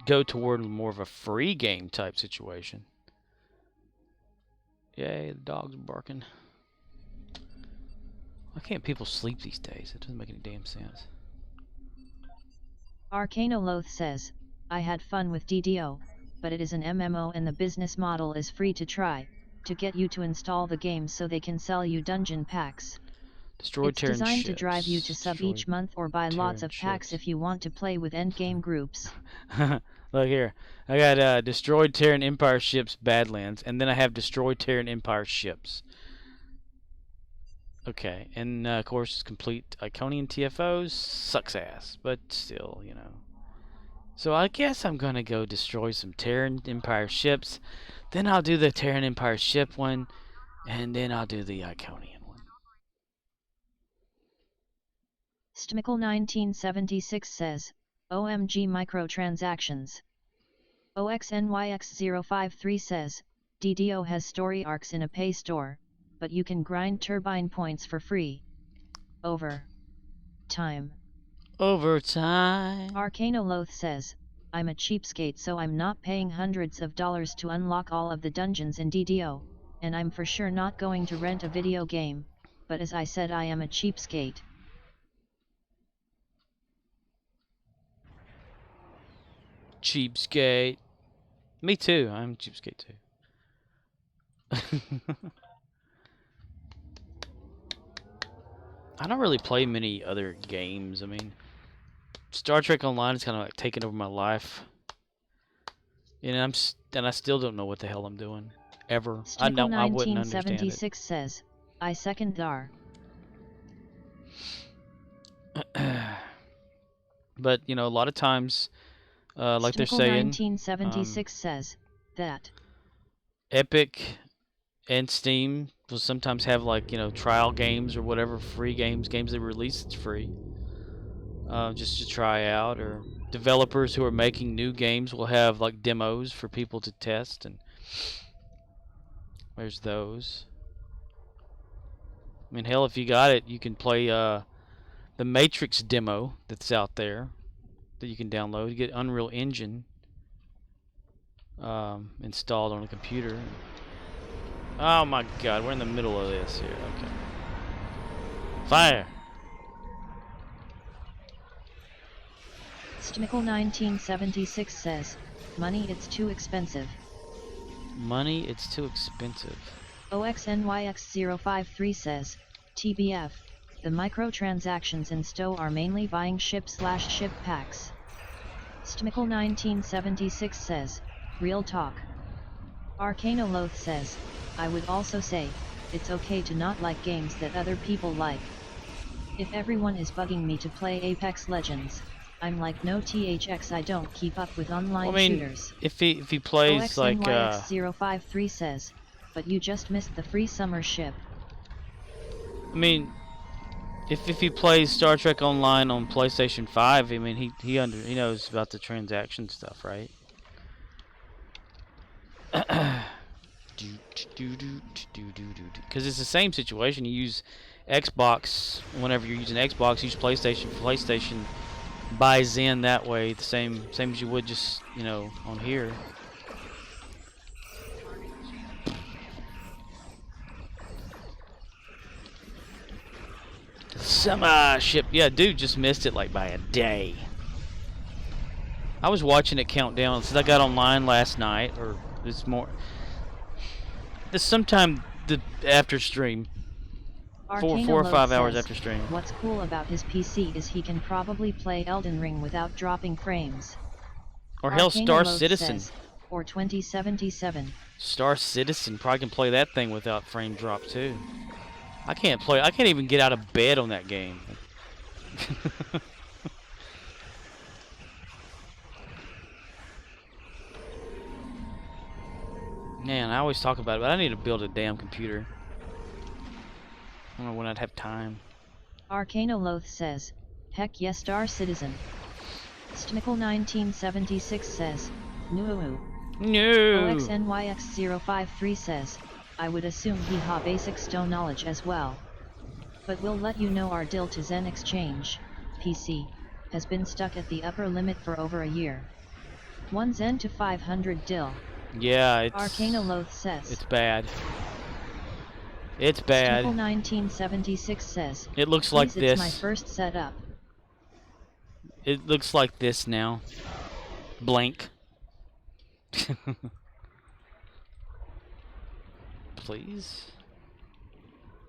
Speaker 1: go toward more of a free game type situation. Yay, the dog's barking. Why can't people sleep these days? It doesn't make any damn sense.
Speaker 2: Arcanoloth says, I had fun with DDO, but it is an MMO and the business model is free to try, to get you to install the game so they can sell you dungeon packs.
Speaker 1: Destroy
Speaker 2: it's
Speaker 1: Terran
Speaker 2: designed
Speaker 1: ships.
Speaker 2: to drive you to sub each month or buy lots of packs if you want to play with endgame groups.
Speaker 1: Look here, I got destroyed Terran Empire ships Badlands, and then I have destroyed Terran Empire ships. Okay, and of course complete Iconian TFOs sucks ass, but still, you know. So I guess I'm gonna go destroy some Terran Empire ships, then I'll do the Terran Empire ship one, and then I'll do the Iconian one.
Speaker 2: Stmickle1976 says, OMG microtransactions. OXNYX053 says, DDO has story arcs in a pay store, but you can grind turbine points for free. Over. Time.
Speaker 1: Overtime.
Speaker 2: Arcanoloth says, I'm a cheapskate so I'm not paying hundreds of dollars to unlock all of the dungeons in DDO, and I'm for sure not going to rent a video game, but as I said I am a cheapskate.
Speaker 1: Cheapskate. Me too. I'm a cheapskate too. I don't really play many other games. I mean, Star Trek Online is kind of like taking over my life. And I still don't know what the hell I'm doing ever. I wouldn't understand it.
Speaker 2: 1976 says, I second Dar.
Speaker 1: But you know, a lot of times, like they're saying,
Speaker 2: 1976 says that
Speaker 1: Epic and Steam will sometimes have, like, you know, trial games or whatever, free games they release it's free, just to try out, or developers who are making new games will have like demos for people to test, and there's those. I mean, hell, if you got it, you can play the Matrix demo that's out there that you can download. You get Unreal Engine installed on a computer. Oh my god, we're in the middle of this here. Okay. Fire!
Speaker 2: Stmickle1976 says, money it's too expensive.
Speaker 1: Money it's too expensive.
Speaker 2: OXNYX053 says, TBF, the microtransactions in STO are mainly buying ship/ship packs. Stmickle1976 says, real talk. Arcanoloth says, I would also say, it's okay to not like games that other people like. If everyone is bugging me to play Apex Legends, I'm like no THX, I don't keep up with online shooters.
Speaker 1: If he plays like
Speaker 2: OXNYX053 says, but you just missed the free summer ship.
Speaker 1: I mean, if he plays Star Trek Online on PlayStation 5, I mean he knows about the transaction stuff, right? Because it's the same situation. You use Xbox whenever you're using Xbox. Use PlayStation. PlayStation buys in that way, the same as you would just, you know, on here. Summer ship, yeah, dude, just missed it like by a day. I was watching it count down since I got online last night, or this more. This sometime after stream. 4 or 5 hours after stream.
Speaker 2: What's cool about his PC is he can probably play Elden Ring without dropping frames.
Speaker 1: Or hell, Star Citizen.
Speaker 2: Says, or 2077.
Speaker 1: Star Citizen probably can play that thing without frame drop too. I can't play. I can't even get out of bed on that game. Man, I always talk about it, but I need to build a damn computer. I don't know when I'd have time.
Speaker 2: Arcanoloth says, heck yes, Star Citizen. Stmickle 1976 says, no. OXNYX053 says, I would assume he ha basic stone knowledge as well. But we'll let you know our DIL to Zen exchange, PC, has been stuck at the upper limit for over a year. 1 Zen to 500 DIL.
Speaker 1: Yeah, it's...
Speaker 2: Arcanoloth says.
Speaker 1: It's bad. It's bad.
Speaker 2: Stmickle 1976 says,
Speaker 1: it looks like this.
Speaker 2: It's my first setup.
Speaker 1: It looks like this now. Blank. Please.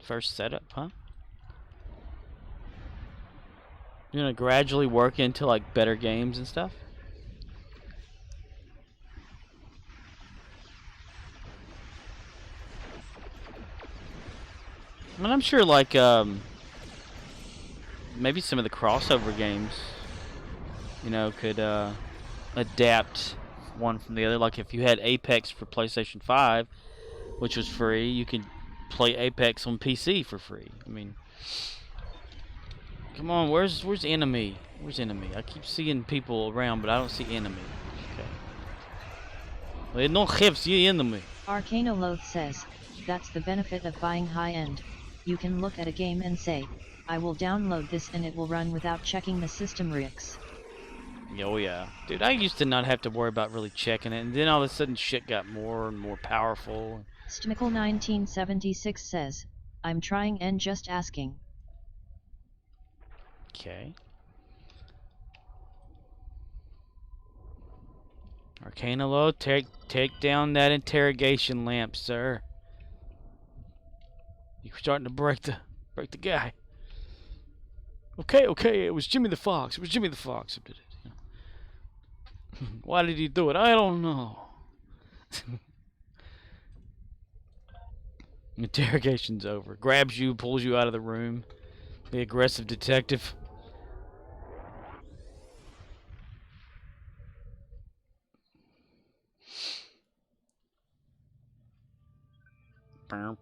Speaker 1: First setup, huh? You're gonna gradually work into like better games and stuff? I mean, I'm sure like maybe some of the crossover games, you know, could adapt one from the other. Like if you had Apex for PlayStation 5, which was free, you could play Apex on PC for free. I mean, come on, where's enemy? Where's enemy? I keep seeing people around, but I don't see enemy. Okay. Well, it don't have the enemy.
Speaker 2: Arcanoloth says, that's the benefit of buying high-end. You can look at a game and say, I will download this and it will run without checking the system recs.
Speaker 1: Oh yeah. Dude, I used to not have to worry about really checking it, and then all of a sudden shit got more and more powerful.
Speaker 2: Stmickle 1976 says, I'm trying and just asking.
Speaker 1: Okay. Arcanolo, take down that interrogation lamp, sir. You're starting to break the guy. Okay, it was Jimmy the Fox. It was Jimmy the Fox who did it. Why did he do it? I don't know. Interrogation's over. Grabs you, pulls you out of the room. The aggressive detective. I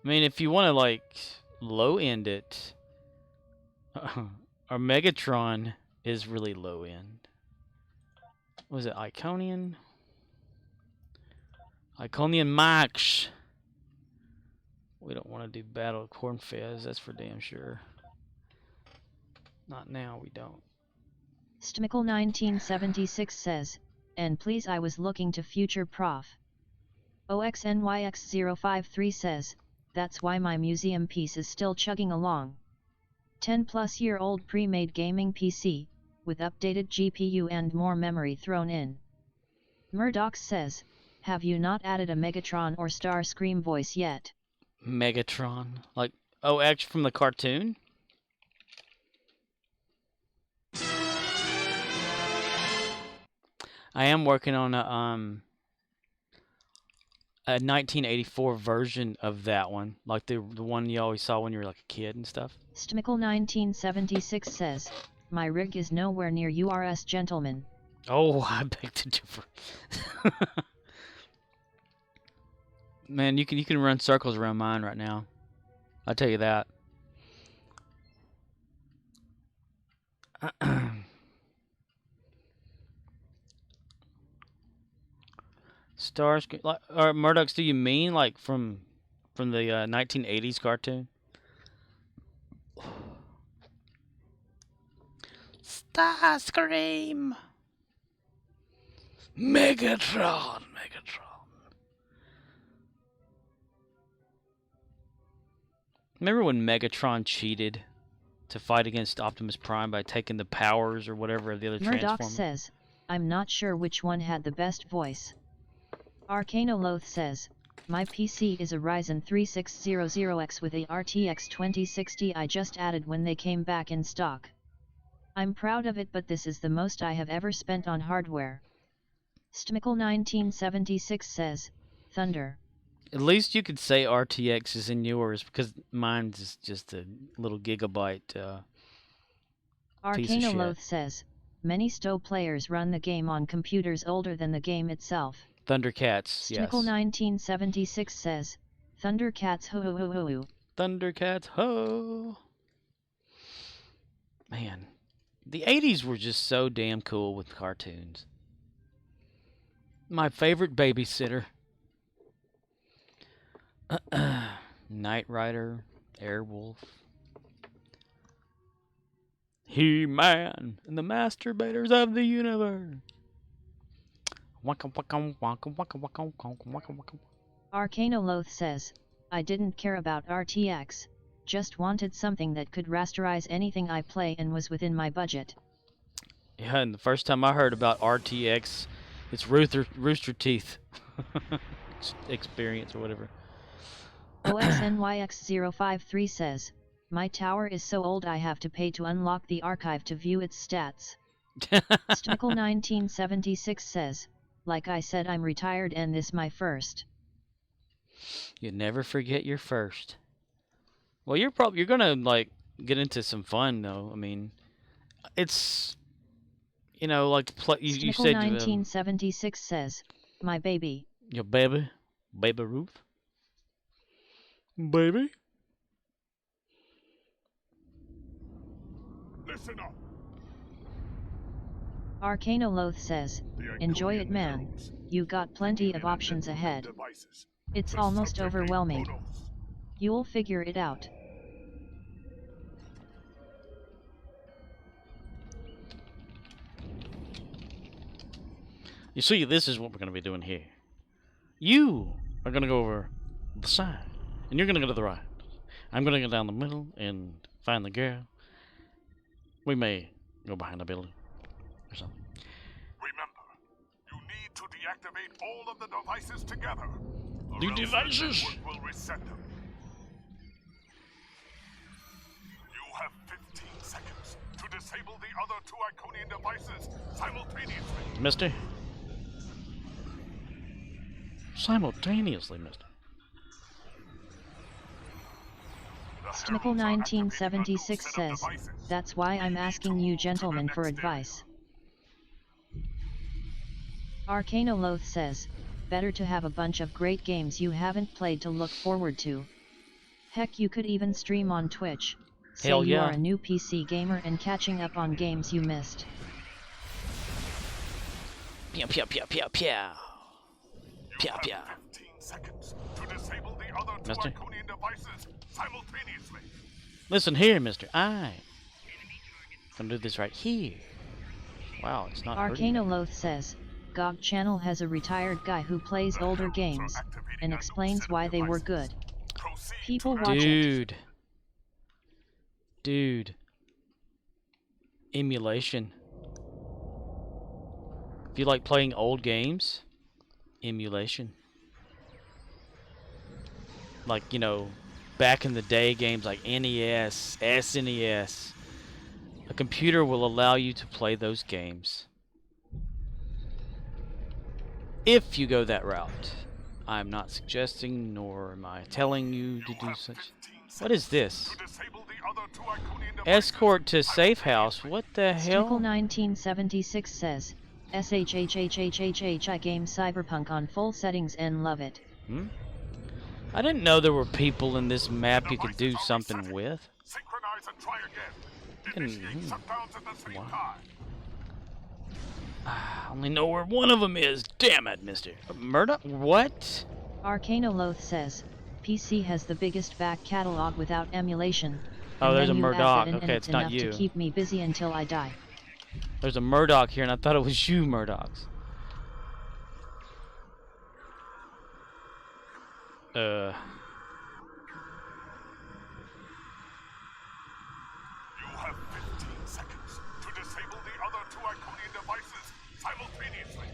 Speaker 1: mean, if you want to like low end it, our Megatron is really low end. Was it Iconian? Iconian Max. We don't want to do Battle of Cornfez, that's for damn sure. Not now, we don't.
Speaker 2: Stmickle 1976 says, and please, I was looking to future prof. OXNYX053 says, that's why my museum piece is still chugging along. 10-plus-year-old pre-made gaming PC, with updated GPU and more memory thrown in. Murdoch says, have you not added a Megatron or Starscream voice yet?
Speaker 1: Megatron? Like, oh, actually from the cartoon? I am working on a 1984 version of that one, like the one you always saw when you were like a kid and stuff.
Speaker 2: Stmickle 1976 says, my rig is nowhere near yours, gentlemen.
Speaker 1: Oh, I beg to differ. Man, you can run circles around mine right now. I'll tell you that. Starscream, like, or Murdoch's? Do you mean like from the 1980s cartoon? Starscream, Megatron. Remember when Megatron cheated to fight against Optimus Prime by taking the powers or whatever of the other Transformers?
Speaker 2: Murdoch says, I'm not sure which one had the best voice. Arcanoloth says, my PC is a Ryzen 3600X with a RTX 2060 I just added when they came back in stock. I'm proud of it, but this is the most I have ever spent on hardware. Stmickle1976 says, Thunder.
Speaker 1: At least you could say RTX is in yours, because mine's is just a little gigabyte piece of shit.
Speaker 2: Arcanoloth says, many STO players run the game on computers older than the game itself.
Speaker 1: Thundercats, yes.
Speaker 2: Stmickle1976 says, Thundercats ho ho ho ho ho.
Speaker 1: Thundercats ho. Man, the 80s were just so damn cool with cartoons. My favorite babysitter. Knight Rider, Airwolf, He-Man, and the Masturbators of the Universe.
Speaker 2: Arcanoloth says, I didn't care about RTX, just wanted something that could rasterize anything I play and was within my budget.
Speaker 1: Yeah, and the first time I heard about RTX, it's Rooster Teeth experience or whatever.
Speaker 2: OXNYX053 says, my tower is so old I have to pay to unlock the archive to view its stats. Stmickle1976 says, like I said, I'm retired and this my first.
Speaker 1: You never forget your first. Well, you're gonna like get into some fun though. I mean, it's, you know, like you said.
Speaker 2: Stmickle1976 says, my baby.
Speaker 1: Your baby, Baby Ruth. Baby.
Speaker 10: Listen up.
Speaker 2: Arcanoloth says, enjoy it, man. You got plenty of options ahead. It's almost overwhelming. You'll figure it out.
Speaker 1: You see, this is what we're going to be doing here. You are going to go over the side, and you're going to go to the right. I'm going to go down the middle and find the girl. We may go behind the building or something.
Speaker 10: Remember, you need to deactivate all of the devices together.
Speaker 1: The devices?
Speaker 10: Will reset them. You have 15 seconds to disable the other two Iconian devices simultaneously.
Speaker 1: Mister? Simultaneously, mister.
Speaker 2: Stmickle1976 says, that's why I'm asking you gentlemen for advice. Arcanoloth says, better to have a bunch of great games you haven't played to look forward to. Heck, you could even stream on Twitch. Say
Speaker 1: Hell yeah.
Speaker 2: You are a new PC gamer and catching up on games you missed.
Speaker 1: Pew pew pew pew pew. Pew pew.
Speaker 10: 15 seconds to disable the other two
Speaker 1: Mister?
Speaker 10: Iconian devices simultaneously.
Speaker 1: Listen here, mister. I'm gonna do this right here. Wow, it's not hurting.
Speaker 2: Arcanoloth says, GOG Channel has a retired guy who plays older games, and explains why they were good. People watch it.
Speaker 1: Dude. Emulation. If you like playing old games, emulation. Like, you know, back in the day games like NES, SNES. A computer will allow you to play those games. If you go that route. I'm not suggesting, nor am I telling you to do such. What is this? Escort to safe house. What the hell?
Speaker 2: Stmickle1976 says, SHHHHHH, I game Cyberpunk on full settings and love it.
Speaker 1: I didn't know there were people in this map you could do something with.
Speaker 10: Synchronize and try again. Initiate shutdowns at the same time.
Speaker 1: I only know where one of them is. Damn it, mister. Murdoch? What?
Speaker 2: Arcanoloth says, PC has the biggest back catalog without emulation.
Speaker 1: Oh, there's a Murdoch.
Speaker 2: Okay,
Speaker 1: it's not you.
Speaker 2: To keep me busy until I die.
Speaker 1: There's a Murdoch here, and I thought it was you, Murdochs.
Speaker 10: You have 15 seconds to disable the other two Iconian devices simultaneously.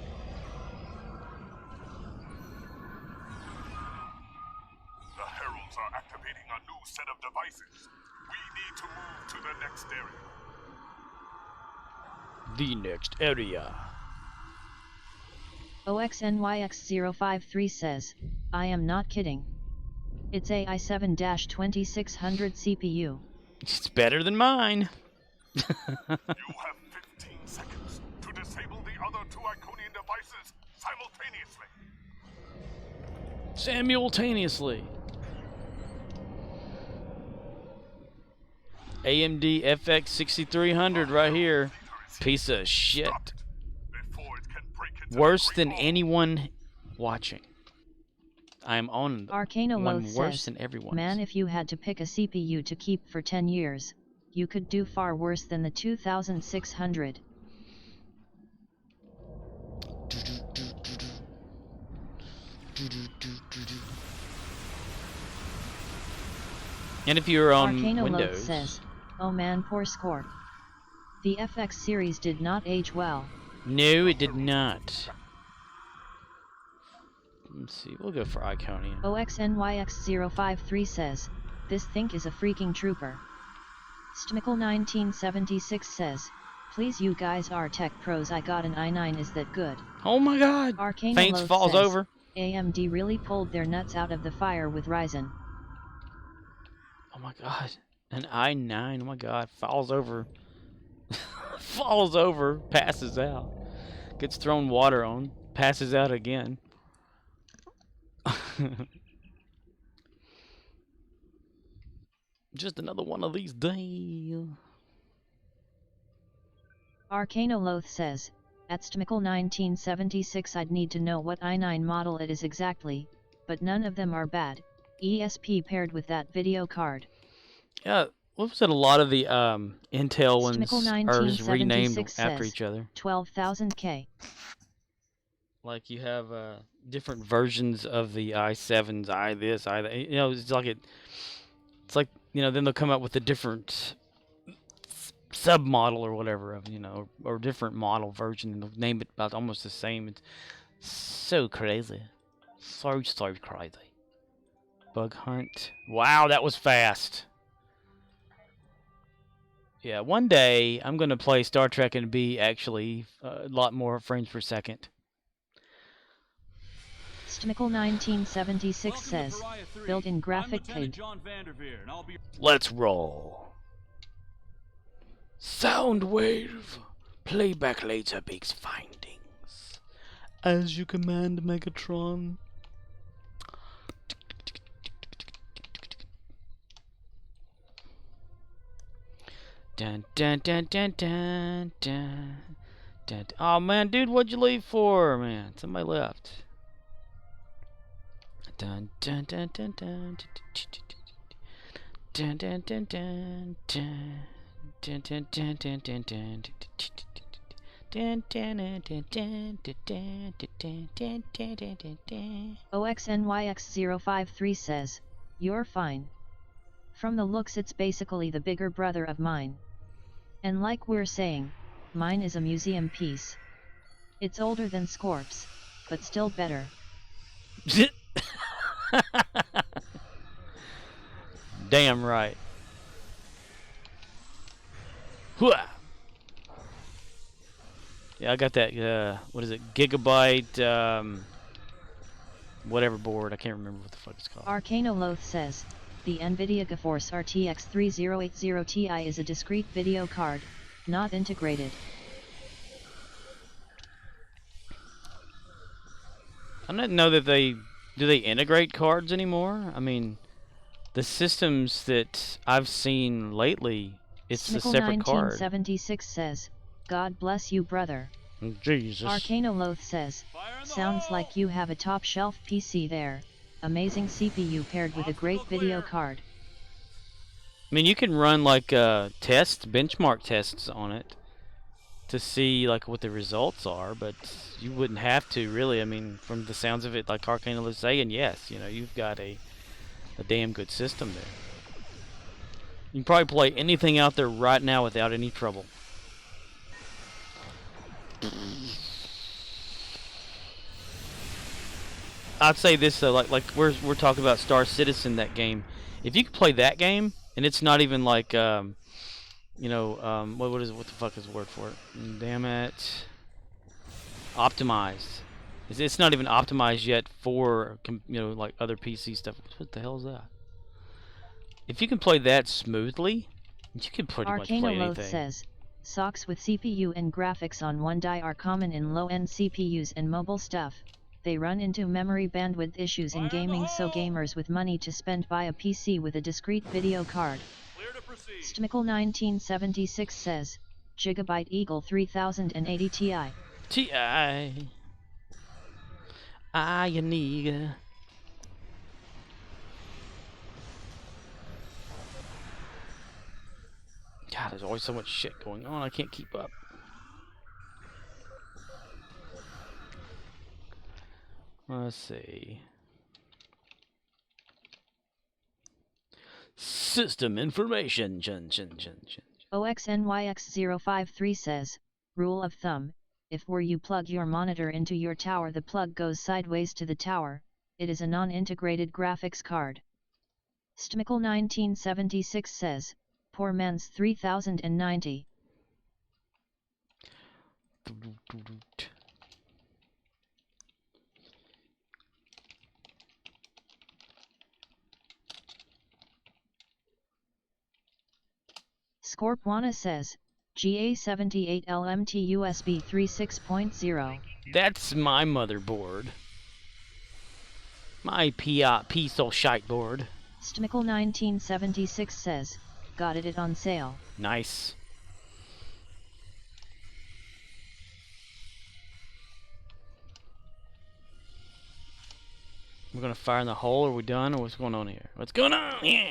Speaker 10: The Heralds are activating a new set of devices. We need to move to the next area.
Speaker 1: The next area.
Speaker 2: OXNYX053 says, I am not kidding. It's a i7-2600 CPU.
Speaker 1: It's better than mine.
Speaker 10: You have 15 seconds to disable the other two Iconian devices simultaneously.
Speaker 1: Simultaneously. AMD FX 6300 right here. Piece of shit. Worse than anyone watching. I'm on one worse than everyone.
Speaker 2: Man, if you had to pick a CPU to keep for 10 years, you could do far worse than the 2600.
Speaker 1: And if you're on
Speaker 2: Arcano
Speaker 1: Windows,
Speaker 2: says, oh man, poor Scorp. The FX series did not age well.
Speaker 1: No, it did not. Let's see, we'll go for Iconian.
Speaker 2: OXNYX053 says, this thing is a freaking trooper. Stmickle1976 says, please you guys are tech pros, I got an i9, is that good?
Speaker 1: Oh my god!
Speaker 2: Arcano
Speaker 1: Faints falls
Speaker 2: says,
Speaker 1: over.
Speaker 2: AMD really pulled their nuts out of the fire with Ryzen.
Speaker 1: Oh my god. An i9, oh my god, falls over. Falls over, passes out. Gets thrown water on, passes out again. Just another one of these days.
Speaker 2: Arcano Loth says, at Stmickle1976 I'd need to know what i9 model it is exactly, but none of them are bad. ESP paired with that video card.
Speaker 1: Yeah, what was it? A lot of the Intel ones are just renamed after
Speaker 2: says,
Speaker 1: each other.
Speaker 2: 12,000K.
Speaker 1: Like you have different versions of the i7s, i this, i that. You know, it's like you know. Then they'll come up with a different sub model or whatever of or different model version, and they'll name it about almost the same. It's so crazy, so crazy. Bug hunt. Wow, that was fast. Yeah, one day I'm gonna play Star Trek and be actually a lot more frames per second.
Speaker 2: Stmickle1976 says, built-in graphic card.
Speaker 1: Let's roll. Soundwave. Playback later makes findings. As you command, Megatron. Dun dun dun dun dun dun dun. Oh man, dude, what'd you leave for, man? Somebody left. Dun dun dun dun dun dun dun dun dun dun dun dun dun dun dun dun.
Speaker 2: OXNYX053 says, you're fine. From the looks it's basically the bigger brother of mine. And like we're saying, mine is a museum piece. It's older than Scorp's, but still better.
Speaker 1: Damn right. Hooah! Yeah, I got that, what is it, Gigabyte, whatever board, I can't remember what the fuck it's called.
Speaker 2: Arcano Loth says, the NVIDIA GeForce RTX 3080 Ti is a discrete video card, not integrated.
Speaker 1: I don't know that do they integrate cards anymore? I mean, the systems that I've seen lately, it's a separate card.
Speaker 2: 1976 says, God bless you, brother.
Speaker 1: Jesus.
Speaker 2: Arcano Loth says, sounds like you have a top shelf PC there. Amazing CPU paired with a great video card.
Speaker 1: I mean, you can run like benchmark tests on it to see like what the results are, but you wouldn't have to really. I mean, from the sounds of it, like Arcano is saying, yes, you've got a damn good system there. You can probably play anything out there right now without any trouble. I'd say this though, like we're talking about Star Citizen, that game. If you could play that game, and it's not even like what the fuck is the word for it? Damn it, optimized. It's not even optimized yet for like other PC stuff. What the hell is that? If you can play that smoothly, you can pretty much play anything.
Speaker 2: Arcana Loath says, socks with CPU and graphics on one die are common in low-end CPUs and mobile stuff. They run into memory bandwidth issues in gaming, so gamers with money to spend buy a PC with a discrete video card. Stmickle1976 says, Gigabyte Eagle 3080 Ti.
Speaker 1: Ti. Ioniga. God, there's always so much shit going on. I can't keep up. Let's see. System information.
Speaker 2: OXNYX053 says, rule of thumb, if you plug your monitor into your tower, the plug goes sideways to the tower, it is a non-integrated graphics card. Stmickle1976 says, poor man's 3090. Scorpwana says, GA78 LMT USB 3.6.0.
Speaker 1: That's my motherboard. My piece of shite board.
Speaker 2: Stmickle1976 says, got it on sale.
Speaker 1: Nice. We're gonna fire in the hole. Are we done, or what's going on here? What's going on? Yeah.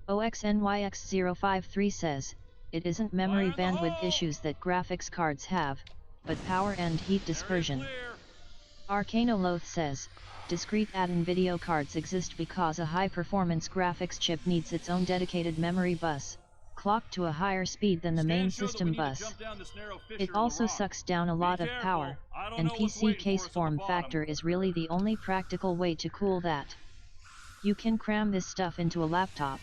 Speaker 2: OXNYX053 says, it isn't memory bandwidth issues that graphics cards have, but power and heat dispersion. Arcana Loath says, discrete add-in video cards exist because a high-performance graphics chip needs its own dedicated memory bus, clocked to a higher speed than the main system bus. It also sucks down a lot of power, and PC case form factor is really the only practical way to cool that. You can cram this stuff into a laptop,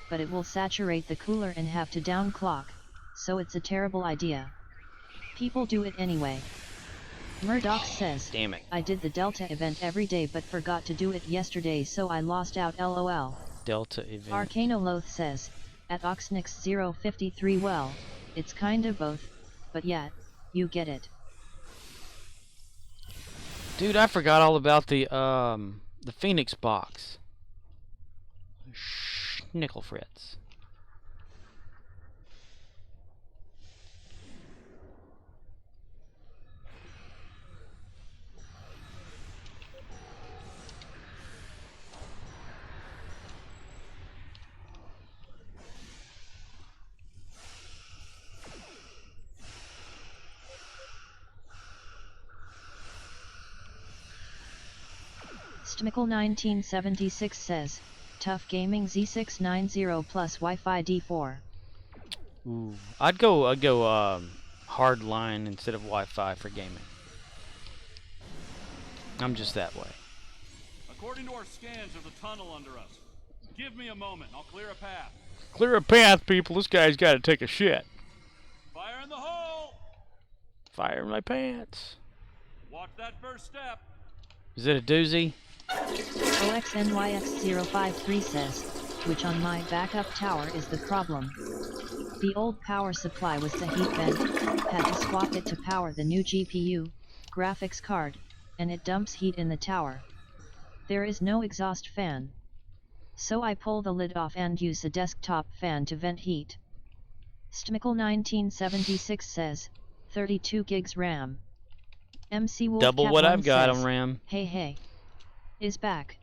Speaker 2: but it will saturate the cooler and have to downclock, so it's a terrible idea. People do it anyway. Murdoch says,
Speaker 1: damn it.
Speaker 2: I did the Delta event every day but forgot to do it yesterday, so I lost out, lol.
Speaker 1: Delta event.
Speaker 2: Arcana Loath says, at Oxnix053, well, it's kinda both, but yeah, you get it.
Speaker 1: Dude, I forgot all about the Phoenix box. Nickel Fritz.
Speaker 2: Stmickle1976 says, Tough Gaming Z690 plus Wi-Fi D4.
Speaker 1: Ooh, I'd go hard line instead of Wi-Fi for gaming. I'm just that way.
Speaker 18: According to our scans of the tunnel under us, give me a moment. I'll clear a path.
Speaker 1: Clear a path, people. This guy's got to take a shit.
Speaker 18: Fire in the hole.
Speaker 1: Fire in my pants.
Speaker 18: Watch that first step.
Speaker 1: Is it a doozy?
Speaker 2: OXNYX053 says, which on my backup tower is the problem. The old power supply was the heat vent, had to swap it to power the new GPU, graphics card, and it dumps heat in the tower. There is no exhaust fan. So I pull the lid off and use a desktop fan to vent heat. Stmickle1976 says, 32 gigs RAM. MC Wolf
Speaker 1: double what I've got on RAM.
Speaker 2: Hey. Is back.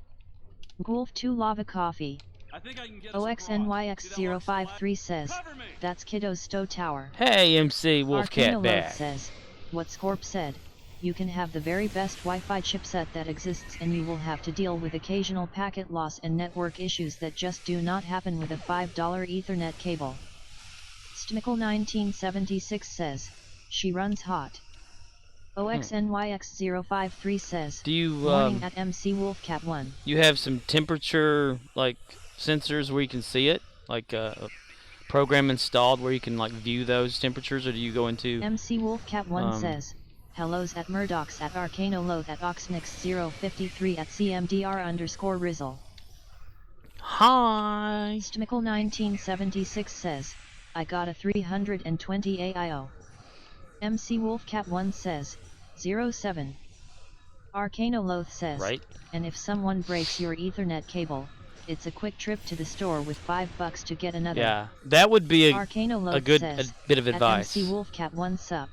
Speaker 2: Wolf2 Lava Coffee. OXNYX053 says, that's Kiddo's Stow Tower.
Speaker 1: Hey, MC Wolfcat back.
Speaker 2: Says, what Scorp said, you can have the very best Wi-Fi chipset that exists and you will have to deal with occasional packet loss and network issues that just do not happen with a $5 Ethernet cable. Stmickle1976 says, she runs hot. OXNYX053 says,
Speaker 1: do you
Speaker 2: morning at MC Wolfcat 1.
Speaker 1: You have some temperature like sensors where you can see it, like a program installed where you can like view those temperatures, or do you go into
Speaker 2: MC Wolfcat 1 says, hellos at Murdochs at Arcanoloth at Oxnix053 at CMDR_Rizzle.
Speaker 1: Hi!
Speaker 2: Stmickle1976 says, I got a 320 AIO. MC Wolfcat1 says, 07. Arcanoloth says,
Speaker 1: right.
Speaker 2: And if someone breaks your Ethernet cable, it's a quick trip to the store with $5 to get another.
Speaker 1: Yeah, that would be a good
Speaker 2: says,
Speaker 1: bit of advice.
Speaker 2: At MC Wolfcat1 sup.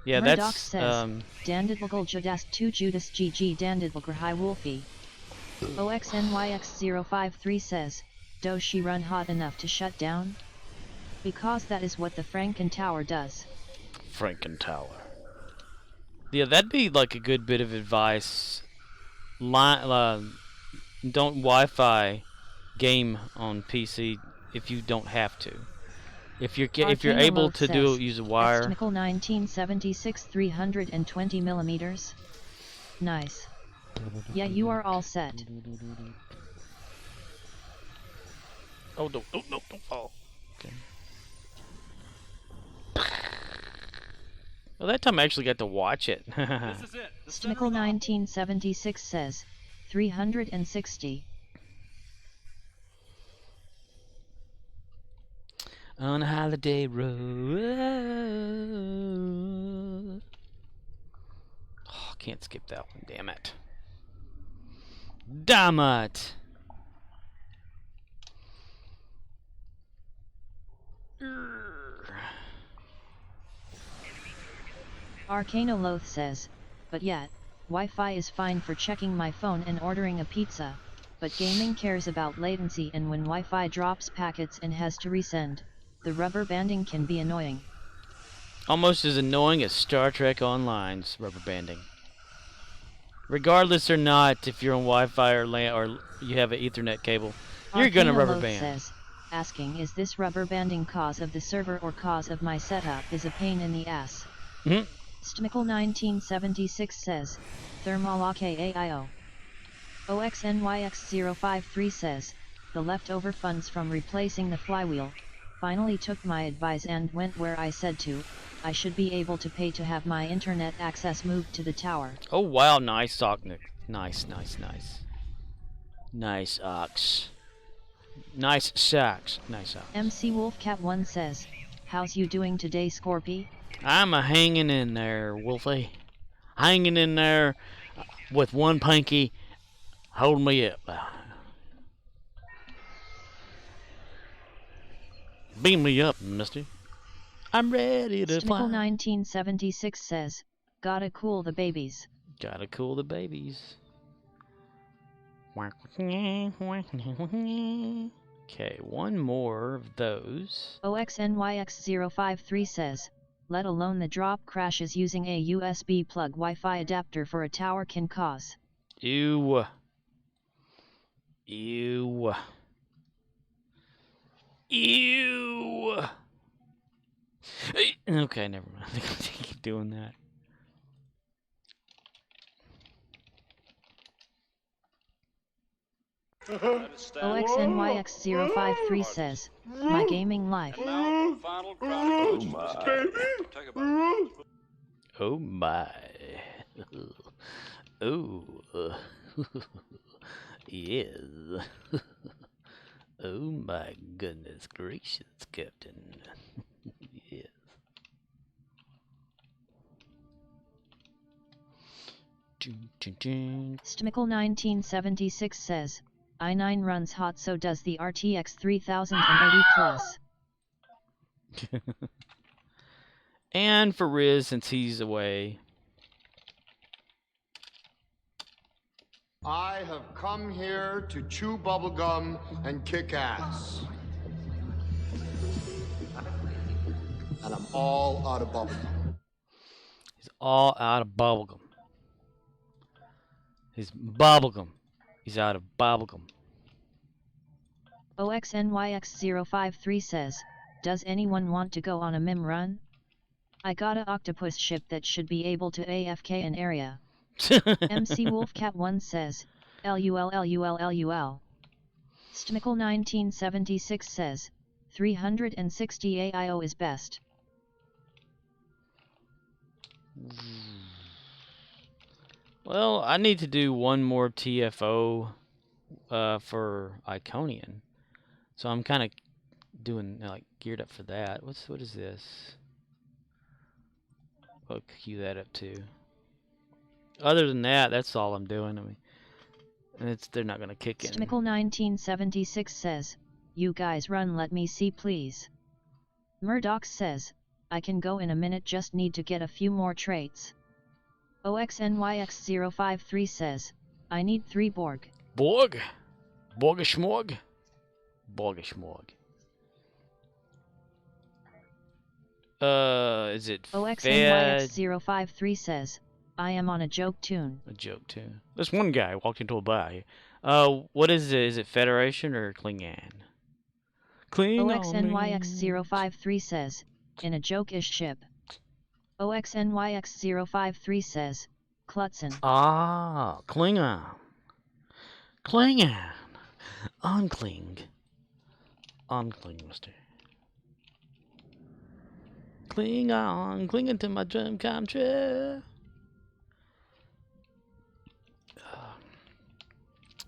Speaker 1: Yeah,
Speaker 2: Murdoch
Speaker 1: that's
Speaker 2: says, Dandidvogel Judas 2 Judas GG Dandidvogel Hi Wolfie. OXNYX053 says, does she run hot enough to shut down? Because that is what the Franken Tower does.
Speaker 1: Franken Tower. Yeah, that'd be like a good bit of advice. Don't Wi-Fi game on PC if you don't have to. If you're able to use a wire.
Speaker 2: Estimacle 1976 320 millimeters. Nice. Yeah, you are all set.
Speaker 1: Oh, don't fall. Okay. Well, that time I actually got to watch it.
Speaker 18: This is it.
Speaker 2: Estimacle 1976 says 360.
Speaker 1: On a holiday road. Oh, can't skip that one, damn it. Damn it!
Speaker 2: Arcanoloth says, but yet, Wi-Fi is fine for checking my phone and ordering a pizza, but gaming cares about latency, and when Wi-Fi drops packets and has to resend, the rubber banding can be annoying.
Speaker 1: Almost as annoying as Star Trek Online's rubber banding. Regardless or not, if you're on Wi-Fi or you have an Ethernet cable, you're gonna rubber band.
Speaker 2: Says, asking is this rubber banding cause of the server or cause of my setup is a pain in the ass. Stmickle 1976 says, Thermal AKAIO. OXNYX053 says, the leftover funds from replacing the flywheel, finally took my advice and went where I said to. I should be able to pay to have my internet access moved to the tower.
Speaker 1: Oh wow, nice Socknick. Nice. Nice ox. Nice sacks. Nice ox.
Speaker 2: MC Wolfcat1 says, how's you doing today, Scorpy?
Speaker 1: I'm hanging in there, Wolfie. Hanging in there with one pinky holding me up. Beam me up, mister. I'm ready to fly.
Speaker 2: 1976 says, gotta cool the babies.
Speaker 1: Gotta cool the babies. Okay, one more of those.
Speaker 2: OXNYX053 says, let alone the drop crashes using a USB plug Wi-Fi adapter for a tower can cause.
Speaker 1: Ew. Okay, never mind. I think I'll keep doing that.
Speaker 2: OXNYX053 says, my gaming life.
Speaker 1: Oh my. Oh. Yes. Oh my goodness gracious, Captain. Yes.
Speaker 2: Stmickle 1976 says, i9 runs hot, so does the RTX 3080 Plus.
Speaker 1: And for Riz, since he's away.
Speaker 19: I have come here to chew bubblegum and kick ass. And I'm all out of bubblegum.
Speaker 1: He's all out of bubblegum. He's bubblegum. He's out of bubblegum.
Speaker 2: OXNYX053 says, does anyone want to go on a mim run? I got a octopus ship that should be able to AFK an area. MC Wolfcat1 says, LUL. Stmickle 1976 says, 360 AIO is best.
Speaker 1: Well, I need to do one more TFO for Iconian. So I'm kind of doing, like, geared up for that. What is this? I'll cue that up too. Other than that, that's all I'm doing. I mean, they're not gonna kick in.
Speaker 2: Stmickle 1976 says, "You guys run, let me see please." Murdoch says, "I can go in a minute, just need to get a few more traits." OXNYX053 says, "I need 3 Borg."
Speaker 1: Borg? Borgishmorg? Borgishmorg. Is it
Speaker 2: OXNYX053 says, "I am on a joke tune."
Speaker 1: A joke tune. This one guy walked into a bar. What is it? Is it Federation or Klingon? Klingon.
Speaker 2: OXNYX053 says, "In a joke-ish ship." OXNYX053 says, "Klutzen."
Speaker 1: Ah, Klingon. Klingon. Onkling. Onkling, mister. Klingon. Clinging to my dream come true.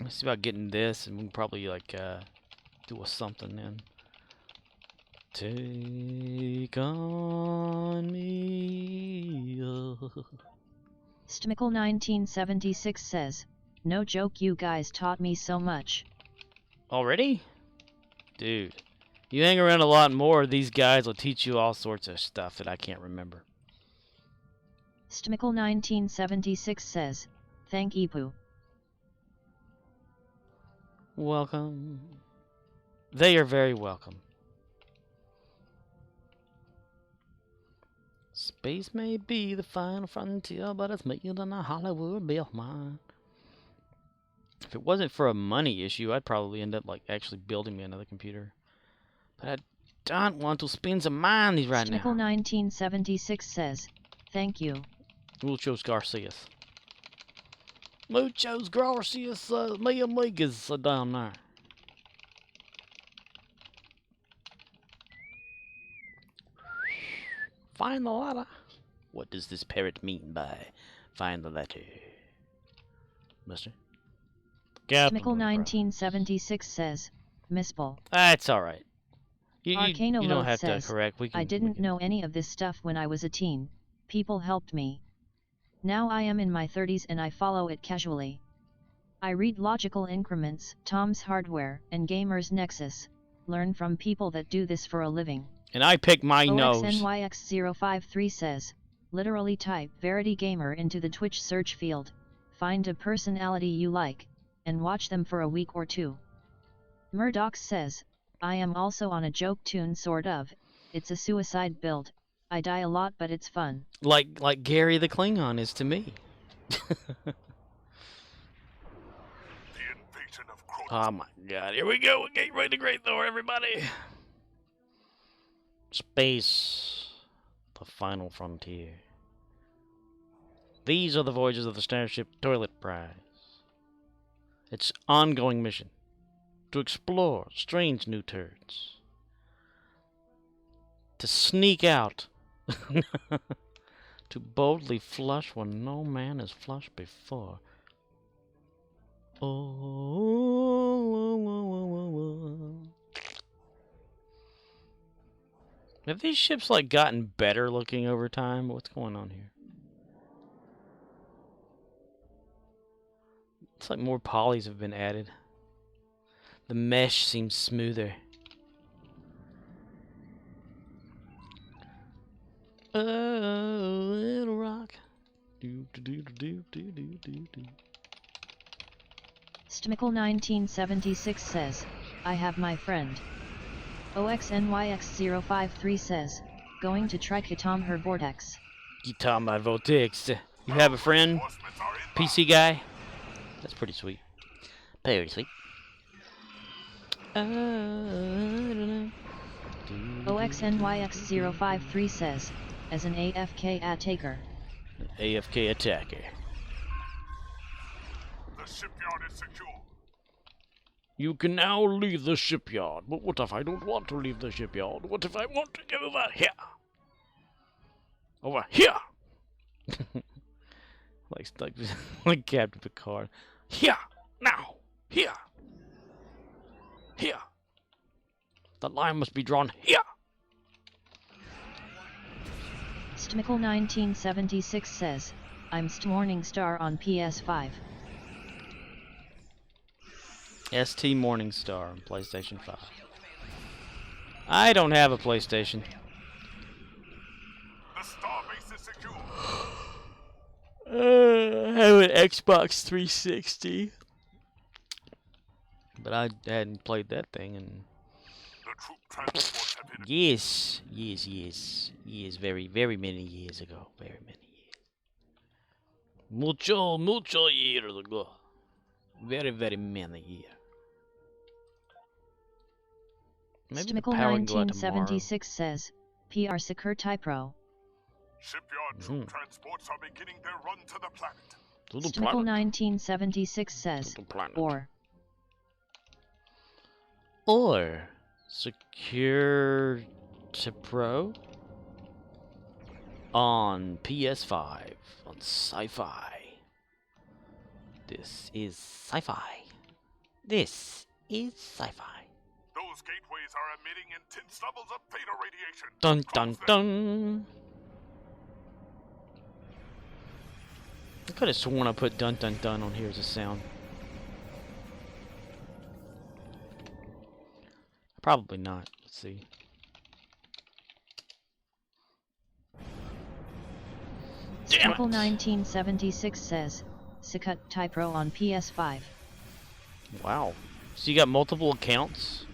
Speaker 1: Let's see about getting this, and we can probably, like, do a something then. Take on me.
Speaker 2: Stmickle 1976 says, "No joke, you guys taught me so much."
Speaker 1: Already? Dude, you hang around a lot more, these guys will teach you all sorts of stuff that I can't remember.
Speaker 2: Stmickle 1976 says, "Thank Ipu."
Speaker 1: Welcome. They are very welcome. Space may be the final frontier, but it's made in a Hollywood built mine. If it wasn't for a money issue, I'd probably end up, like, actually building me another computer. But I don't want to spend some money right now.
Speaker 2: Stmickle 1976 says, "Thank you."
Speaker 1: Muchos Garcias. Muchos Garcias, mi amigas down there. Find the letter. What does this parrot mean by find the letter? Mister?
Speaker 2: Stmickle 1976 says, "Mispel."
Speaker 1: That's alright. You
Speaker 2: Arcano
Speaker 1: don't have
Speaker 2: says,
Speaker 1: to correct.
Speaker 2: "I didn't know any of this stuff when I was a teen. People helped me. Now I am in my 30s and I follow it casually. I read Logical Increments, Tom's Hardware, and Gamers Nexus. Learn from people that do this for a living."
Speaker 1: And I pick my nose.
Speaker 2: OXNYX053 says, "Literally type Verity Gamer into the Twitch search field, find a personality you like, and watch them for a week or 2. Murdoch says, "I am also on a joke tune sort of, it's a suicide build, I die a lot but it's fun."
Speaker 1: Like Gary the Klingon is to me. Oh my god, here we go, get ready to Great Thor, everybody! Space, the final frontier. These are the voyages of the Starship Toilet Prize. Its ongoing mission, to explore strange new turds. To sneak out. To boldly flush when no man has flushed before. Have these ships, like, gotten better looking over time? What's going on here? It's like more polys have been added. The mesh seems smoother. Oh, little rock.
Speaker 2: Stmickle 1976 says, "I have my friend." OXNYX053 says, "Going to try Kitam her vortex."
Speaker 1: Kitam my vortex. You have a friend? PC guy? That's pretty sweet. Very sweet.
Speaker 2: OXNYX053 says, "As an AFK attacker."
Speaker 1: AFK attacker.
Speaker 10: The shipyard is secure.
Speaker 1: You can now leave the shipyard. But what if I don't want to leave the shipyard? What if I want to go over here? Over here! like Captain Picard. Here, now, here. The line must be drawn here.
Speaker 2: Stmickle1976 says, I'm Morningstar on PS5.
Speaker 1: ST Morningstar on PlayStation 5. I don't have a PlayStation.
Speaker 10: The starbase is secure.
Speaker 1: I have an Xbox 360. But I hadn't played that thing in... Yes, very, very many years ago. Very many years. Mucho years ago. Very, very many years.
Speaker 2: Stmickle1976 says, PR Secure Typro.
Speaker 10: Shipyard troop transports are beginning their run to the planet.
Speaker 2: Stmickle1976 says,
Speaker 1: or Secure Typro on PS5 on Sci-Fi. This is Sci-Fi. This is Sci-Fi.
Speaker 10: Those gateways are emitting intense levels of theta radiation.
Speaker 1: Dun dun dun. I could have sworn I put dun dun dun on here as a sound. Probably not. Let's see.
Speaker 2: Stmickle1976 says, Secure Typro on PS5.
Speaker 1: Wow. So you got multiple accounts?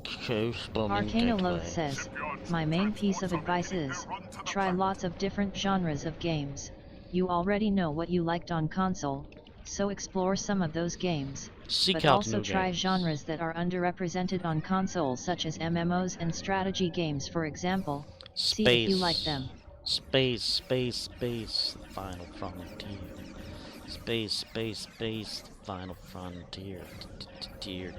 Speaker 2: Arcanoloth says, my main piece of advice is, try lots of different genres of games. You already know what you liked on console, so explore some of those games. But also try genres that are underrepresented on console, such as MMOs and strategy games, for example. See if you like them.
Speaker 1: Space, final frontier. Space, final frontier. Tier.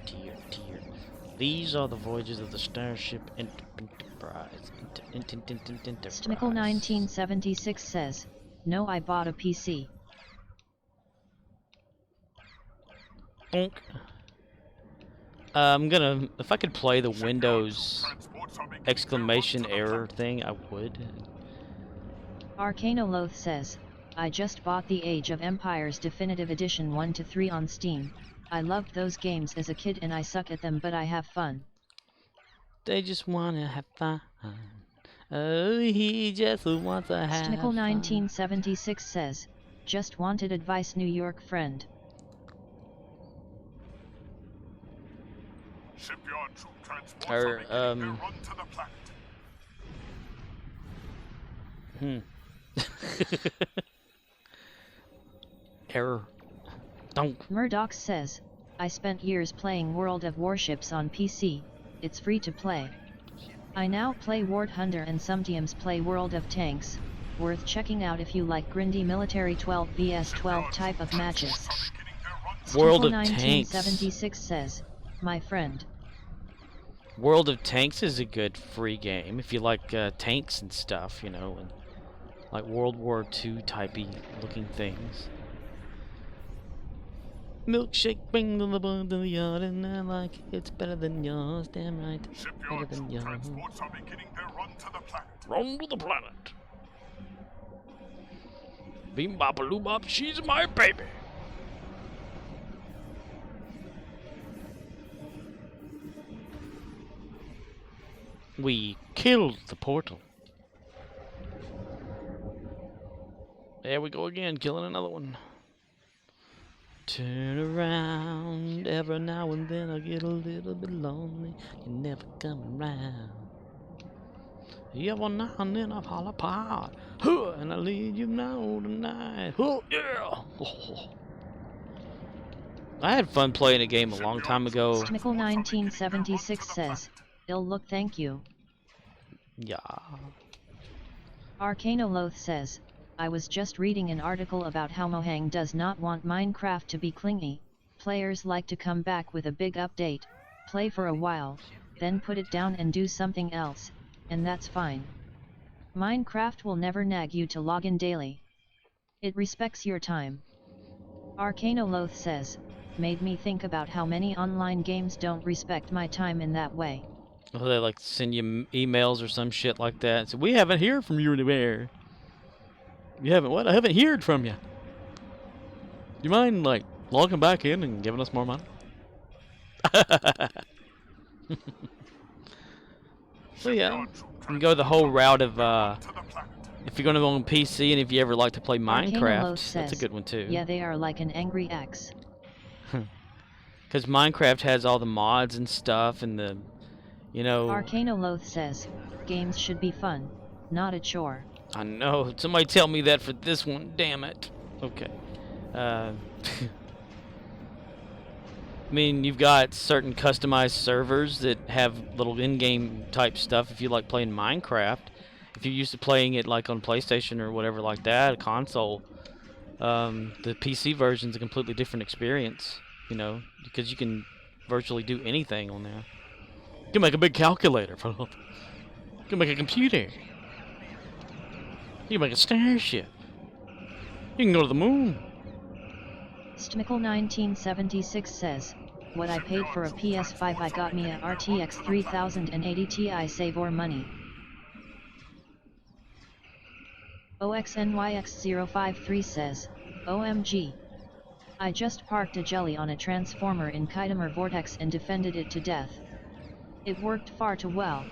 Speaker 1: These are the voyages of the Starship Enterprise.
Speaker 2: Stmickle1976 says, no, I bought a PC.
Speaker 1: I'm gonna, if I could play the Windows exclamation error thing, I would.
Speaker 2: Arcanoloth says, I just bought the Age of Empires Definitive Edition 1 to 3 on Steam. I loved those games as a kid and I suck at them, but I have fun.
Speaker 1: They just wanna have fun. Oh, he just wants to have fun.
Speaker 2: Stmickle1976 says, just wanted advice, New York friend.
Speaker 10: Shipyard troop transports are beginning their run to the planet.
Speaker 1: Error. Don't.
Speaker 2: Murdoch says, I spent years playing World of Warships on PC, it's free to play. I now play War Thunder and sometimes play World of Tanks, worth checking out if you like grindy military 12 vs 12 type of matches.
Speaker 1: World of Tanks.
Speaker 2: 1976 says, my friend.
Speaker 1: World of Tanks is a good free game if you like tanks and stuff, you know, and like World War II typey looking things. Milkshake, bring the bun to the yard, and I like it. It's better than yours, damn right. Better than yours.
Speaker 10: Transports are beginning their run to the planet.
Speaker 1: Run to the planet. Beam bop a loo bop, she's my baby. We killed the portal. There we go again, killing another one. Turn around, every now and then I get a little bit lonely. You never come around. Every now and then I fall apart. And I leave you now tonight. Yeah! I had fun playing a game a long time ago.
Speaker 2: Stmickle1976 says, ill look, thank you.
Speaker 1: Yeah.
Speaker 2: Arcanoloth says, I was just reading an article about how Mojang does not want Minecraft to be clingy. Players like to come back with a big update, play for a while, then put it down and do something else, and that's fine. Minecraft will never nag you to log in daily. It respects your time. Arcanoloth says, made me think about how many online games don't respect my time in that way.
Speaker 1: Oh, they like send you emails or some shit like that. So we haven't heard from you anywhere. You haven't what? I haven't heard from you. You mind like logging back in and giving us more money? So yeah, you can go the whole route of if you're going to go on PC and if you ever like to play Minecraft,
Speaker 2: says,
Speaker 1: that's a good one too.
Speaker 2: Yeah, they are like an angry ex.
Speaker 1: Because Minecraft has all the mods and stuff and the, you know...
Speaker 2: Arcanoloth says, games should be fun, not a chore.
Speaker 1: I know. Somebody tell me that for this one, damn it. Okay. I mean, you've got certain customized servers that have little in-game type stuff if you like playing Minecraft. If you're used to playing it like on PlayStation or whatever like that, a console, the PC version's a completely different experience, you know, because you can virtually do anything on there. You can make a big calculator. You can make a computer. You can make a starship. You can go to the moon.
Speaker 2: Stmickle1976 says, what I paid for a PS5 I got me a RTX 3080 Ti save or money. OXNYX053 says, OMG. I just parked a jelly on a transformer in Kydemer Vortex and defended it to death. It worked far too well.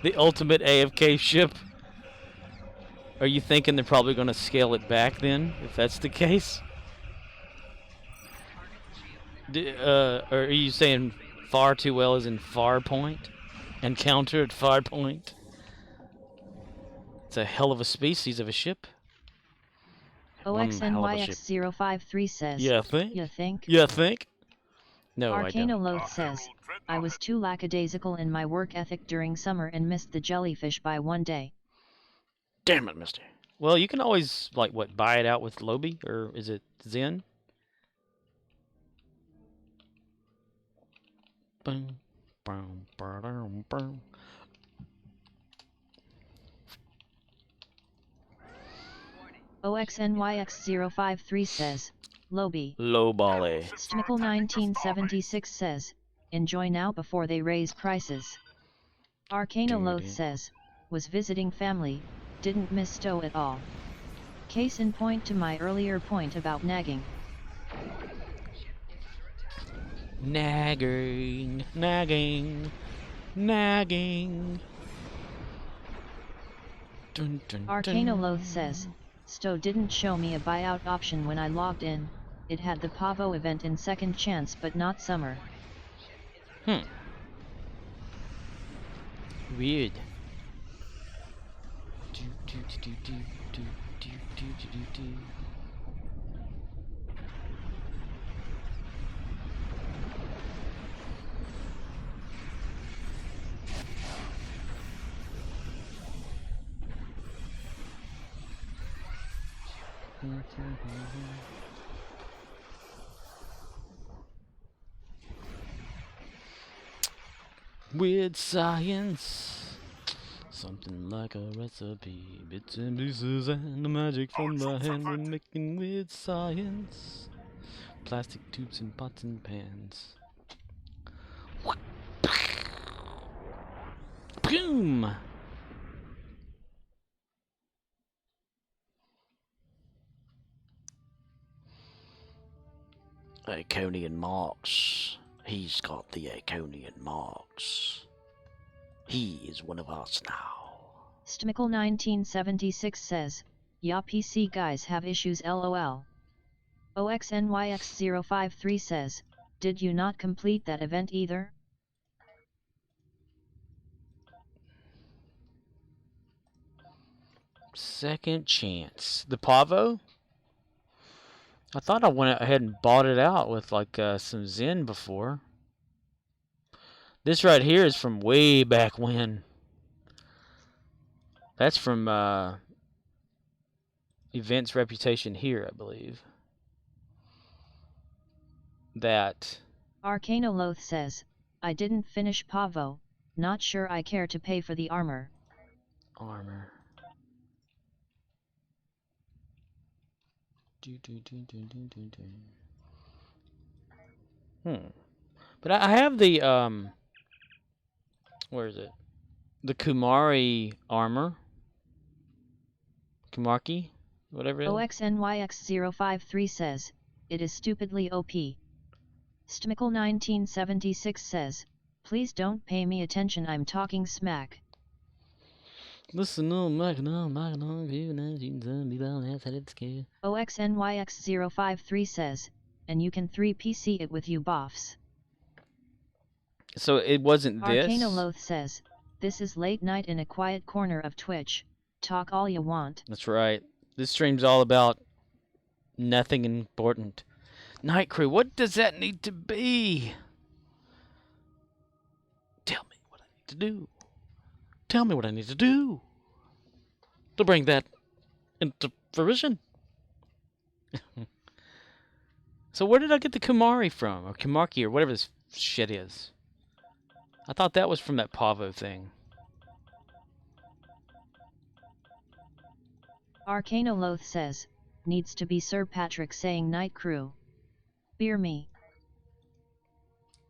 Speaker 1: The ultimate AFK ship. Are you thinking they're probably going to scale it back then, if that's the case? Or are you saying far too well as in far point? Encounter at far point? It's a hell of a species of a ship.
Speaker 2: OXNYX053 says,
Speaker 1: You think?
Speaker 2: You think?
Speaker 1: You think? No,
Speaker 2: Arcanoloth
Speaker 1: I don't.
Speaker 2: says, I was too lackadaisical in my work ethic during summer and missed the jellyfish by one day.
Speaker 1: Damn it, mister. Well, you can always, like, what, buy it out with Lobby? Or is it Zen? Boom, boom, boom, boom.
Speaker 2: OXNYX053 says, Lobby.
Speaker 1: Lowbally.
Speaker 2: Stmickle1976 says, enjoy now before they raise prices. Arcanoloth says, was visiting family, didn't miss Stowe at all. Case in point to my earlier point about nagging.
Speaker 1: Nagging, nagging, nagging. Dun, dun,
Speaker 2: Arcanoloth says, Stowe didn't show me a buyout option when I logged in, it had the Pavo event in second chance but not summer.
Speaker 1: Weird. Weird science, something like a recipe, bits and pieces and the magic from the hand. We're making weird science, plastic tubes and pots and pans. Boom! Iconian marks. He's got the Iconian marks. He is one of us now.
Speaker 2: Stmickle1976 says, ya PC guys have issues lol. OXNYX053 says, did you not complete that event either?
Speaker 1: Second chance. The Pavo? I thought I went ahead and bought it out with like some Zen before. This right here is from way back when. That's from Events Reputation here, I believe. That.
Speaker 2: Arcanoloth says, I didn't finish Pavo, not sure I care to pay for the armor.
Speaker 1: armor. But I have the where is it? The Kumari armor. Kumarki, whatever it is.
Speaker 2: OXNYX053 says, it is stupidly OP. Stmickle1976 says, please don't pay me attention, I'm talking smack.
Speaker 1: Listen, no,
Speaker 2: OXNYX053 says, and you can 3PC it with you boffs.
Speaker 1: So it wasn't this?
Speaker 2: Arcanoloth says, this is late night in a quiet corner of Twitch. Talk all you want.
Speaker 1: That's right. This stream's all about nothing important. Night Crew, what does that need to be? Tell me what I need to do. Tell me what I need to do to bring that into fruition. So where did I get the Kumari from? Or Kumarki, or whatever this shit is. I thought that was from that Pavo thing.
Speaker 2: Arcanoloth says, needs to be Sir Patrick saying Night Crew. Beer me.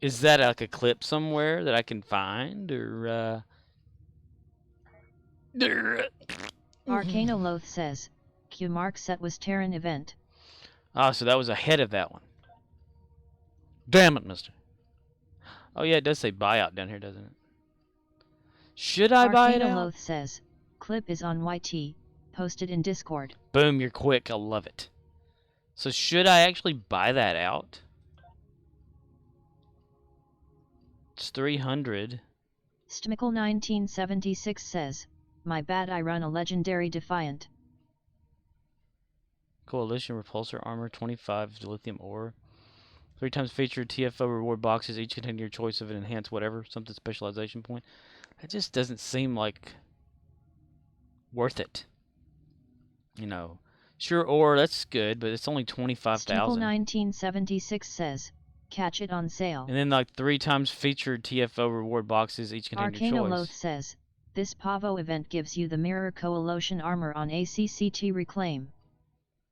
Speaker 1: Is that like a clip somewhere that I can find, or
Speaker 2: Arcanoloth says, Q-Mark set was Terran event.
Speaker 1: Ah, so that was ahead of that one. Damn it, mister. Oh yeah, it does say buyout down here, doesn't it? Should I buy it out?
Speaker 2: Arcanoloth says, clip is on YT, posted in Discord.
Speaker 1: Boom, you're quick, I love it. So should I actually buy that out? It's 300.
Speaker 2: Stmickle1976 says, my bad, I run a legendary Defiant.
Speaker 1: Coalition repulsor armor 25 lithium ore. 3 times featured TFO reward boxes, each containing your choice of an enhanced whatever, something specialization point. That just doesn't seem like worth it. You know, sure, ore, that's good, but it's only 25,000.
Speaker 2: Stmickle1976 says, catch it on sale.
Speaker 1: And then like 3 times featured TFO reward boxes, each containing your choice.
Speaker 2: Arcanoloth says, this Pavo event gives you the Mirror Coalition armor on ACCT Reclaim.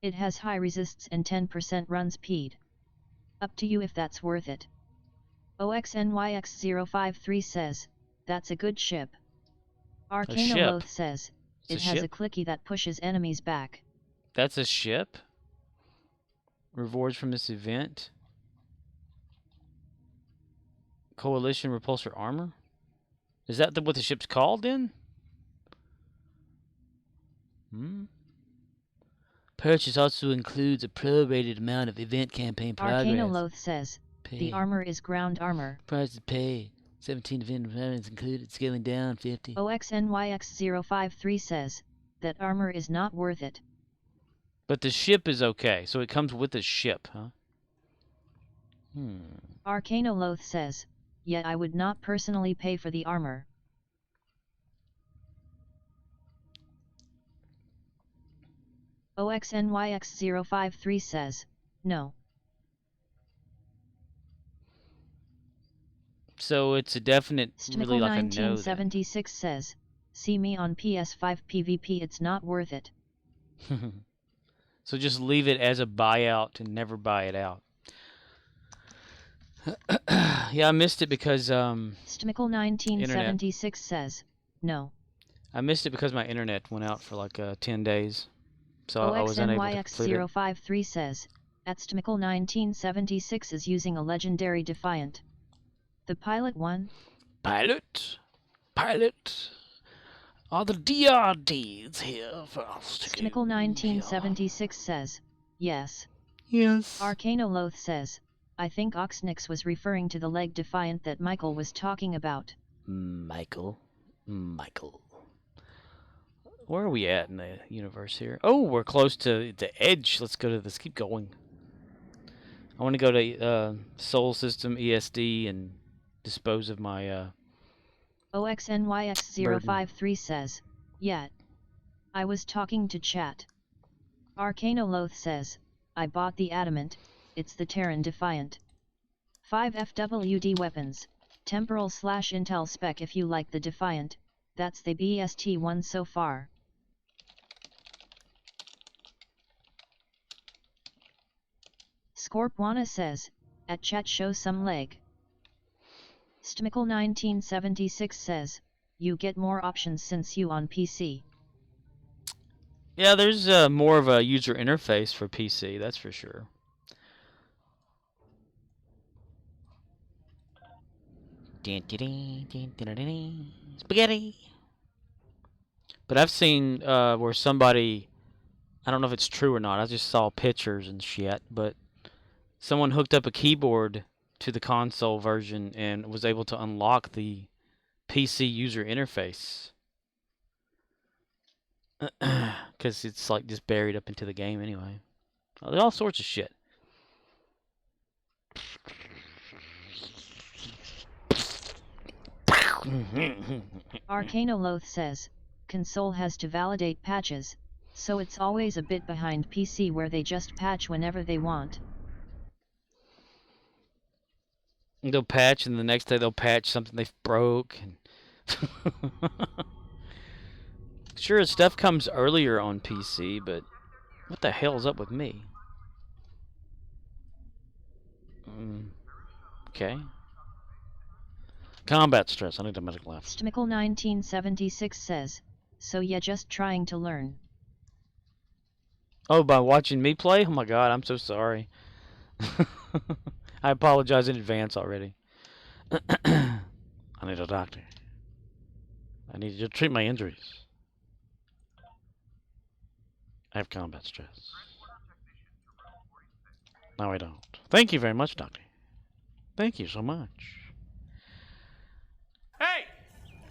Speaker 2: It has high resists and 10% run speed. Up to you if that's worth it. OXNYX053 says, that's a good ship. Arcanoloth says, it has a clicky that pushes enemies back.
Speaker 1: That's a ship? Rewards from this event? Coalition repulsor armor? Is that what the ship's called then? Purchase also includes a prorated amount of event campaign progress.
Speaker 2: Arcanoloth says, the armor is ground armor.
Speaker 1: Price to pay. 17 event events included, scaling down 50.
Speaker 2: OXNYX053 says, that armor is not worth it.
Speaker 1: But the ship is okay, so it comes with the ship, huh?
Speaker 2: Arcanoloth says, yet I would not personally pay for the armor. OXNYX053 says, no.
Speaker 1: So it's a definite, really like a no.
Speaker 2: Stmickle1976 says, see me on PS5 PvP, it's not worth it.
Speaker 1: So just leave it as a buyout and never buy it out. Yeah, I missed it because
Speaker 2: Stmickle1976 says, no.
Speaker 1: I missed it because my internet went out for like 10 days. So I was unable to complete it.
Speaker 2: OXNYX053 says, at Stmickle1976 is using a legendary Defiant. The pilot one?
Speaker 1: Pilot? Are the DRDs here for us to
Speaker 2: Stmickle1976 says, yes.
Speaker 1: Yes.
Speaker 2: Arcanoloth says, I think Oxnix was referring to the leg Defiant that Michael was talking about.
Speaker 1: Michael. Where are we at in the universe here? Oh, we're close to the edge. Let's keep going. I want to go to Soul System ESD and dispose of my
Speaker 2: OXNYX053 says, yet. I was talking to chat. Arcanoloth says, I bought the Adamant, it's the Terran Defiant. 5 FWD weapons, temporal/intel spec if you like the Defiant, That's the best one so far. Scorpwana says, at chat show some leg. Stmickle 1976 says, you get more options since you on PC.
Speaker 1: Yeah, there's more of a user interface for PC, that's for sure. Spaghetti! But I've seen where somebody, I don't know if it's true or not, I just saw pictures and shit, but someone hooked up a keyboard to the console version and was able to unlock the PC user interface. Because it's like just buried up into the game anyway. There's all sorts of shit.
Speaker 2: Arcanoloth says, console has to validate patches, so it's always a bit behind PC where they just patch whenever they want.
Speaker 1: They'll patch and the next day they'll patch something they've broke. Sure, stuff comes earlier on PC, but what the hell's up with me? Okay. Combat stress. I need a medical laugh.
Speaker 2: Stmickle 1976 says, so yeah, just trying to learn.
Speaker 1: Oh, by watching me play? Oh my god, I'm so sorry. I apologize in advance already. I need a doctor. I need you to treat my injuries. I have combat stress. No, I don't. Thank you very much, doctor. Thank you so much.
Speaker 17: Hey!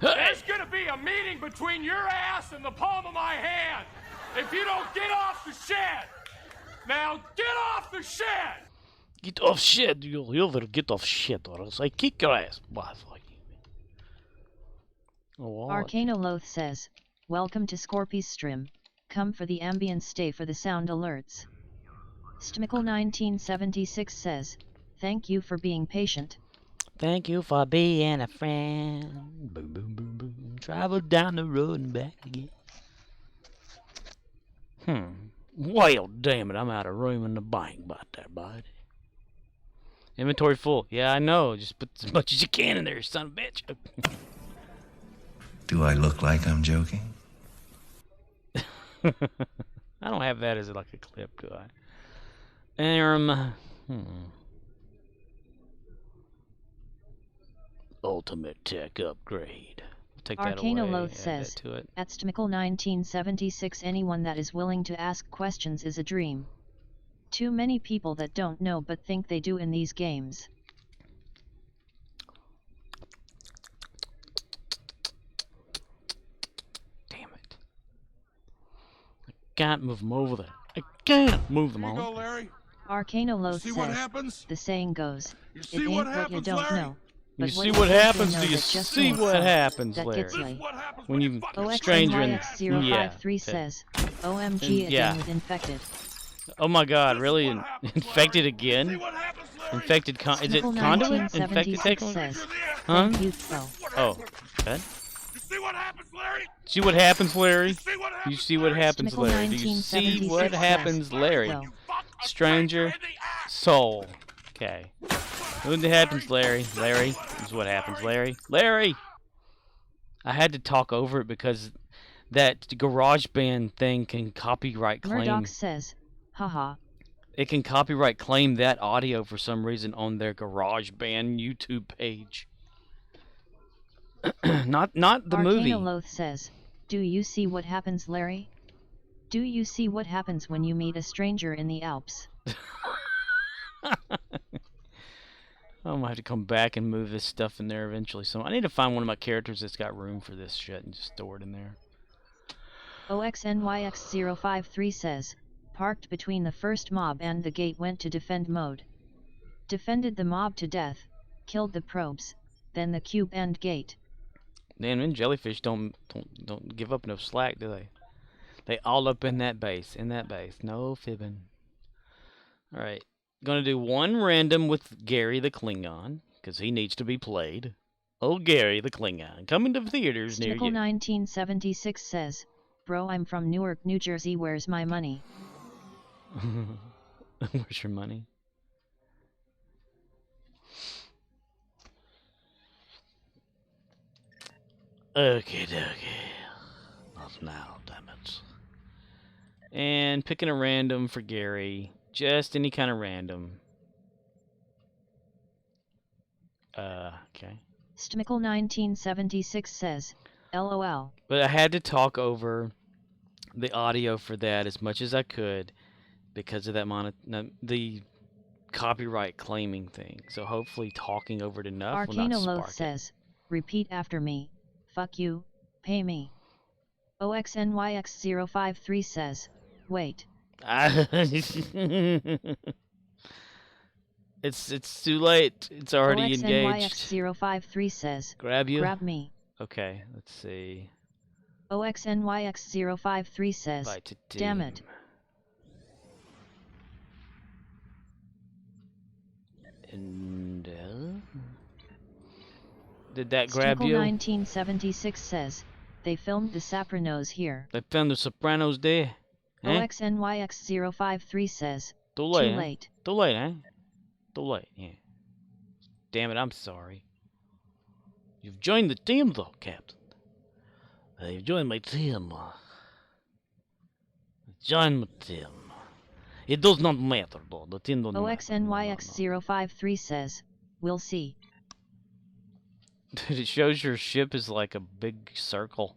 Speaker 17: There's gonna be a meeting between your ass and the palm of my hand if you don't get off the shed! Now, get off the shed!
Speaker 1: Get off shit, you better get off shit, or else I kick your ass. Oh,
Speaker 2: Arcanoloth says, welcome to Scorpy's stream. Come for the ambient, stay for the sound alerts. Stmickle 1976 says, thank you for being patient.
Speaker 1: Thank you for being a friend. Boom, boom, boom, boom. Travel down the road and back again. Well, damn it, I'm out of room in the bank about that, bud. Inventory full. Yeah, I know. Just put as much as you can in there, son of a bitch.
Speaker 8: Do I look like I'm joking?
Speaker 1: I don't have that as like a clip, do I? Ultimate tech upgrade. Take that away.
Speaker 2: Arcanoloth says, at Stmickle 1976, anyone that is willing to ask questions is a dream. Too many people that don't know but think they do in these games.
Speaker 1: Damn it. I can't move them over there. I can't move them all.
Speaker 15: Here you go, Larry.
Speaker 2: Arcanoloth
Speaker 15: See what
Speaker 2: says,
Speaker 15: happens?
Speaker 2: the saying goes,
Speaker 15: You
Speaker 2: it
Speaker 15: see
Speaker 2: ain't
Speaker 15: what
Speaker 2: what you
Speaker 15: happens,
Speaker 2: don't
Speaker 15: Larry?
Speaker 2: know.
Speaker 1: You
Speaker 2: But
Speaker 1: see
Speaker 2: what
Speaker 1: what
Speaker 2: you
Speaker 1: happens?
Speaker 2: know
Speaker 1: Do you
Speaker 2: that just
Speaker 1: see
Speaker 2: ain't
Speaker 1: what
Speaker 2: so.
Speaker 1: happens,
Speaker 2: That
Speaker 1: Larry?
Speaker 2: gets late.
Speaker 1: When you stranger in
Speaker 2: OXNYX053 says, OMG again with infected.
Speaker 1: Oh my god, really? Infected again? Infected is it conduit? Infected
Speaker 2: says,
Speaker 1: huh?
Speaker 2: Oh,
Speaker 1: good. See what happens, Larry? You see what happens, Larry? Do you see what happens, Larry? Stranger soul. Okay. What happens, Larry? Larry, this is what happens, Larry. Larry! I had to talk over it because that GarageBand thing can copyright claim.
Speaker 2: Murdoch says, haha.
Speaker 1: It can copyright claim that audio for some reason on their GarageBand YouTube page. not the movie.
Speaker 2: Arcanoloth says, do you see what happens, Larry? Do you see what happens when you meet a stranger in the Alps?
Speaker 1: I'm gonna have to come back and move this stuff in there eventually. So I need to find one of my characters that's got room for this shit and just store it in there.
Speaker 2: OXNYX053 says, parked between the first mob and the gate, went to defend mode. Defended the mob to death, killed the probes, then the cube and gate.
Speaker 1: Man, and jellyfish don't give up no slack, do they? They all up in that base, No fibbing. Alright. Gonna do one random with Gary the Klingon, because he needs to be played. Oh, Gary the Klingon, coming to theaters near
Speaker 2: Stickle
Speaker 1: you.
Speaker 2: 1976 says, "Bro, I'm from Newark, New Jersey. Where's my money?"
Speaker 1: Where's your money? Okay, not now, damn it. And picking a random for Gary, just any kind of random. Okay.
Speaker 2: Stickle 1976 says, "LOL."
Speaker 1: But I had to talk over the audio for that as much as I could because of that the copyright claiming thing. So hopefully talking over it enough will not
Speaker 2: Arcanoloth
Speaker 1: spark it.
Speaker 2: says, "Repeat after me. Fuck you, pay me." OXNYX053 says, "Wait."
Speaker 1: It's too late. It's already engaged.
Speaker 2: OXNYX053 says,
Speaker 1: Grab you?
Speaker 2: "Grab me."
Speaker 1: Okay, let's see.
Speaker 2: OXNYX053 says,
Speaker 1: Invite to
Speaker 2: "Damn
Speaker 1: team.
Speaker 2: it."
Speaker 1: And did that grab
Speaker 2: Stickle
Speaker 1: you?
Speaker 2: 1976 says, "They filmed The Sopranos here."
Speaker 1: They found the Sopranos there. Eh?
Speaker 2: OXNYX053 says,
Speaker 1: Too late.
Speaker 2: "Too
Speaker 1: eh?
Speaker 2: late."
Speaker 1: Too late, eh? Too late, yeah. Damn it, I'm sorry. You've joined the team, though, Captain. You've joined my team. Join my team. It does not matter, though. The team doesn't matter.
Speaker 2: OXNYX053 says, "We'll see."
Speaker 1: Dude, it shows your ship is like a big circle.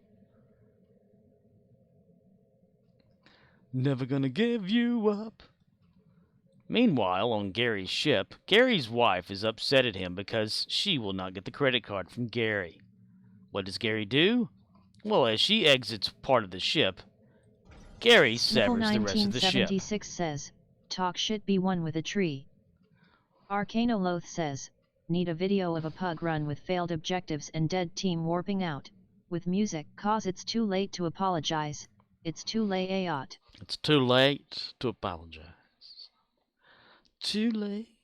Speaker 1: Never gonna give you up. Meanwhile, on Gary's ship, Gary's wife is upset at him because she will not get the credit card from Gary. What does Gary do? Well, as she exits part of the ship, Gary severs the rest of the ship.
Speaker 2: 1976 says, "Talk shit be one with a tree." Arcanoloth says, "Need a video of a pug run with failed objectives and dead team warping out, with music, cause it's too late to apologize. It's too late, ayot."
Speaker 1: It's too late to apologize. Too late.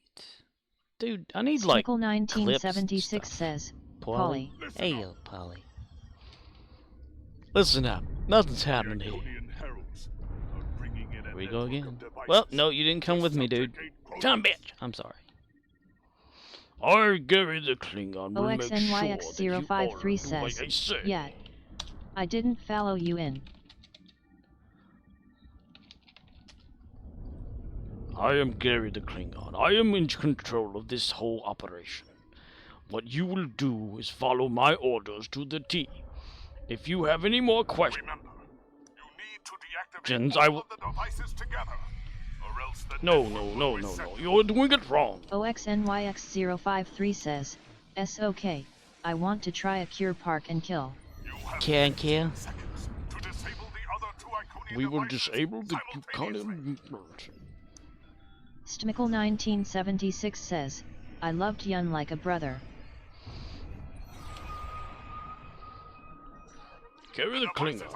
Speaker 1: Dude, I need like
Speaker 2: Stickle 1976
Speaker 1: clips and stuff.
Speaker 2: says,
Speaker 1: Polly.
Speaker 2: "Polly."
Speaker 1: Hey, Polly. Listen up. Nothing's happening here. Here we go again. Well, no, you didn't come with me, dude. Son of a bitch. I'm sorry. I, Gary the Klingon, will make sure that you
Speaker 2: OXNYX053
Speaker 1: all do what
Speaker 2: says,
Speaker 1: I say.
Speaker 2: "Yeah. I didn't follow you in."
Speaker 1: I am Gary the Klingon. I am in control of this whole operation. What you will do is follow my orders to the T. If you have any more questions, I will... No. You're doing it wrong.
Speaker 2: OXNYX053 says, "SOK. I want to try a cure park and kill."
Speaker 1: Can. We will disable the Yukonian...
Speaker 2: Stickle 1976 says, "I loved Yun like a brother."
Speaker 1: Gary the Klingon.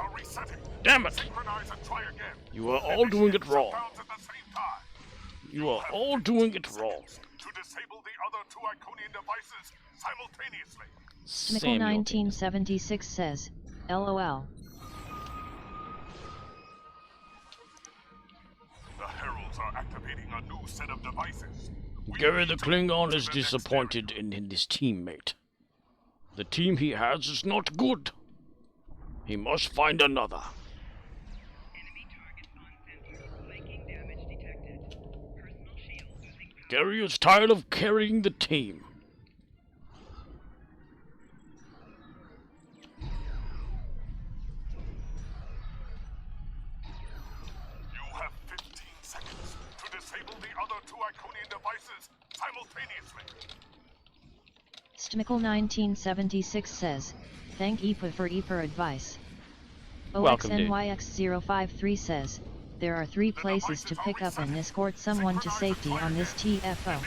Speaker 1: Damn it! You are all doing it wrong. You are all doing it wrong.
Speaker 2: Stickle 1976 says, "LOL."
Speaker 10: The heralds are activating a new set of devices.
Speaker 1: Gary the Klingon is disappointed in his teammate. The team he has is not good. He must find another. Gary is tired of carrying the team.
Speaker 10: You have 15 seconds to disable the other two Iconian devices simultaneously.
Speaker 2: Stickle 1976 says, "Thank IPA for IPA advice."
Speaker 1: Welcome, dude.
Speaker 2: OXNYX053 says, "There are 3 places to pick up and escort someone to safety on this TFO."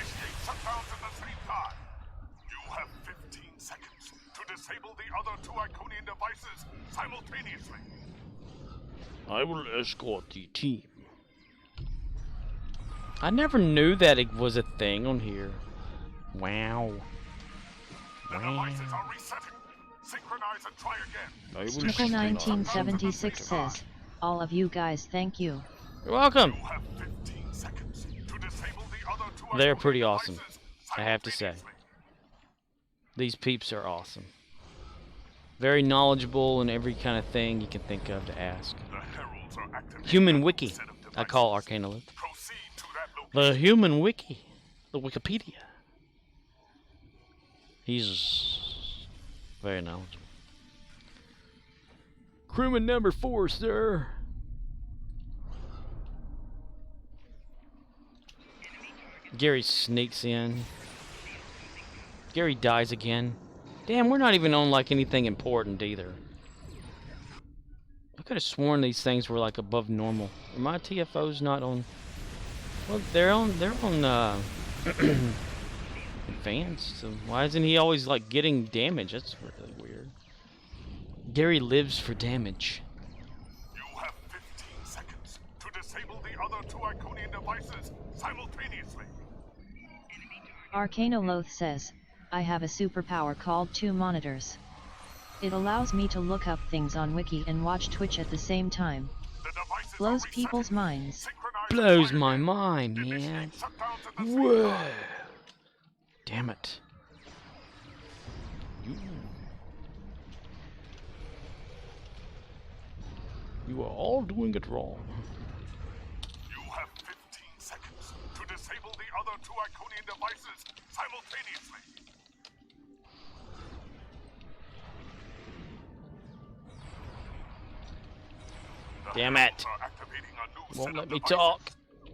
Speaker 10: You have 15 seconds to disable the other two Iconian devices simultaneously.
Speaker 1: I will escort the team. I never knew that it was a thing on here. Wow.
Speaker 10: The devices are resetting. Synchronize and try again.
Speaker 2: Snickle 1976 says, all of you guys, thank you.
Speaker 1: You're welcome.
Speaker 10: You have 15 seconds to disable the other two.
Speaker 1: They're pretty awesome, I have to say. These peeps are awesome. Very knowledgeable in every kind of thing you can think of to ask. Human Wiki, I call Arcanolith. The Human Wiki, the Wikipedia. He's very knowledgeable. Crewman number 4, sir. Gary sneaks in. Gary dies again. Damn, we're not even on like anything important either. I could have sworn these things were like above normal. Are my TFOs not on? Well, they're on advanced. So why isn't he always like getting damage? That's really weird. Gary lives for damage.
Speaker 10: You have 15 seconds to disable the other two Iconian devices simultaneously.
Speaker 2: Arcanoloth says, I have a superpower called 2 monitors. It allows me to look up things on Wiki and watch Twitch at the same time. Blows people's minds.
Speaker 1: Blows my mind, man. Whoa. Damn it. You are all doing it wrong.
Speaker 10: You have 15 seconds to disable the other two Iconian devices simultaneously.
Speaker 1: Damn it. Won't let me talk.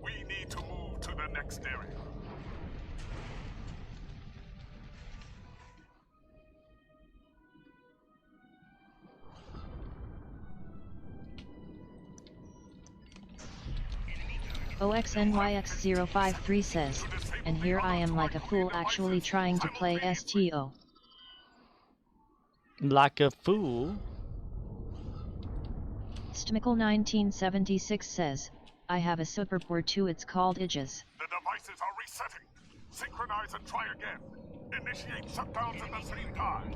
Speaker 10: We need to move to the next area.
Speaker 2: OXNYX053 says, and here I am like a fool actually trying to play STO.
Speaker 1: Like a fool?
Speaker 2: Stmickle 1976 says, I have a superpower too, it's called Idges.
Speaker 10: The devices are resetting. Synchronize and try again. Initiate shutdowns at the same time.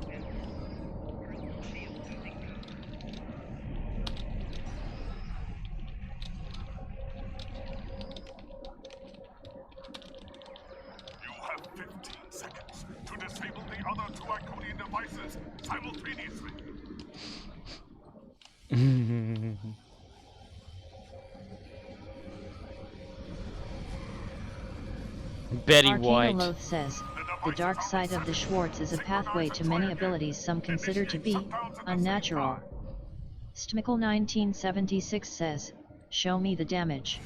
Speaker 10: You have 15 seconds to disable the other two Iconian devices simultaneously.
Speaker 1: Betty White.
Speaker 2: Arcanoloth says, the dark side of the Schwartz is a pathway to many abilities some consider to be unnatural. Stmickle 1976 says, show me the damage.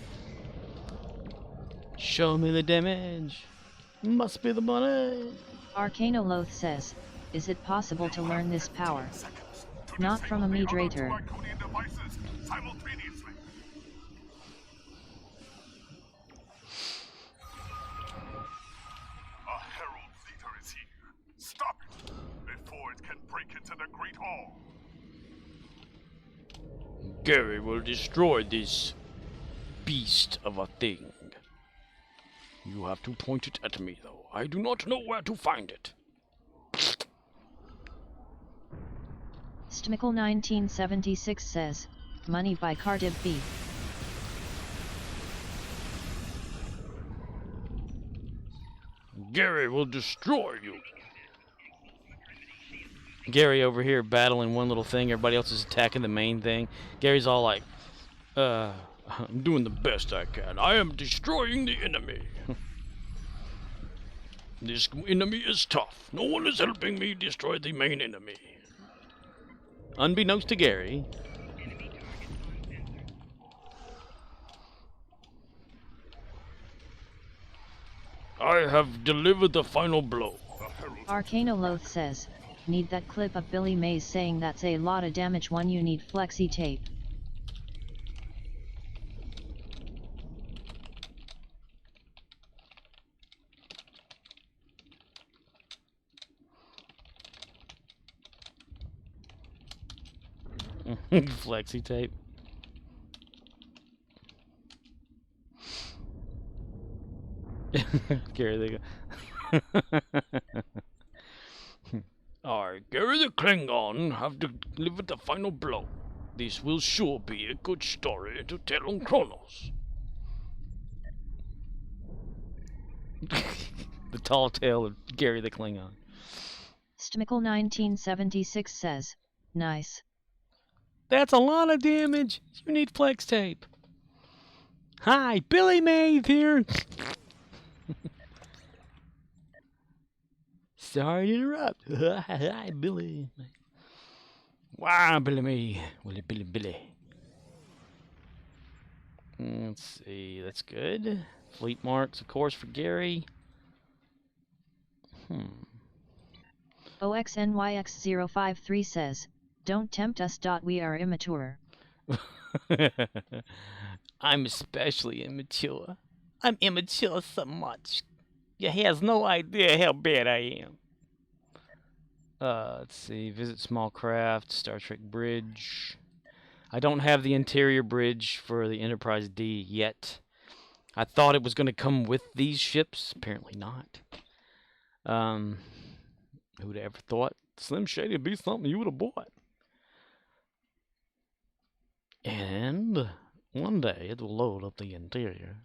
Speaker 1: Show me the damage. Must be the money.
Speaker 2: Arcanoloth says, is it possible to learn this power? Not from a Medrator.
Speaker 10: A herald leader is here. Stop it before it can break into the Great Hall.
Speaker 1: Gary will destroy this beast of a thing. You have to point it at me, though. I do not know where to find it.
Speaker 2: Stmickle 1976 says, Money by Cardiff B.
Speaker 1: Gary will destroy you. Gary over here battling one little thing, everybody else is attacking the main thing. Gary's all like, I'm doing the best I can. I am destroying the enemy. This enemy is tough. No one is helping me destroy the main enemy. Unbeknownst to Gary. I have delivered the final blow.
Speaker 2: Arcanoloth says, need that clip of Billy Mays saying that's a lot of damage when you need flexi tape.
Speaker 1: Flexi tape. Gary, they go. I, Gary the Klingon, have delivered the final blow. This will sure be a good story to tell on Kronos. The tall tale of Gary the Klingon.
Speaker 2: Stmickle 1976 says, nice.
Speaker 1: That's a lot of damage. You need flex tape. Hi, Billy Maeve here. Sorry to interrupt. Hi, Billy. Wow, Billy Maeve. Billy. Let's see. That's good. Fleet marks, of course, for Gary.
Speaker 2: OXNYX053 says, don't tempt us. We are immature.
Speaker 1: I'm especially immature. I'm immature so much. You has no idea how bad I am. Let's see. Visit small craft, Star Trek bridge. I don't have the interior bridge for the Enterprise D yet. I thought it was going to come with these ships. Apparently not. Who would have ever thought Slim Shady would be something you would have bought? And one day it will load up the interior.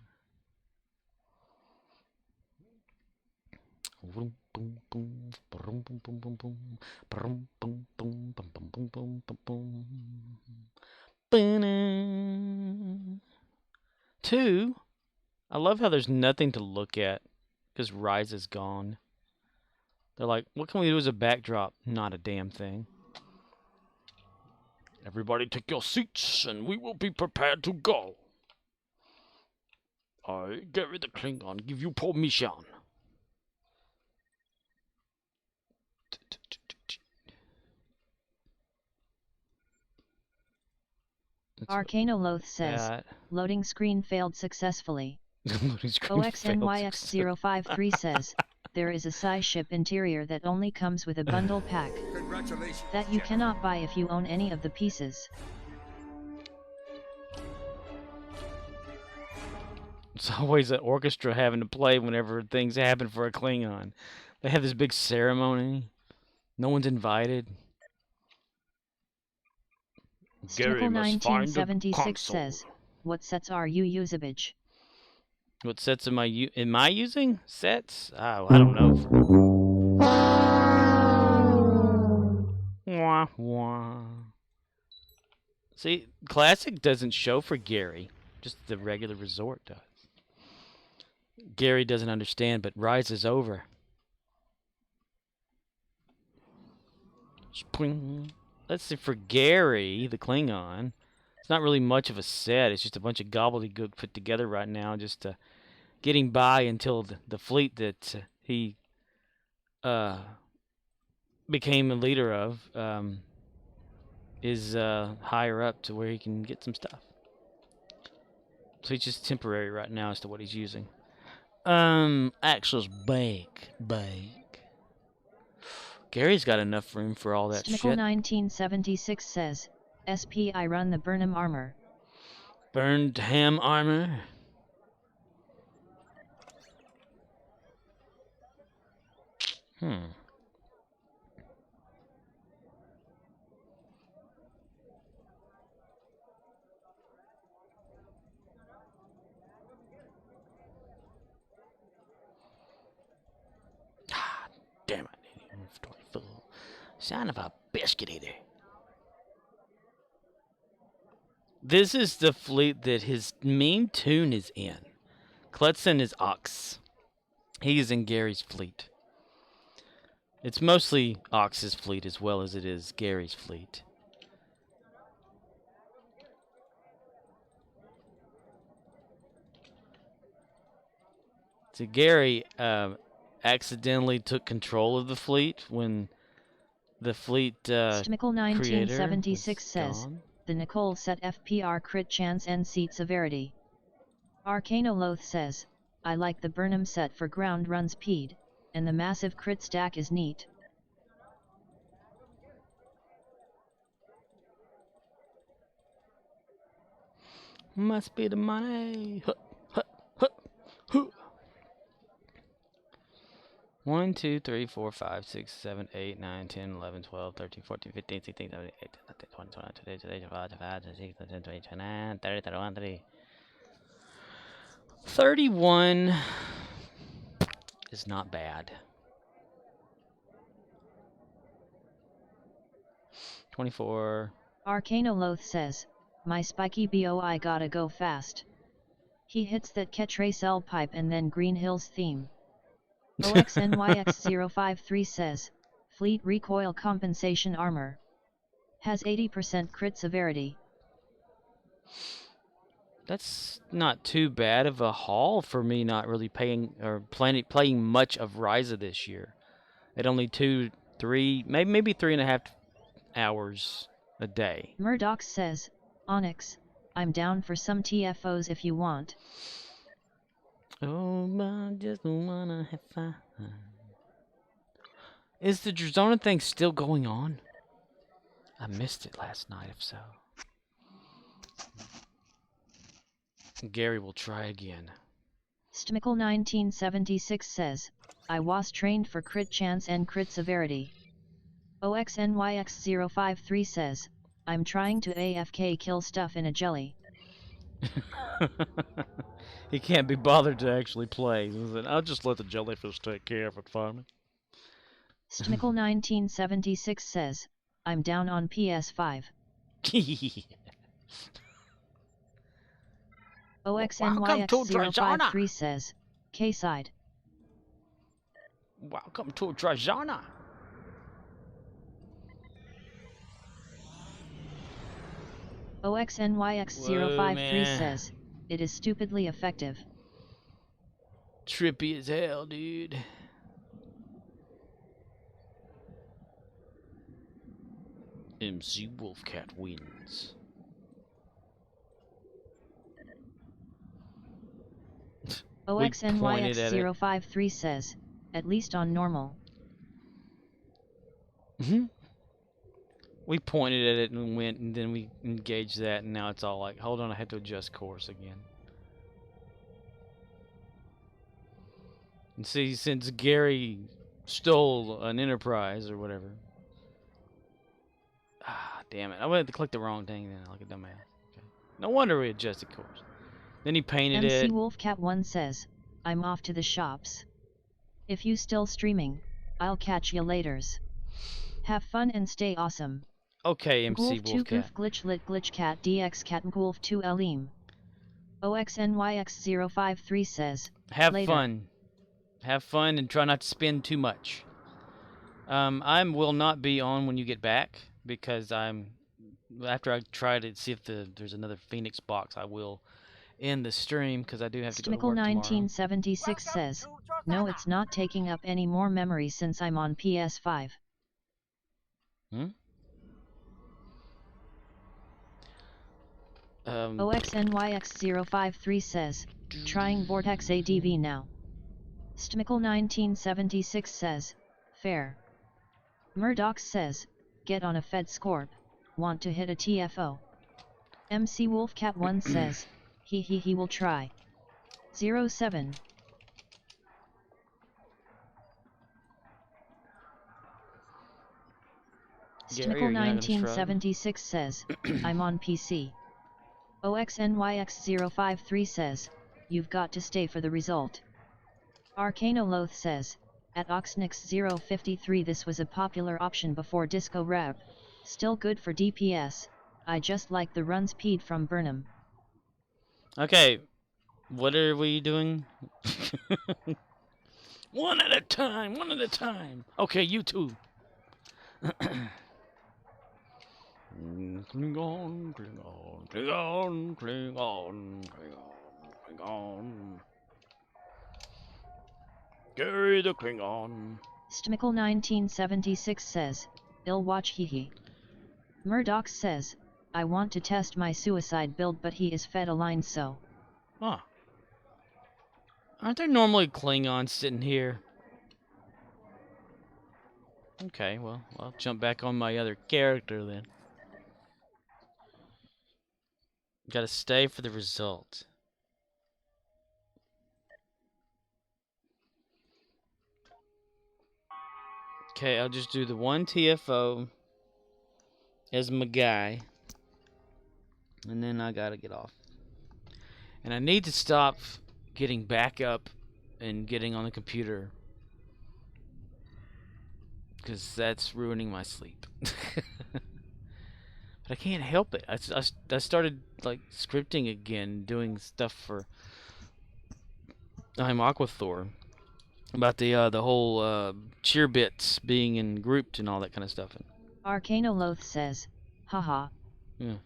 Speaker 1: Two, I love how there's nothing to look at because Rise is gone. They're like, what can we do as a backdrop? Not a damn thing. Everybody take your seats and we will be prepared to go. I, Gary the Klingon, give you permission.
Speaker 2: Arcanoloth says, loading screen failed successfully. OXNYX053 says, there is a size ship interior that only comes with a bundle pack.
Speaker 16: Congratulations.
Speaker 2: That you cannot buy if you own any of the pieces.
Speaker 1: It's always an orchestra having to play whenever things happen for a Klingon. They have this big ceremony. No one's invited.
Speaker 2: Gary must find 1976 says, what sets are you usabage?
Speaker 1: What sets am I using? Sets? Oh, I don't know. Wah, wah. See, Classic doesn't show for Gary. Just the regular Resort does. Gary doesn't understand, but Rise is over. Spring. Let's see, for Gary, the Klingon, it's not really much of a set. It's just a bunch of gobbledygook put together right now, just getting by until the fleet that he became a leader of is higher up to where he can get some stuff. So he's just temporary right now as to what he's using. Access bank. Gary's got enough room for all that shit.
Speaker 2: 1976 says, SP I run the Burnham armor.
Speaker 1: Burnham armor? Damn it. Inventory full. Son of a biscuit eater. This is the fleet that his main tune is in. Clutson is Ox. He's in Gary's fleet. It's mostly Ox's fleet as well as it is Gary's fleet. So Gary accidentally took control of the fleet when the fleet
Speaker 2: Stmickle 1976 says, the Nicole set FPR crit chance and seat severity. Arcanoloth says, I like the Burnham set for ground run speed, and the massive crit stack is neat.
Speaker 1: Must be the money. Huh, huh, huh, huh. 1, 2, 3, 4, 5, 6, 7, 8, 9, 10, 11, 12, 13, 14, 15, 16, 17, 18, 19, 20, 21, 22, 23, 24, 25, 26, 27, 28, 29, 30, 31, 30. 31 is not bad. 24.
Speaker 2: Arcanoloth says, my spiky boi gotta go fast. He hits that Ketracel pipe and then Green Hills theme. OXNYX053 says, Fleet recoil compensation armor. Has 80% crit severity.
Speaker 1: That's not too bad of a haul for me not really playing much of Ryza this year. At only 2, 3, maybe 3.5 hours a day.
Speaker 2: Murdoch says, Onyx, I'm down for some TFOs if you want.
Speaker 1: Oh, I just wanna have fun. Is the Drazona thing still going on? I missed it last night, if so. Gary will try again.
Speaker 2: Stmickle 1976 says, I was trained for crit chance and crit severity. OXNYX053 says, I'm trying to AFK kill stuff in a jelly.
Speaker 1: He can't be bothered to actually play. I'll just let the jellyfish take care of it for me.
Speaker 2: Stmickle 1976 says, I'm down on PS5. OXNYX053 says, K-side.
Speaker 1: Welcome to Drazona.
Speaker 2: OXNYX053 says, it is stupidly effective.
Speaker 1: Trippy as hell, dude. MC Wolfcat wins.
Speaker 2: OXNYX053 says, at least on normal.
Speaker 1: We pointed at it and went, and then we engaged that, and now it's all like, hold on, I had to adjust course again. And see, since Gary stole an Enterprise or whatever. Ah, damn it. I went to click the wrong thing then, like a dumbass. Okay. No wonder we adjusted course. Then he painted it.
Speaker 2: MC Wolfcat1 says, I'm off to the shops. If you still streaming, I'll catch ya laters. Have fun and stay awesome.
Speaker 1: Okay, MC
Speaker 2: Wolf2
Speaker 1: Wolfcat.
Speaker 2: Goof Glitch Lit Glitch Cat DX Cat and Wolf 2 Elim. OXNYX053 says,
Speaker 1: Have
Speaker 2: later.
Speaker 1: fun. Have fun and try not to spend too much. I will not be on when you get back because after I try to see if there's another Phoenix box, I will end the stream because I do have to go to work tomorrow.
Speaker 2: 1976 says, no, it's not taking up any more memory since I'm on PS5. OXNYX053 says, trying Vortex ADV now. Stmickle 1976 says, fair. Murdoch says, get on a Fed Scorp, want to hit a TFO. MC Wolfcat 1 says, he will try. 07. Stmickle 1976 says, I'm on PC. OXNYX053 says, you've got to stay for the result. Arcanoloth says, at Oxnix053 this was a popular option before Disco Rev. Still good for DPS, I just like the run speed from Burnham.
Speaker 1: Okay, what are we doing? One at a time, one at a time. Okay, you two. Klingon, Klingon, Klingon, Klingon, Klingon, Klingon. Gary the Klingon.
Speaker 2: Stmickle 1976 says, ill watch hehe. Murdoch says, I want to test my suicide build but he is fed a line so.
Speaker 1: Huh. Aren't there normally Klingons sitting here? Okay, well, I'll jump back on my other character then. Gotta stay for the result. Okay, I'll just do the one TFO as my guy. And then I gotta get off. And I need to stop getting back up and getting on the computer. Because that's ruining my sleep. But I can't help it. I started like scripting again, doing stuff for I'm Aquathor. About the whole cheer bits being in grouped and all that kind of stuff.
Speaker 2: Arcanoloth says, haha.
Speaker 1: Yeah.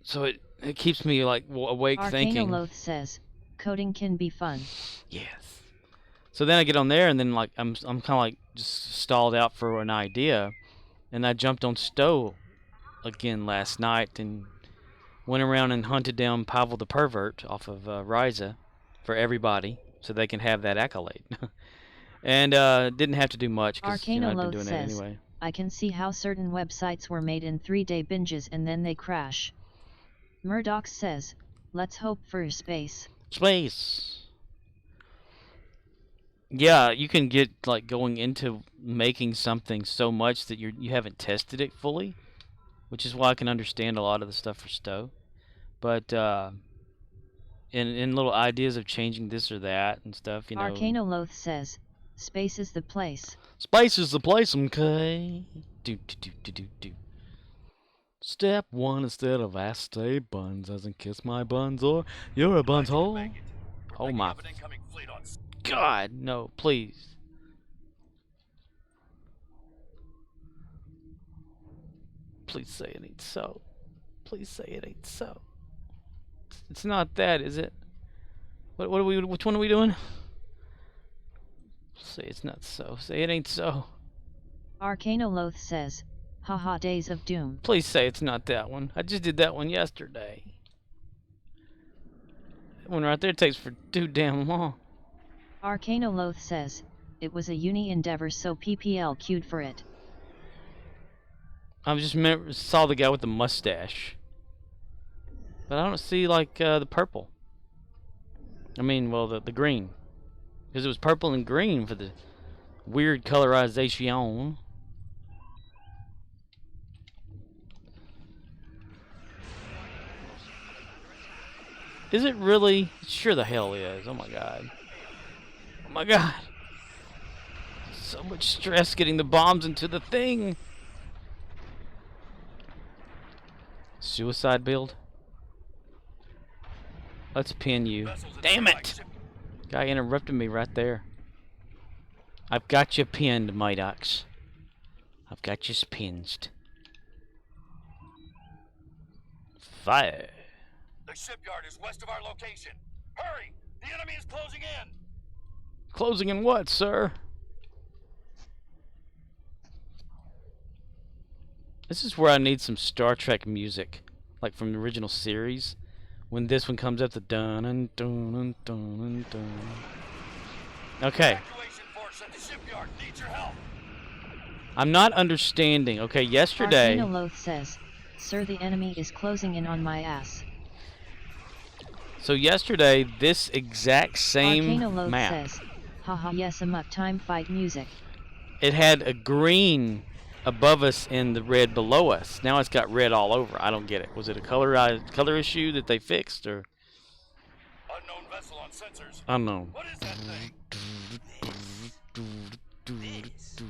Speaker 1: So it keeps me like awake thinking.
Speaker 2: Arcanoloth says, coding can be fun.
Speaker 1: Yes. So then I get on there and then like I'm kind of like just stalled out for an idea, and I jumped on Stowe again last night and went around and hunted down Pavel the Pervert off of Ryza for everybody, so they can have that accolade. And didn't have to do much because I've been doing it anyway.
Speaker 2: I can see how certain websites were made in 3-day binges and then they crash. Murdoch says, let's hope for space.
Speaker 1: Space. Yeah, you can get like going into making something so much that you haven't tested it fully, which is why I can understand a lot of the stuff for Stowe. But in little ideas of changing this or that and stuff, you know.
Speaker 2: Arcanoloth says, space is the place.
Speaker 1: Space is the place, okay? Do. Step 1, instead of ass stay buns, doesn't kiss my buns or you're a buns hole. Oh my God, no, please. Please say it ain't so. Please say it ain't so. It's not that, is it? What are we? Which one are we doing? Say it's not so. Say it ain't so.
Speaker 2: Arcanoloth says, haha, Days of Doom.
Speaker 1: Please say it's not that one. I just did that one yesterday. That one right there takes for too damn long.
Speaker 2: Arcanoloth says, it was a uni endeavor, so PPL queued for it.
Speaker 1: I just saw the guy with the mustache. But I don't see like the purple. I mean, well, the green. Because it was purple and green for the weird colorization. Is it really? Sure the hell is. Oh my God. Oh my God. So much stress getting the bombs into the thing. Suicide build? Let's pin you. Damn it! Guy interrupted me right there. I've got you pinned, Midox. I've got you pinched. Fire.
Speaker 10: The shipyard is west of our location. Hurry! The enemy is closing in!
Speaker 1: Closing in what, sir? This is where I need some Star Trek music. Like from the original series. When this one comes up, the dun dun dun dun dun. Okay. I'm not understanding. Okay, yesterday.
Speaker 2: Arcanoloth says, sir, the enemy is closing in on my ass.
Speaker 1: So yesterday, this exact same
Speaker 2: Arcanoloth
Speaker 1: map.
Speaker 2: says, haha, yes, I'm up time fight music.
Speaker 1: It had a green above us and the red below us. Now it's got red all over. I don't get it. Was it a color issue that they fixed, or
Speaker 10: unknown vessel on sensors?
Speaker 1: Unknown.
Speaker 10: What is that thing? This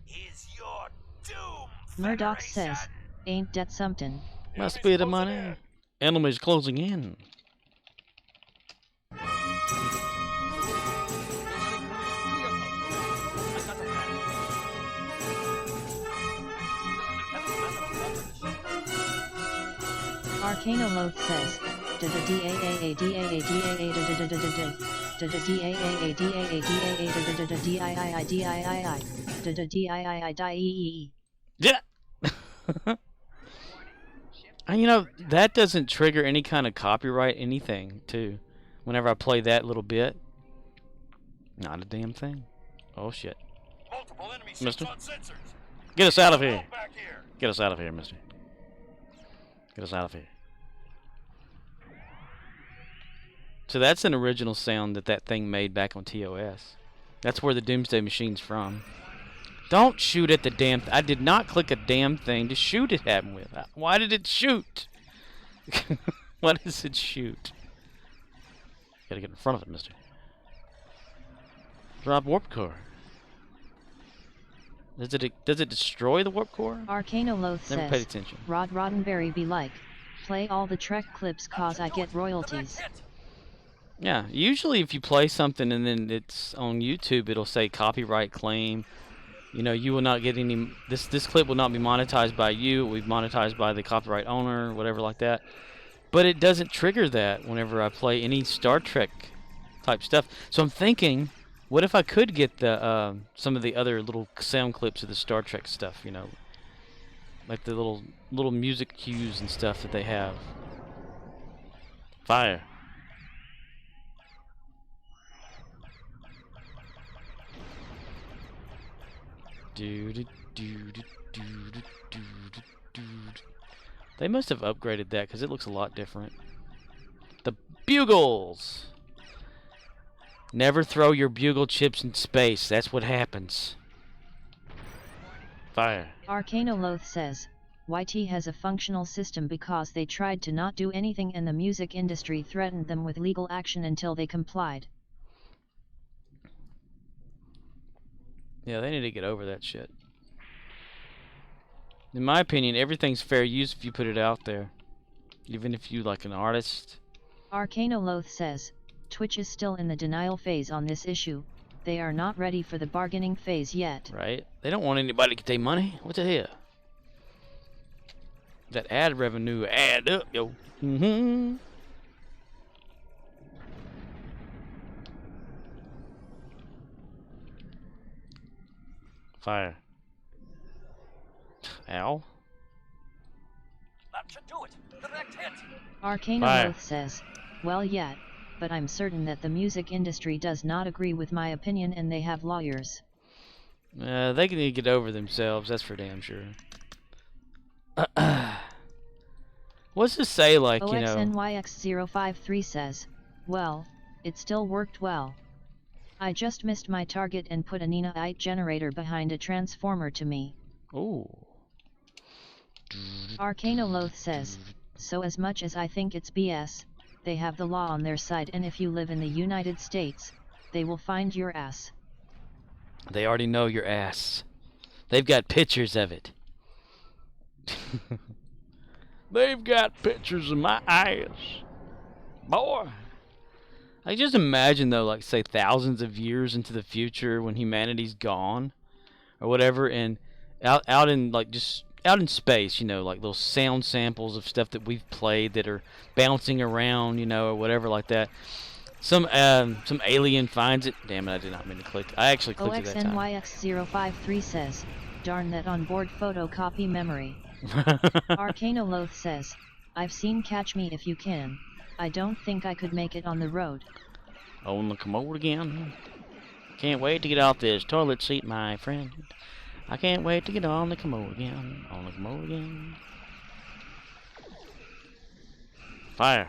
Speaker 10: is your doom.
Speaker 2: Murdoch says, ain't that something?
Speaker 1: Must be the money. Enemy's closing in.
Speaker 2: Arcanoloth says,
Speaker 1: Yeah. And you know, that doesn't trigger any kind of copyright anything, too. Whenever I play that little bit. Not a damn thing. Oh, shit. Mister? Get us out of here. Get us out of here, mister. Get us out of here. So that's an original sound that thing made back on TOS. That's where the Doomsday Machine's from. Don't shoot at the damn... I did not click a damn thing to shoot it at me with. Why did it shoot? Why does it shoot? Gotta get in front of it, mister. Drop warp core. Does it destroy the warp core?
Speaker 2: Arcanoloth
Speaker 1: Never
Speaker 2: says,
Speaker 1: paid attention.
Speaker 2: Rod Roddenberry be like, play all the Trek clips cause I get royalties.
Speaker 1: Yeah, usually if you play something and then it's on YouTube, it'll say copyright claim. You know, you will not get any... This clip will not be monetized by you. It will be monetized by the copyright owner, whatever like that. But it doesn't trigger that whenever I play any Star Trek type stuff. So I'm thinking... What if I could get the some of the other little sound clips of the Star Trek stuff, you know, like the little music cues and stuff that they have. Fire. They must have upgraded that because it looks a lot different. The bugles. Never throw your bugle chips in space. That's what happens. Fire.
Speaker 2: Arcanoloth says, YT has a functional system because they tried to not do anything and the music industry threatened them with legal action until they complied.
Speaker 1: Yeah, they need to get over that shit. In my opinion, everything's fair use if you put it out there. Even if you like an artist.
Speaker 2: Arcanoloth says, Twitch is still in the denial phase on this issue. They are not ready for the bargaining phase yet.
Speaker 1: Right? They don't want anybody to get their money. What the hell? That ad revenue add up, yo. Fire. Ow.
Speaker 4: That should do it. Direct hit.
Speaker 2: Arcanoloth says, well yet, but I'm certain that the music industry does not agree with my opinion and they have lawyers.
Speaker 1: They can get over themselves, that's for damn sure. What's this say, like, you know...
Speaker 2: OXNYX053 says, well, it still worked well. I just missed my target and put a Nina-ite generator behind a transformer to me.
Speaker 1: Ooh.
Speaker 2: Arcanoloth says, so as much as I think it's BS, they have the law on their side and if you live in the United States, they will find your ass.
Speaker 1: They already know your ass. They've got pictures of it. They've got pictures of my ass. Boy. I just imagine though, like say thousands of years into the future when humanity's gone or whatever, and out in like just out in space, you know, like those sound samples of stuff that we've played that are bouncing around, you know, or whatever like that. Some alien finds it. Damn it, I did not mean to click. I actually clicked it that time.
Speaker 2: OXNYX053 says, darn that onboard photocopy memory. Arcanoloth says, I've seen Catch Me If You Can. I don't think I could make it on the road.
Speaker 1: On the commode again. Can't wait to get off this toilet seat, my friend. I can't wait to get on the commode again. On the commode again. Fire.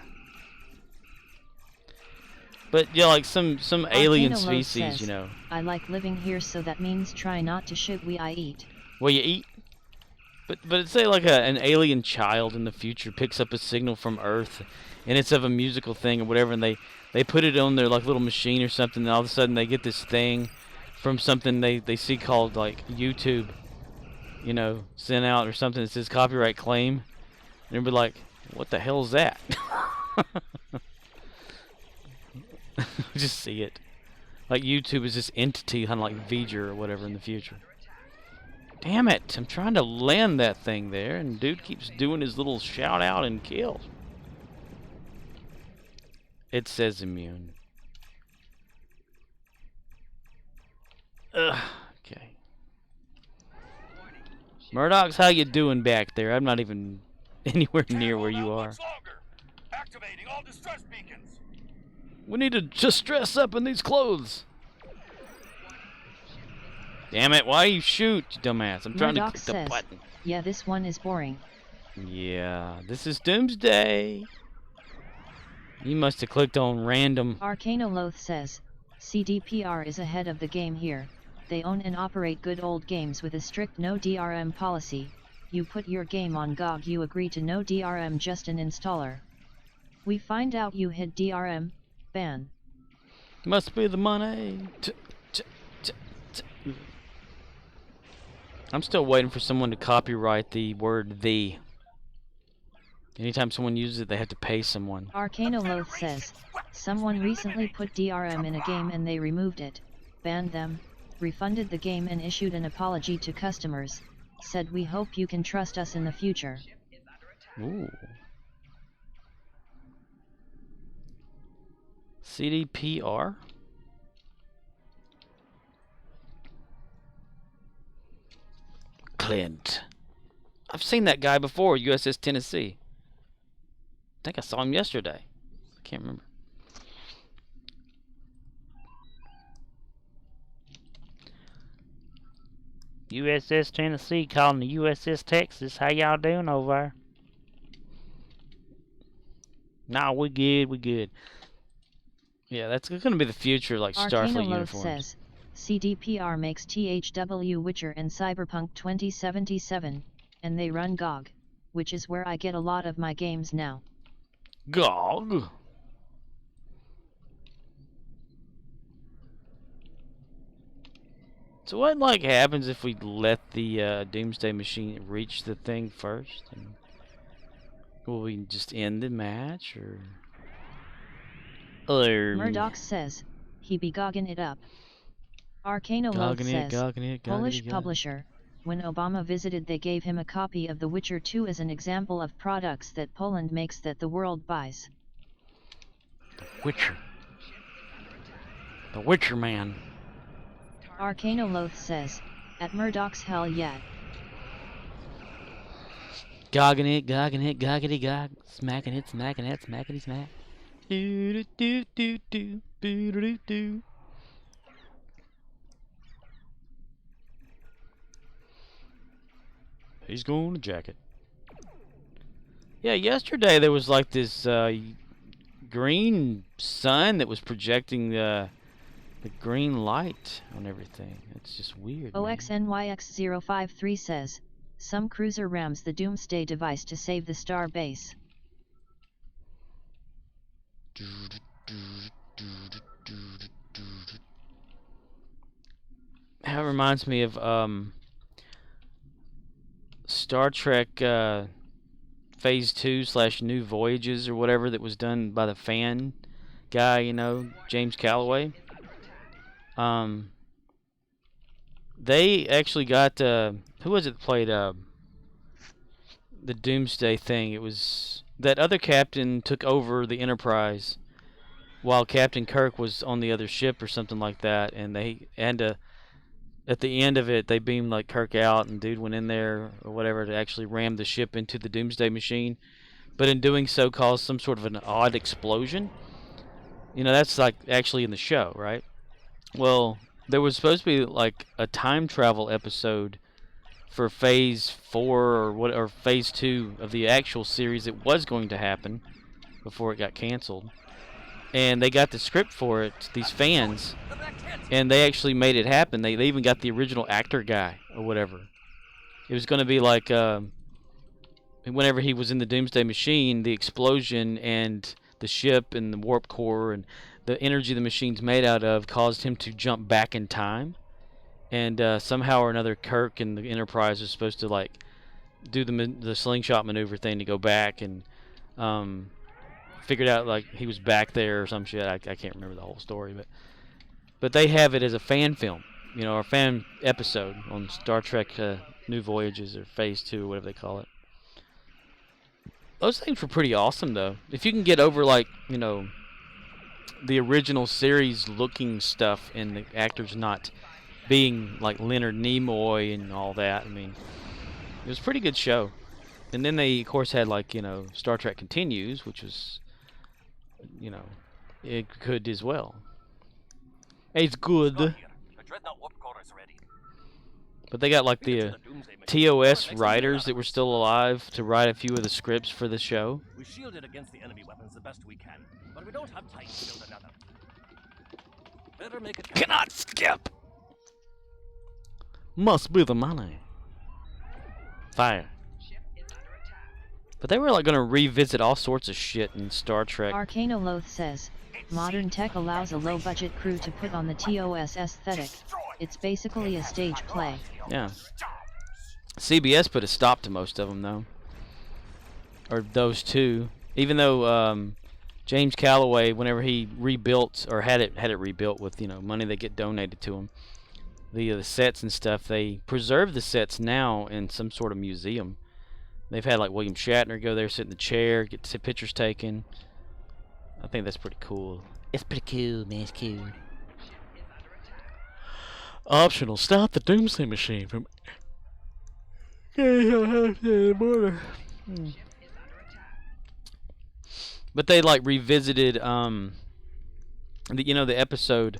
Speaker 1: But yeah, like some alien species,
Speaker 2: says,
Speaker 1: you know.
Speaker 2: I like living here, so that means try not to shit I eat.
Speaker 1: Well, you eat. But it's say like an alien child in the future picks up a signal from Earth, and it's of a musical thing or whatever, and they put it on their like little machine or something, and all of a sudden they get this thing from something they see called like YouTube, you know, sent out or something that says copyright claim, and they'll be like, what the hell is that? Just see it. Like YouTube is this entity, kind of like V'ger or whatever in the future. Damn it! I'm trying to land that thing there, and dude keeps doing his little shout out and kill. It says immune. Ugh. Okay. Murdoch's, how you doing back there? I'm not even anywhere near where you are.
Speaker 17: Activating all distress beacons.
Speaker 1: We need to just dress up in these clothes. Damn it, why you shoot, you dumbass? I'm trying
Speaker 2: Murdoch
Speaker 1: to click the button.
Speaker 2: Yeah, this one is boring.
Speaker 1: Yeah, this is Doomsday. You must have clicked on random.
Speaker 2: Arcanoloth says, CDPR is ahead of the game here. They own and operate good old games with a strict no DRM policy. You put your game on GOG, you agree to no DRM, just an installer. We find out you hid DRM, ban.
Speaker 1: Must be the money. I'm still waiting for someone to copyright the word "the." Anytime someone uses it, they have to pay someone.
Speaker 2: Arcanoloth says, someone recently put DRM in a game and they removed it, banned them, refunded the game and issued an apology to customers, said we hope you can trust us in the future.
Speaker 1: Ooh. CDPR? Clint. I've seen that guy before, USS Tennessee. I think I saw him yesterday. I can't remember.
Speaker 20: USS Tennessee calling the USS Texas. How y'all doing over there? Nah, we good, we good. Yeah, that's going to be the future, like Starfleet uniforms.
Speaker 2: Says, CDPR makes THW Witcher and Cyberpunk 2077, and they run GOG, which is where I get a lot of my games now.
Speaker 1: GOG? So what like happens if we let the Doomsday Machine reach the thing first? And will we just end the match, or?
Speaker 2: Murdoch says, he be gogging it up. Arcanoloth says, Polish publisher, when Obama visited they gave him a copy of The Witcher 2 as an example of products that Poland makes that the world buys.
Speaker 1: The Witcher. The Witcher man.
Speaker 2: Arcanoloth says, at Murdoch's hell yeah.
Speaker 1: Gogging it, goggity gog. Smacking it, smackity smack. Do do do do do do do do. He's going to jacket. Yeah, yesterday there was like this green sun that was projecting the green light on everything. It's just weird.
Speaker 2: OXNYX053 says, some cruiser rams the Doomsday device to save the star base.
Speaker 1: That reminds me of Star Trek Phase 2 / New Voyages or whatever that was done by the fan guy, you know, James Calloway. They actually got who was it that played the Doomsday thing? It was that other captain took over the Enterprise while Captain Kirk was on the other ship or something like that, and they had to, at the end of it, they beamed like Kirk out, and dude went in there or whatever to actually ram the ship into the Doomsday Machine, but in doing so caused some sort of an odd explosion. You know, that's like actually in the show, right? Well, there was supposed to be like a time travel episode for Phase 4 or Phase 2 of the actual series that was going to happen before it got canceled. And they got the script for it, these fans, and they actually made it happen. They even got the original actor guy or whatever. It was going to be like whenever he was in the Doomsday Machine, the explosion and the ship and the warp core and the energy the machine's made out of caused him to jump back in time. And somehow or another, Kirk and the Enterprise was supposed to like do the slingshot maneuver thing to go back, and figured out like he was back there or some shit. I can't remember the whole story, but they have it as a fan film, you know, or a fan episode on Star Trek New Voyages or Phase 2 or whatever they call it. Those things were pretty awesome though. If you can get over like, you know, the original series looking stuff and the actors not being like Leonard Nimoy and all that, I mean, it was a pretty good show. And then they of course had like, you know, Star Trek Continues, which was, you know, it could as well. It's good. But they got like the TOS writers that were still alive to write a few of the scripts for the show.
Speaker 21: We shielded against the enemy weapons the best we can, but we don't have time to build another.
Speaker 7: Better make it.
Speaker 1: Cannot skip. Must be the money. Fire. But they were like gonna revisit all sorts of shit in Star Trek.
Speaker 2: Arcanoloth says, modern tech allows a low-budget crew to put on the TOS aesthetic. It's basically a stage play.
Speaker 1: Yeah. CBS put a stop to most of them though. Or those two. Even though James Calloway, whenever he rebuilt or had it rebuilt with money that get donated to him, the sets and stuff, they preserve the sets now in some sort of museum. They've had like William Shatner go there, sit in the chair, get pictures taken. I think that's pretty cool. It's pretty cool, man. It's cool. Optional. Stop the Doomsday Machine from. But they like revisited the episode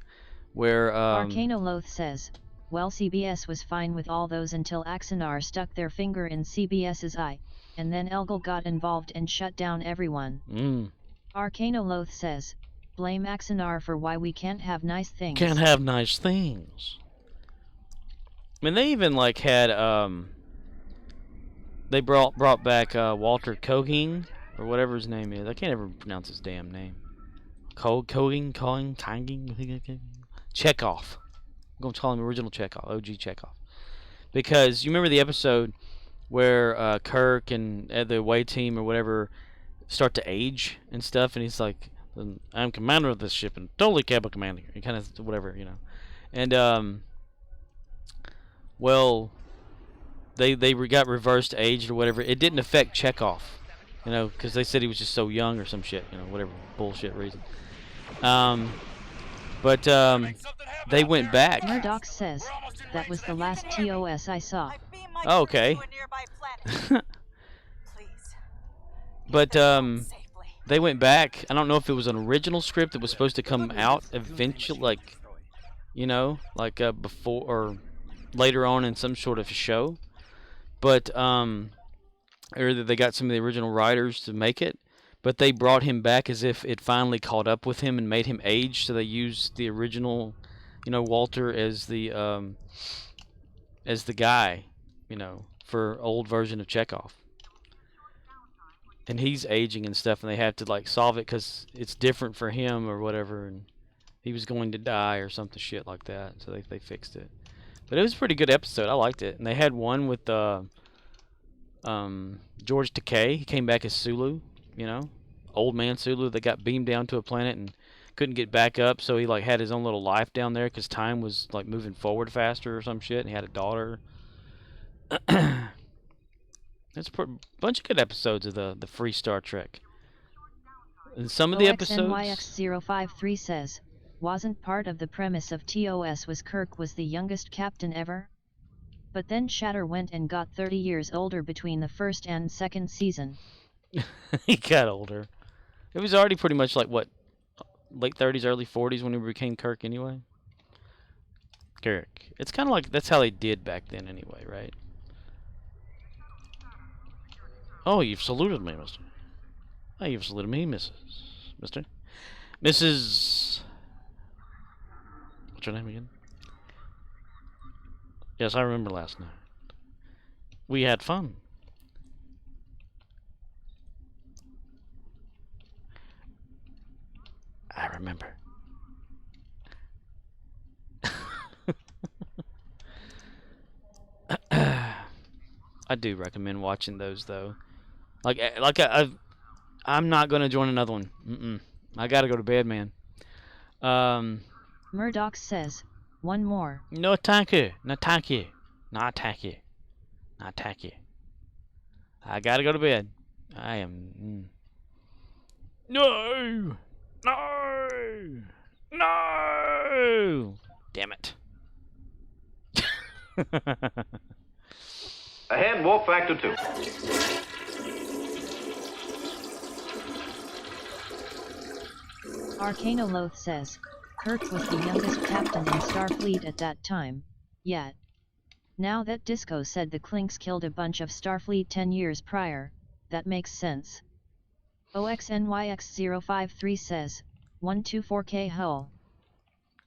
Speaker 1: where
Speaker 2: Arcanoloth says, well, CBS was fine with all those until Axanar stuck their finger in CBS's eye, and then Elgal got involved and shut down everyone. Arcanoloth says, blame Axanar for why we can't have nice things.
Speaker 1: Can't have nice things. I mean, they even like had they brought back Walter Kogan or whatever his name is. I can't ever pronounce his damn name. Kogan, Chekhov. I'm going to call him original Chekhov, OG Chekhov. Because you remember the episode where Kirk and the away team or whatever start to age and stuff, and he's like, I'm commander of this ship and totally capable commander. He kind of, whatever, And, well, they got reversed aged or whatever. It didn't affect Chekhov, because they said he was just so young or some shit, whatever bullshit reason. But they went back.
Speaker 2: Murdoch says, that was the last TOS I saw.
Speaker 1: Oh, okay. But they went back. I don't know if it was an original script that was supposed to come out eventually, like before or later on in some sort of show. But or they got some of the original writers to make it. But they brought him back as if it finally caught up with him and made him age. So they used the original, Walter as the guy, for old version of Chekhov. And he's aging and stuff, and they have to like solve it because it's different for him or whatever, and he was going to die or something shit like that. So they fixed it. But it was a pretty good episode. I liked it. And they had one with George Takei. He came back as Sulu. Old man Sulu that got beamed down to a planet and couldn't get back up, so he like had his own little life down there because time was like moving forward faster or some shit, and he had a daughter. There's a bunch of good episodes of the free Star Trek. And some of the episodes...
Speaker 2: OXNYX053 says, wasn't part of the premise of TOS was Kirk was the youngest captain ever? But then Shatter went and got 30 years older between the first and second season.
Speaker 1: He got older. It was already pretty much like, what, late 30s, early 40s when he became Kirk anyway? Kirk. It's kind of like, that's how they did back then anyway, right? Oh, you've saluted me, mister. Oh, you've saluted me, mister. Mrs. What's your name again? Yes, I remember last night. We had fun. I remember. I do recommend watching those though. I'm not gonna join another one. I gotta go to bed, man.
Speaker 2: Murdoch says, one more.
Speaker 1: No thank you. No thank you. Not thank you. Not thank you. I gotta go to bed. I am. No. No! No! Damn it.
Speaker 11: Ahead, warp factor 2.
Speaker 2: Arcanoloth says, Kirk was the youngest captain in Starfleet at that time, yet. Now that Disco said the Clinks killed a bunch of Starfleet 10 years prior, that makes sense. OXNYX053 says, 124K Hull.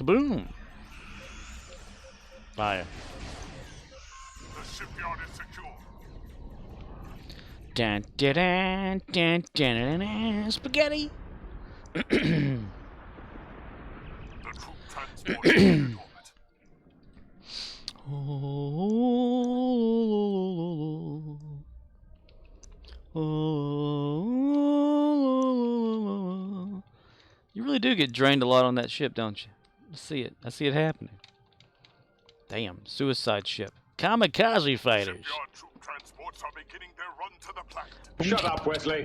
Speaker 1: Kaboom! Fire.
Speaker 10: The shipyard is secure.
Speaker 1: Dun, dun, dun, dun, dun, dun, dun, spaghetti!
Speaker 10: The troop transport is in orbit.
Speaker 1: You really do get drained a lot on that ship, don't you? I see it. I see it happening. Damn, suicide ship. Kamikaze fighters.
Speaker 10: Shipyard troop transports are beginning their run to the planet.
Speaker 13: Shut up, Wesley.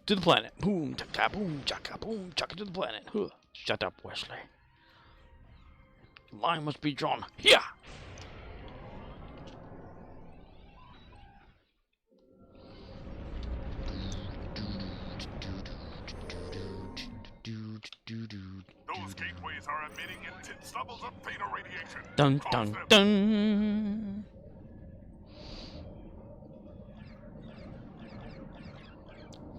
Speaker 1: To the planet. Boom, chaka, boom, chaka, boom, chaka to the planet. Huh. Shut up, Wesley. Line must be drawn. Here.
Speaker 10: Those gateways are emitting intense levels of theta radiation.
Speaker 1: Dun dun dun.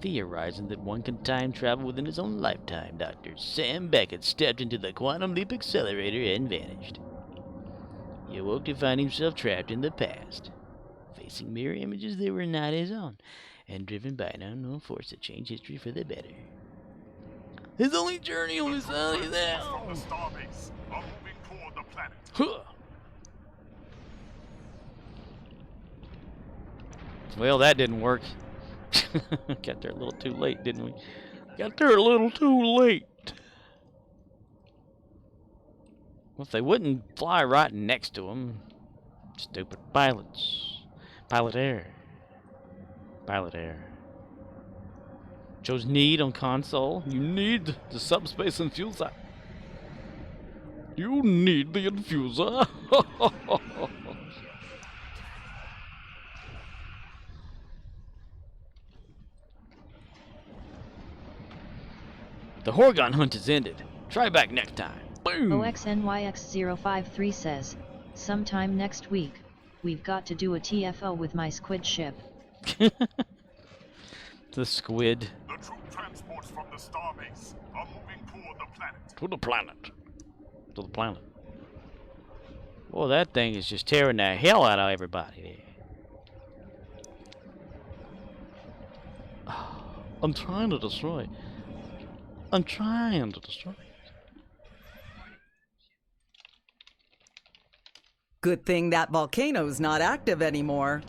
Speaker 1: Theorizing that one can time travel within his own lifetime, Dr. Sam Beckett stepped into the quantum leap accelerator and vanished. He awoke to find himself trapped in the past, facing mirror images that were not his own, and driven by an unknown force that changed history for the better. His only journey on his own is now.
Speaker 10: From the starbase are moving toward the planet.
Speaker 1: Huh. Well, that didn't work. Got there a little too late, didn't we? Got there a little too late. Well, if they wouldn't fly right next to him, stupid pilots. Pilot error. Pilot error. Chose need on console. You need the subspace infuser. You need the infuser. The Horgon hunt is ended. Try back next time. Boom!
Speaker 2: OXNYX053 says, sometime next week, we've got to do a TFO with my squid ship.
Speaker 1: The squid.
Speaker 10: The troop transports from the starbase are moving toward the planet.
Speaker 1: To the planet. To the planet. Well, that thing is just tearing the hell out of everybody there. I'm trying to destroy. I'm trying to destroy.
Speaker 6: Good thing that volcano's not active anymore.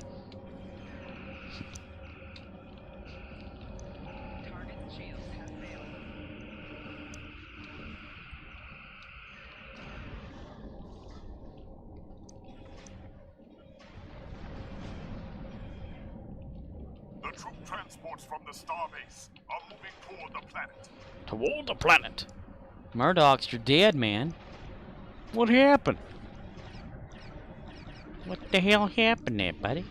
Speaker 10: The troop transports from the starbase are moving toward the planet.
Speaker 1: Toward the planet. Murdoch, you're dead, man. What happened? What the hell happened there, buddy?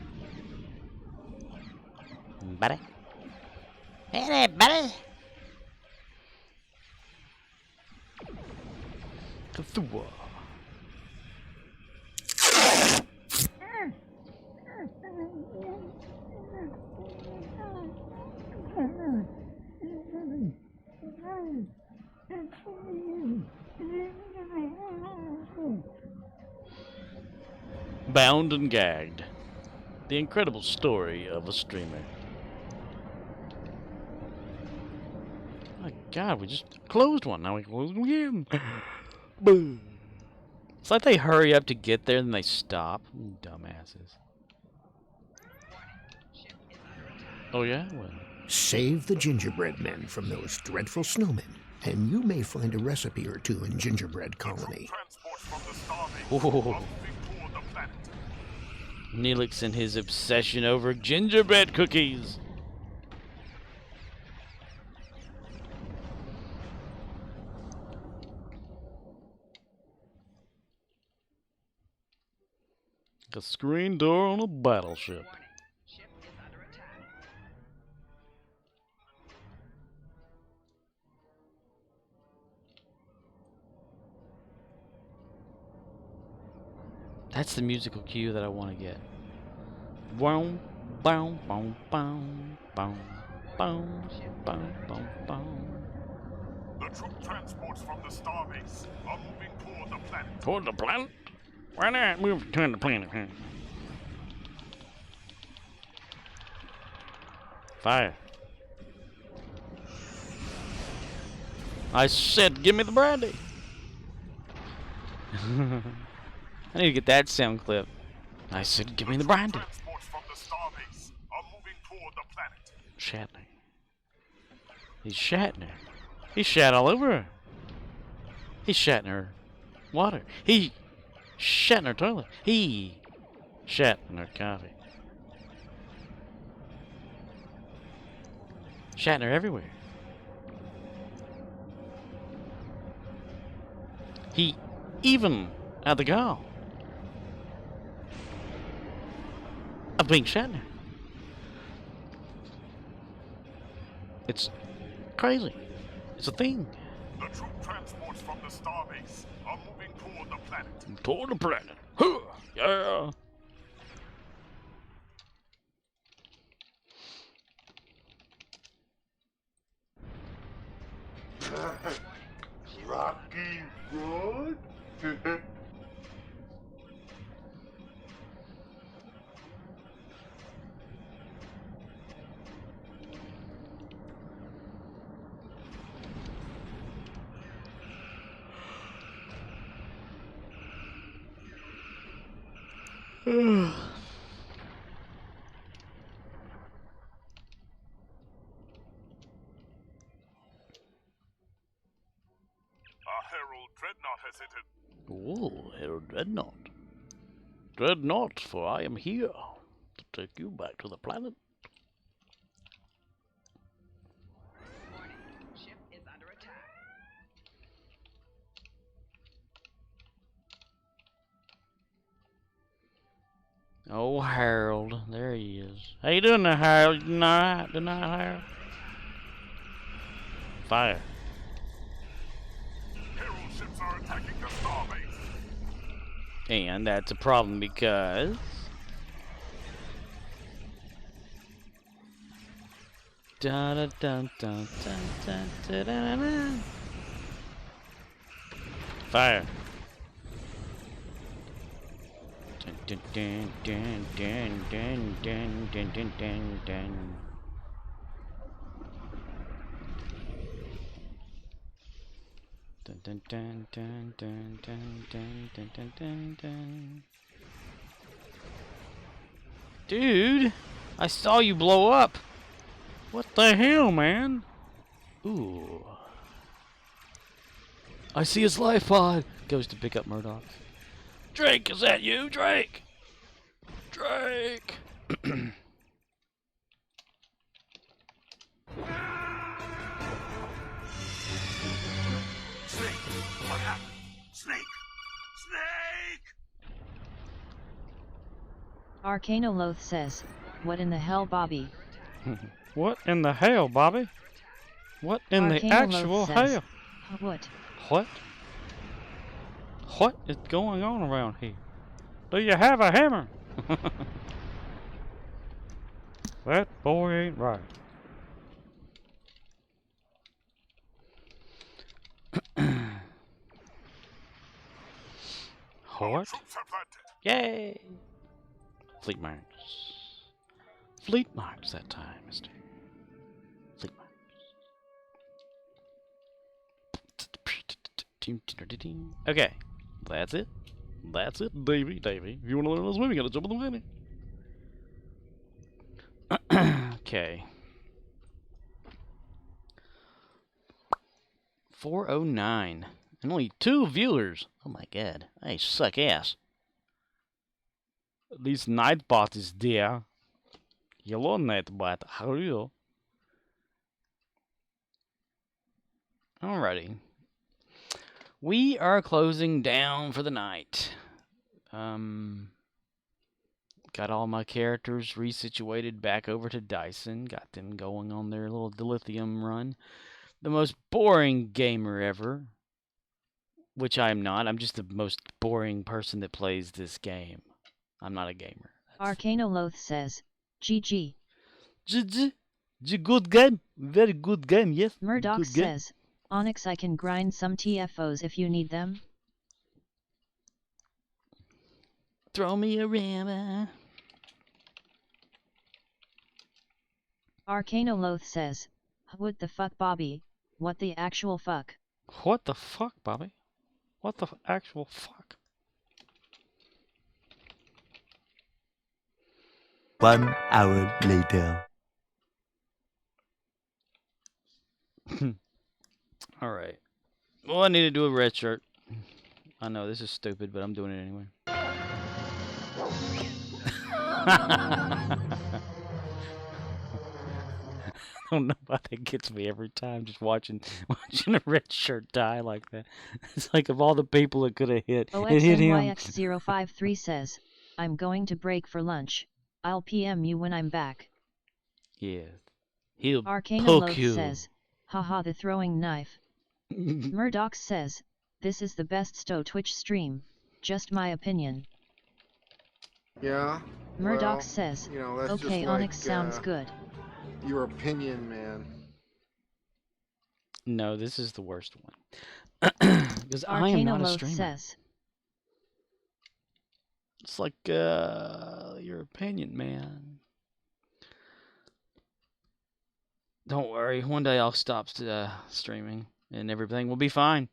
Speaker 1: Buddy? Hey there, buddy! Cthulhu. Bound and Gagged. The incredible story of a streamer. My God, we just closed one. Now we close them again. Boom. It's like they hurry up to get there and they stop. Dumbasses. Oh yeah? Well.
Speaker 21: Save the gingerbread men from those dreadful snowmen, and you may find a recipe or two in Gingerbread Colony.
Speaker 1: Ooh. Neelix and his obsession over gingerbread cookies. A screen door on a battleship. That's the musical cue that I want to get. Boom, boom, boom, boom, boom, boom, boom, boom, boom.
Speaker 10: The troop transports from the starbase are moving toward the planet.
Speaker 20: Toward the planet? Why not move toward the planet? Huh? Fire. I said, give me the brandy. I need to get that sound clip. I said, give me the brandy.
Speaker 10: Transports from the starbase are moving toward the planet.
Speaker 20: Shatner. He's Shatner. He shat all over her. He shat in her water. He shat in her toilet. He shat in her coffee. Shatner everywhere. He even had the gall of being Shatner. It's crazy. It's a thing.
Speaker 10: The troop transports from the starbase are moving toward the planet.
Speaker 20: Toward the planet. Huh, yeah.
Speaker 10: Rocky Road? Herald Dreadnought has entered.
Speaker 20: Oh, Herald Dreadnought. Dreadnought, for I am here to take you back to the planet.
Speaker 22: Warning, ship is under attack.
Speaker 20: Oh, Harold, there he is. How you doing there, Harold? You doing alright? Doing alright, Harold? Fire.
Speaker 10: Herald ships are attacking the starbase.
Speaker 20: And that's a problem because da da da da da da da da. Fire. Dun dun dun dun dun dun dun dun dun dun. Dun dun dun dun dun dun dun dun dun dun dun. Dude, I saw you blow up. What the hell, man? Ooh. I see his life pod. Goes to pick up Murdoch. Drake, is that you, Drake? Drake.
Speaker 10: Snake! What happened? Snake! Snake!
Speaker 2: Arcanoloth says, what in the hell, Bobby?
Speaker 20: What in the hell, Bobby? What in the actual hell?
Speaker 2: What?
Speaker 20: What? What is going on around here? Do you have a hammer? That boy ain't right. What? Yay! Fleet marks. Fleet marks that time, mister. Fleet marks. Okay. That's it. That's it, Davey. Davey, if you want to learn this movie, you gotta jump on the money. Okay. 409. And only 2 viewers. Oh my god. I suck ass. At least Nightbot is there. Hello, Nightbot. How are you? Alrighty. We are closing down for the night. Got all my characters resituated back over to Dyson. Got them going on their little dilithium run. The most boring gamer ever. Which I am not. I'm just the most boring person that plays this game. I'm not a gamer.
Speaker 2: Arcanoloth says, GG.
Speaker 20: GG. Good game. Very good game, yes.
Speaker 2: Murdoch says, Onyx, I can grind some TFOs if you need them.
Speaker 20: Throw me a river.
Speaker 2: Arcanoloth says, what the fuck, Bobby? What the actual fuck?
Speaker 20: What the fuck, Bobby? What the actual fuck?
Speaker 3: 1 hour later.
Speaker 20: Alright. Well, I need to do a red shirt. I know, this is stupid, but I'm doing it anyway. I don't know why that gets me every time, just watching a red shirt die like that. It's like of all the people it could have hit, it hit him.
Speaker 2: OXNYX053 says, I'm going to break for lunch. I'll PM you when I'm back.
Speaker 20: Yeah. He'll poke
Speaker 2: Arcanoloth
Speaker 20: you.
Speaker 2: says, haha, the throwing knife. Murdoch says, this is the best Stow Twitch stream. Just my opinion.
Speaker 19: Yeah.
Speaker 2: Murdoch
Speaker 19: well,
Speaker 2: says,
Speaker 19: you know, that's
Speaker 2: okay,
Speaker 19: just
Speaker 2: Onyx
Speaker 19: like,
Speaker 2: sounds good.
Speaker 19: Your opinion, man.
Speaker 20: No, this is the worst one. Because I am not a streamer.
Speaker 2: Says,
Speaker 20: it's like, your opinion, man. Don't worry, one day I'll stop streaming and everything will be fine.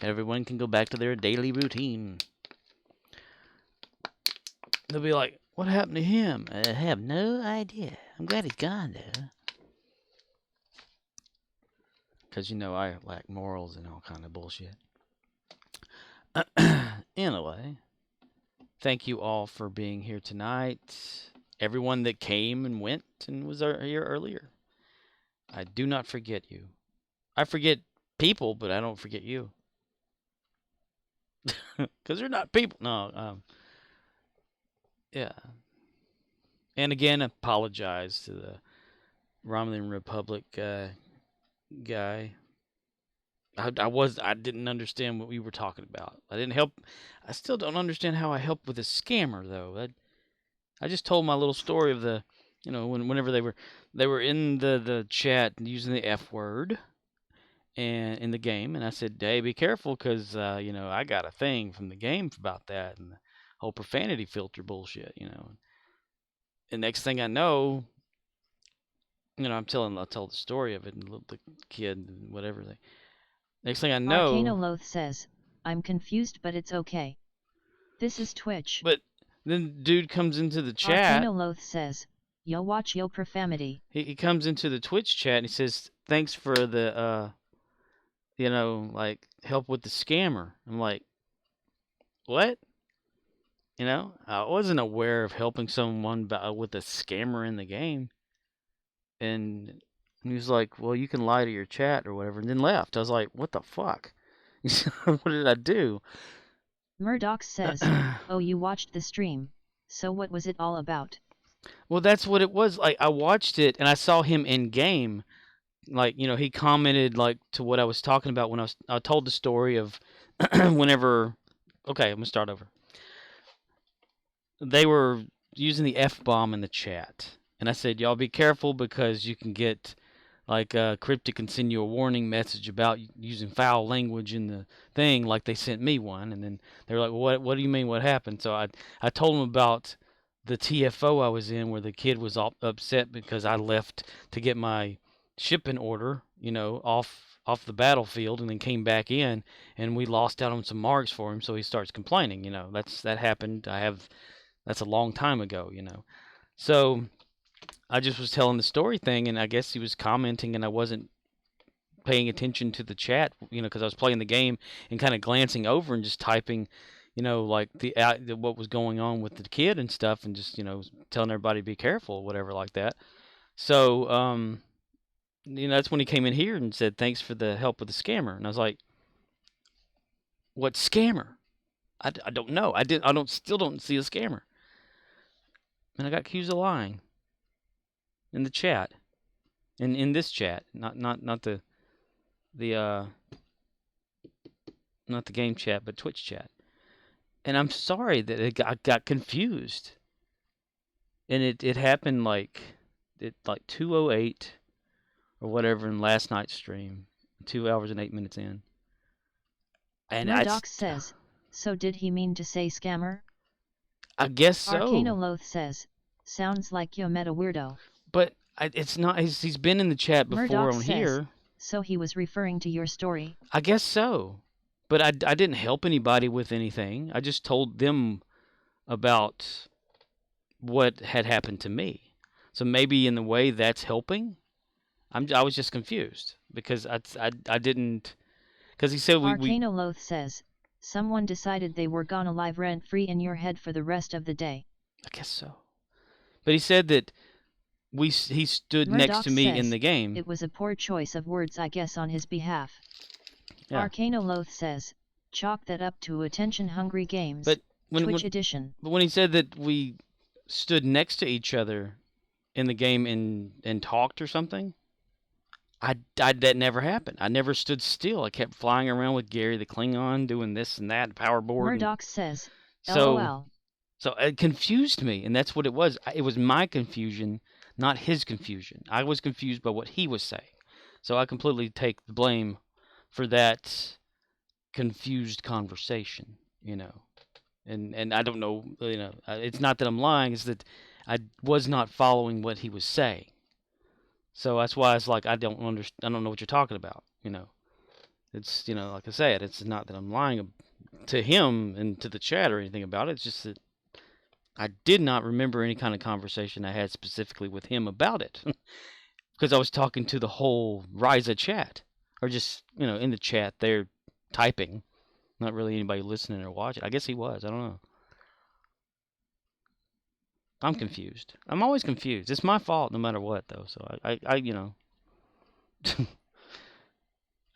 Speaker 20: Everyone can go back to their daily routine. They'll be like, what happened to him? I have no idea. I'm glad he's gone, though. Because, you know, I lack morals and all kind of bullshit. Anyway, thank you all for being here tonight. Everyone that came and went and was here earlier. I do not forget you. I forget people, but I don't forget you. Because they're not people. No, yeah. And again, apologize to the Romulan Republic guy. I didn't understand what we were talking about. I didn't help. I still don't understand how I helped with a scammer, though. I just told my little story of the, you know, whenever they were in the chat using the F word, and in the game, and I said, "Hey, be careful, because you know, I got a thing from the game about that and the whole profanity filter bullshit, you know." And next thing I know, you know, I'll tell the story of it and the kid and whatever. Next thing I know,
Speaker 2: Arcanoloth says, I'm confused, but it's okay. This is Twitch.
Speaker 20: But then dude comes into the chat.
Speaker 2: Arcanoloth says, yo, watch yo profanity.
Speaker 20: He comes into the Twitch chat and he says, thanks for the, you know, like, help with the scammer. I'm like, what? You know, I wasn't aware of helping someone with a scammer in the game. And he was like, well, you can lie to your chat or whatever, and then left. I was like, what the fuck? What did I do?
Speaker 2: Murdoch says, oh, you watched the stream. So what was it all about?
Speaker 20: Well, that's what it was. Like, I watched it, and I saw him in game. Like, you know, he commented, like, to what I was talking about when I told the story of whenever... Okay, I'm going to start over. They were using the F-bomb in the chat. And I said, y'all be careful, because you can get, like, Cryptic can send you a warning message about using foul language in the thing, like they sent me one. And then they were like, well, what do you mean, what happened? So I told them about the TFO I was in, where the kid was all upset because I left to get my shipping order, you know, off the battlefield, and then came back in, and we lost out on some marks for him, so he starts complaining, you know. That happened. That's a long time ago, you know. So I just was telling the story thing, and I guess he was commenting, and I wasn't paying attention to the chat, you know, because I was playing the game and kind of glancing over and just typing, you know, like what was going on with the kid and stuff, and just, you know, telling everybody to be careful, whatever like that. So, you know, that's when he came in here and said, thanks for the help with the scammer. And I was like, what scammer? I don't know. Still don't see a scammer. And I got accused of lying. In the chat. In this chat. Not the game chat, but Twitch chat. And I'm sorry that I got confused. And it happened like 2:08 or whatever in last night's stream.
Speaker 1: 2 hours and 8 minutes in. And
Speaker 2: Murdoch says, so did he mean to say scammer?
Speaker 1: I guess so.
Speaker 2: Arcanoloth says, sounds like you met a weirdo.
Speaker 1: But it's not. He's been in the chat before
Speaker 2: Murdoch
Speaker 1: on
Speaker 2: says,
Speaker 1: here.
Speaker 2: So he was referring to your story?
Speaker 1: I guess so. But I didn't help anybody with anything. I just told them about what had happened to me. So maybe in the way that's helping. I was just confused because I didn't, because he said we.
Speaker 2: Arcanoloth says, someone decided they were gonna live rent-free in your head for the rest of the day.
Speaker 1: I guess so. But he said that he stood
Speaker 2: Murdoch
Speaker 1: next to me
Speaker 2: says,
Speaker 1: in the game.
Speaker 2: It was a poor choice of words, I guess, on his behalf.
Speaker 1: Yeah.
Speaker 2: Arcanoloth says, chalk that up to attention-hungry games.
Speaker 1: But
Speaker 2: Twitch edition.
Speaker 1: But when he said that we stood next to each other in the game and talked or something, that never happened. I never stood still. I kept flying around with Gary the Klingon, doing this and that, power board.
Speaker 2: Murdoch says, LOL.
Speaker 1: So it confused me, and that's what it was. It was my confusion, not his confusion. I was confused by what he was saying. So I completely take the blame for that confused conversation, you know. And I don't know, you know, it's not that I'm lying, it's that I was not following what he was saying. So that's why it's like I don't know what you're talking about, you know. It's, you know, like I said, it's not that I'm lying to him and to the chat or anything about it. It's just that I did not remember any kind of conversation I had specifically with him about it. Because I was talking to the whole Ryza chat. Or just, you know, in the chat there typing. Not really anybody listening or watching. I guess he was. I don't know. I'm confused. I'm always confused. It's my fault no matter what, though. So I you know.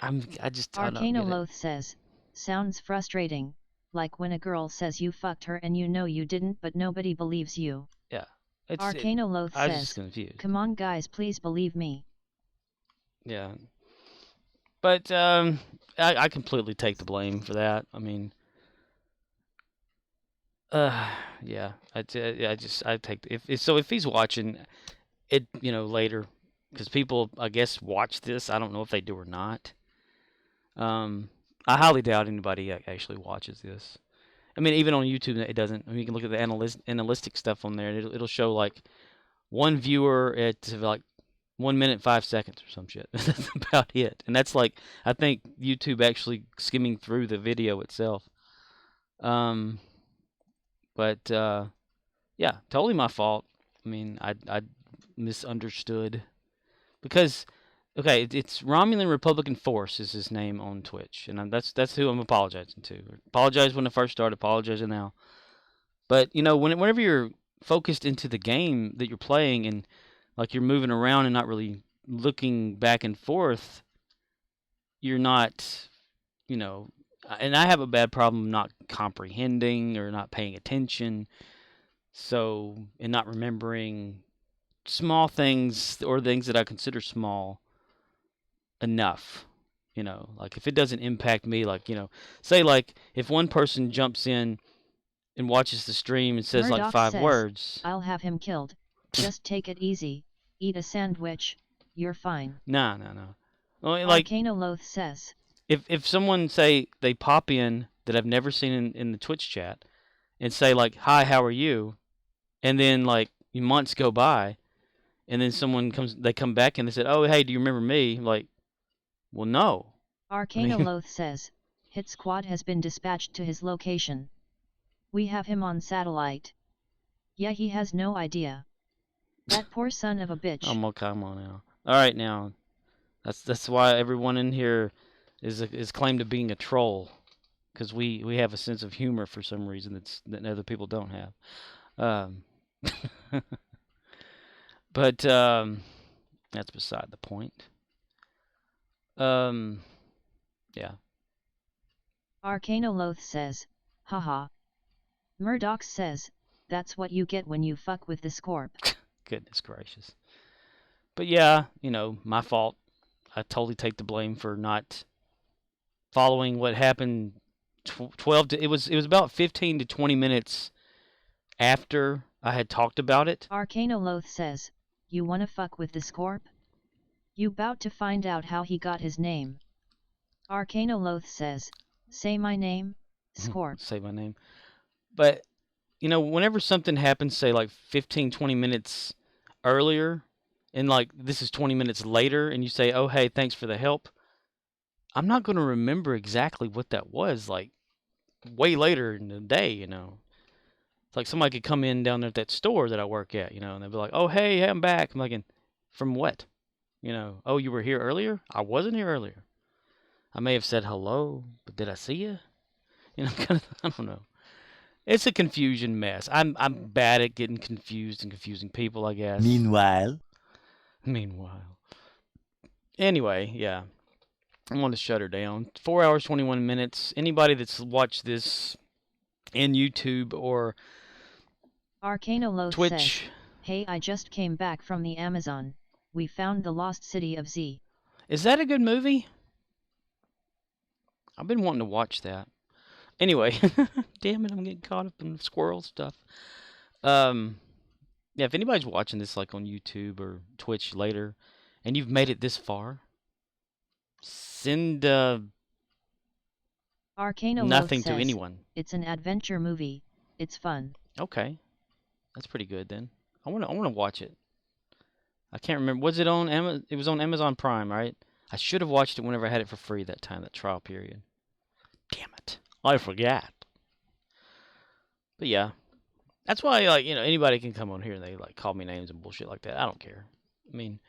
Speaker 1: I just don't get it.
Speaker 2: Arcanoloth says, sounds frustrating. Like when a girl says you fucked her and you know you didn't, but nobody believes you.
Speaker 1: Yeah.
Speaker 2: Arcanoloth
Speaker 1: I was
Speaker 2: says,
Speaker 1: just confused.
Speaker 2: Come on, guys, please believe me.
Speaker 1: Yeah. But I completely take the blame for that. I mean, yeah. I take if he's watching it, you know, later, because people I guess watch this. I don't know if they do or not. I highly doubt anybody actually watches this. I mean, even on YouTube, it doesn't. I mean, you can look at the analytic stuff on there, and it'll show like one viewer at like 1 minute 5 seconds or some shit. That's about it. And that's like, I think YouTube actually skimming through the video itself. But yeah, totally my fault. I mean, I misunderstood because, okay, it's Romulan Republican Force is his name on Twitch, and that's who I'm apologizing to. Apologize when I first started, apologizing now. But you know, whenever you're focused into the game that you're playing and like you're moving around and not really looking back and forth, you're not, you know, and I have a bad problem not comprehending or not paying attention, so, and not remembering small things or things that I consider small enough, you know, like if it doesn't impact me, like, you know, say like if one person jumps in and watches the stream and says
Speaker 2: Murdoch
Speaker 1: like 5
Speaker 2: says,
Speaker 1: words.
Speaker 2: I'll have him killed. Just take it easy. Eat a sandwich. You're fine.
Speaker 1: No. Well, like,
Speaker 2: Arcanoloth says,
Speaker 1: if someone say they pop in that I've never seen in the Twitch chat and say like, hi, how are you? And then like months go by and then they come back and they said, oh, hey, do you remember me? Like, well, no.
Speaker 2: Arcanoloth says, Hit Squad has been dispatched to his location. We have him on satellite. Yeah, he has no idea. That poor son of a bitch.
Speaker 1: Oh, come on now. All right, now. That's why everyone in here is claimed to being a troll, because we have a sense of humor for some reason that other people don't have. But that's beside the point. Yeah.
Speaker 2: Arcanoloth says, haha. Murdoch says, that's what you get when you fuck with the Scorp.
Speaker 1: Goodness gracious. But yeah, you know, my fault. I totally take the blame for not following what happened. It was about 15 to 20 minutes after I had talked about it.
Speaker 2: Arcanoloth says, you wanna fuck with the Scorp? You bout to find out how he got his name. Arcanoloth says, say my name, Scorp.
Speaker 1: Say my name. But, you know, whenever something happens, say like 15, 20 minutes earlier, and like this is 20 minutes later, and you say, oh, hey, thanks for the help, I'm not going to remember exactly what that was, like, way later in the day, you know. It's like somebody could come in down there at that store that I work at, you know, and they'd be like, oh, hey, I'm back. I'm like, from what? You know, oh, you were here earlier? I wasn't here earlier. I may have said hello, but did I see you? You know, kind of, I don't know. It's a confusion mess. I'm bad at getting confused and confusing people, I guess.
Speaker 3: Meanwhile.
Speaker 1: Anyway, yeah. I want to shut her down. 4 hours, 21 minutes. Anybody that's watched this in YouTube or
Speaker 2: Arcanoloth
Speaker 1: Twitch.
Speaker 2: says, hey, I just came back from the Amazon. We found the lost city of Z.
Speaker 1: Is that a good movie? I've been wanting to watch that. Anyway, damn it, I'm getting caught up in squirrel stuff. Yeah, if anybody's watching this like on YouTube or Twitch later, and you've made it this far, send nothing to anyone.
Speaker 2: It's an adventure movie. It's fun.
Speaker 1: Okay, that's pretty good then. I want to watch it. I can't remember. Was it on Amazon? It was on Amazon Prime, right? I should have watched it whenever I had it for free that time, that trial period. Damn it. I forgot. But yeah. That's why, like, you know, anybody can come on here and they, like, call me names and bullshit like that. I don't care. I mean,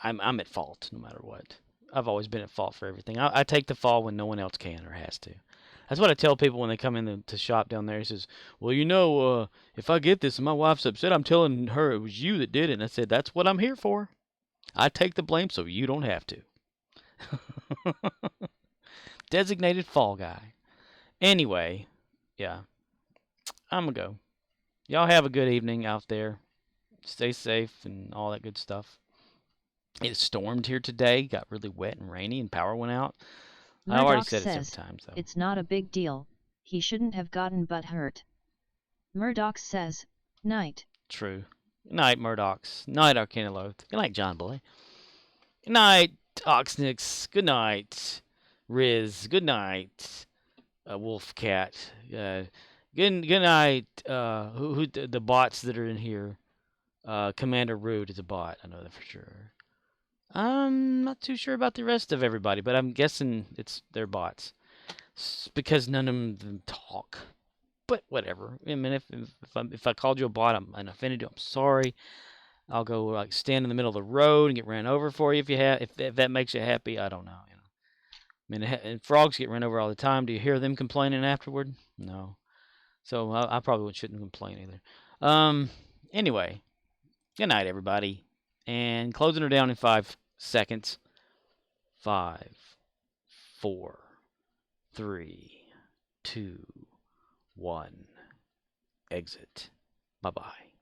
Speaker 1: I'm at fault no matter what. I've always been at fault for everything. I take the fall when no one else can or has to. That's what I tell people when they come in to shop down there. He says, well, you know, if I get this and my wife's upset, I'm telling her it was you that did it. And I said, that's what I'm here for. I take the blame so you don't have to. Designated fall guy. Anyway, yeah. I'm going to go. Y'all have a good evening out there. Stay safe and all that good stuff. It stormed here today. Got really wet and rainy and power went out. I already said it several times, though.
Speaker 2: It's not a big deal. He shouldn't have gotten butt hurt. Murdoch says, night.
Speaker 1: True. Good night, Murdochs. Night, Arcanoloth. Good night, John Boy. Good night, Oxnix. Good night, Riz. Good night, Wolfcat. Good night, who the bots that are in here. Commander Rude is a bot. I know that for sure. I'm not too sure about the rest of everybody, but I'm guessing they're bots. It's because none of them talk. But whatever. I mean, if I called you a bot and offended you, I'm sorry. I'll go like stand in the middle of the road and get ran over for you if that makes you happy. I don't know. You know. I mean, and frogs get run over all the time. Do you hear them complaining afterward? No. So I probably shouldn't complain either. Anyway, good night, everybody. And closing her down in 5 seconds. 5, 4, 3, 2, 1. Exit. Bye-bye.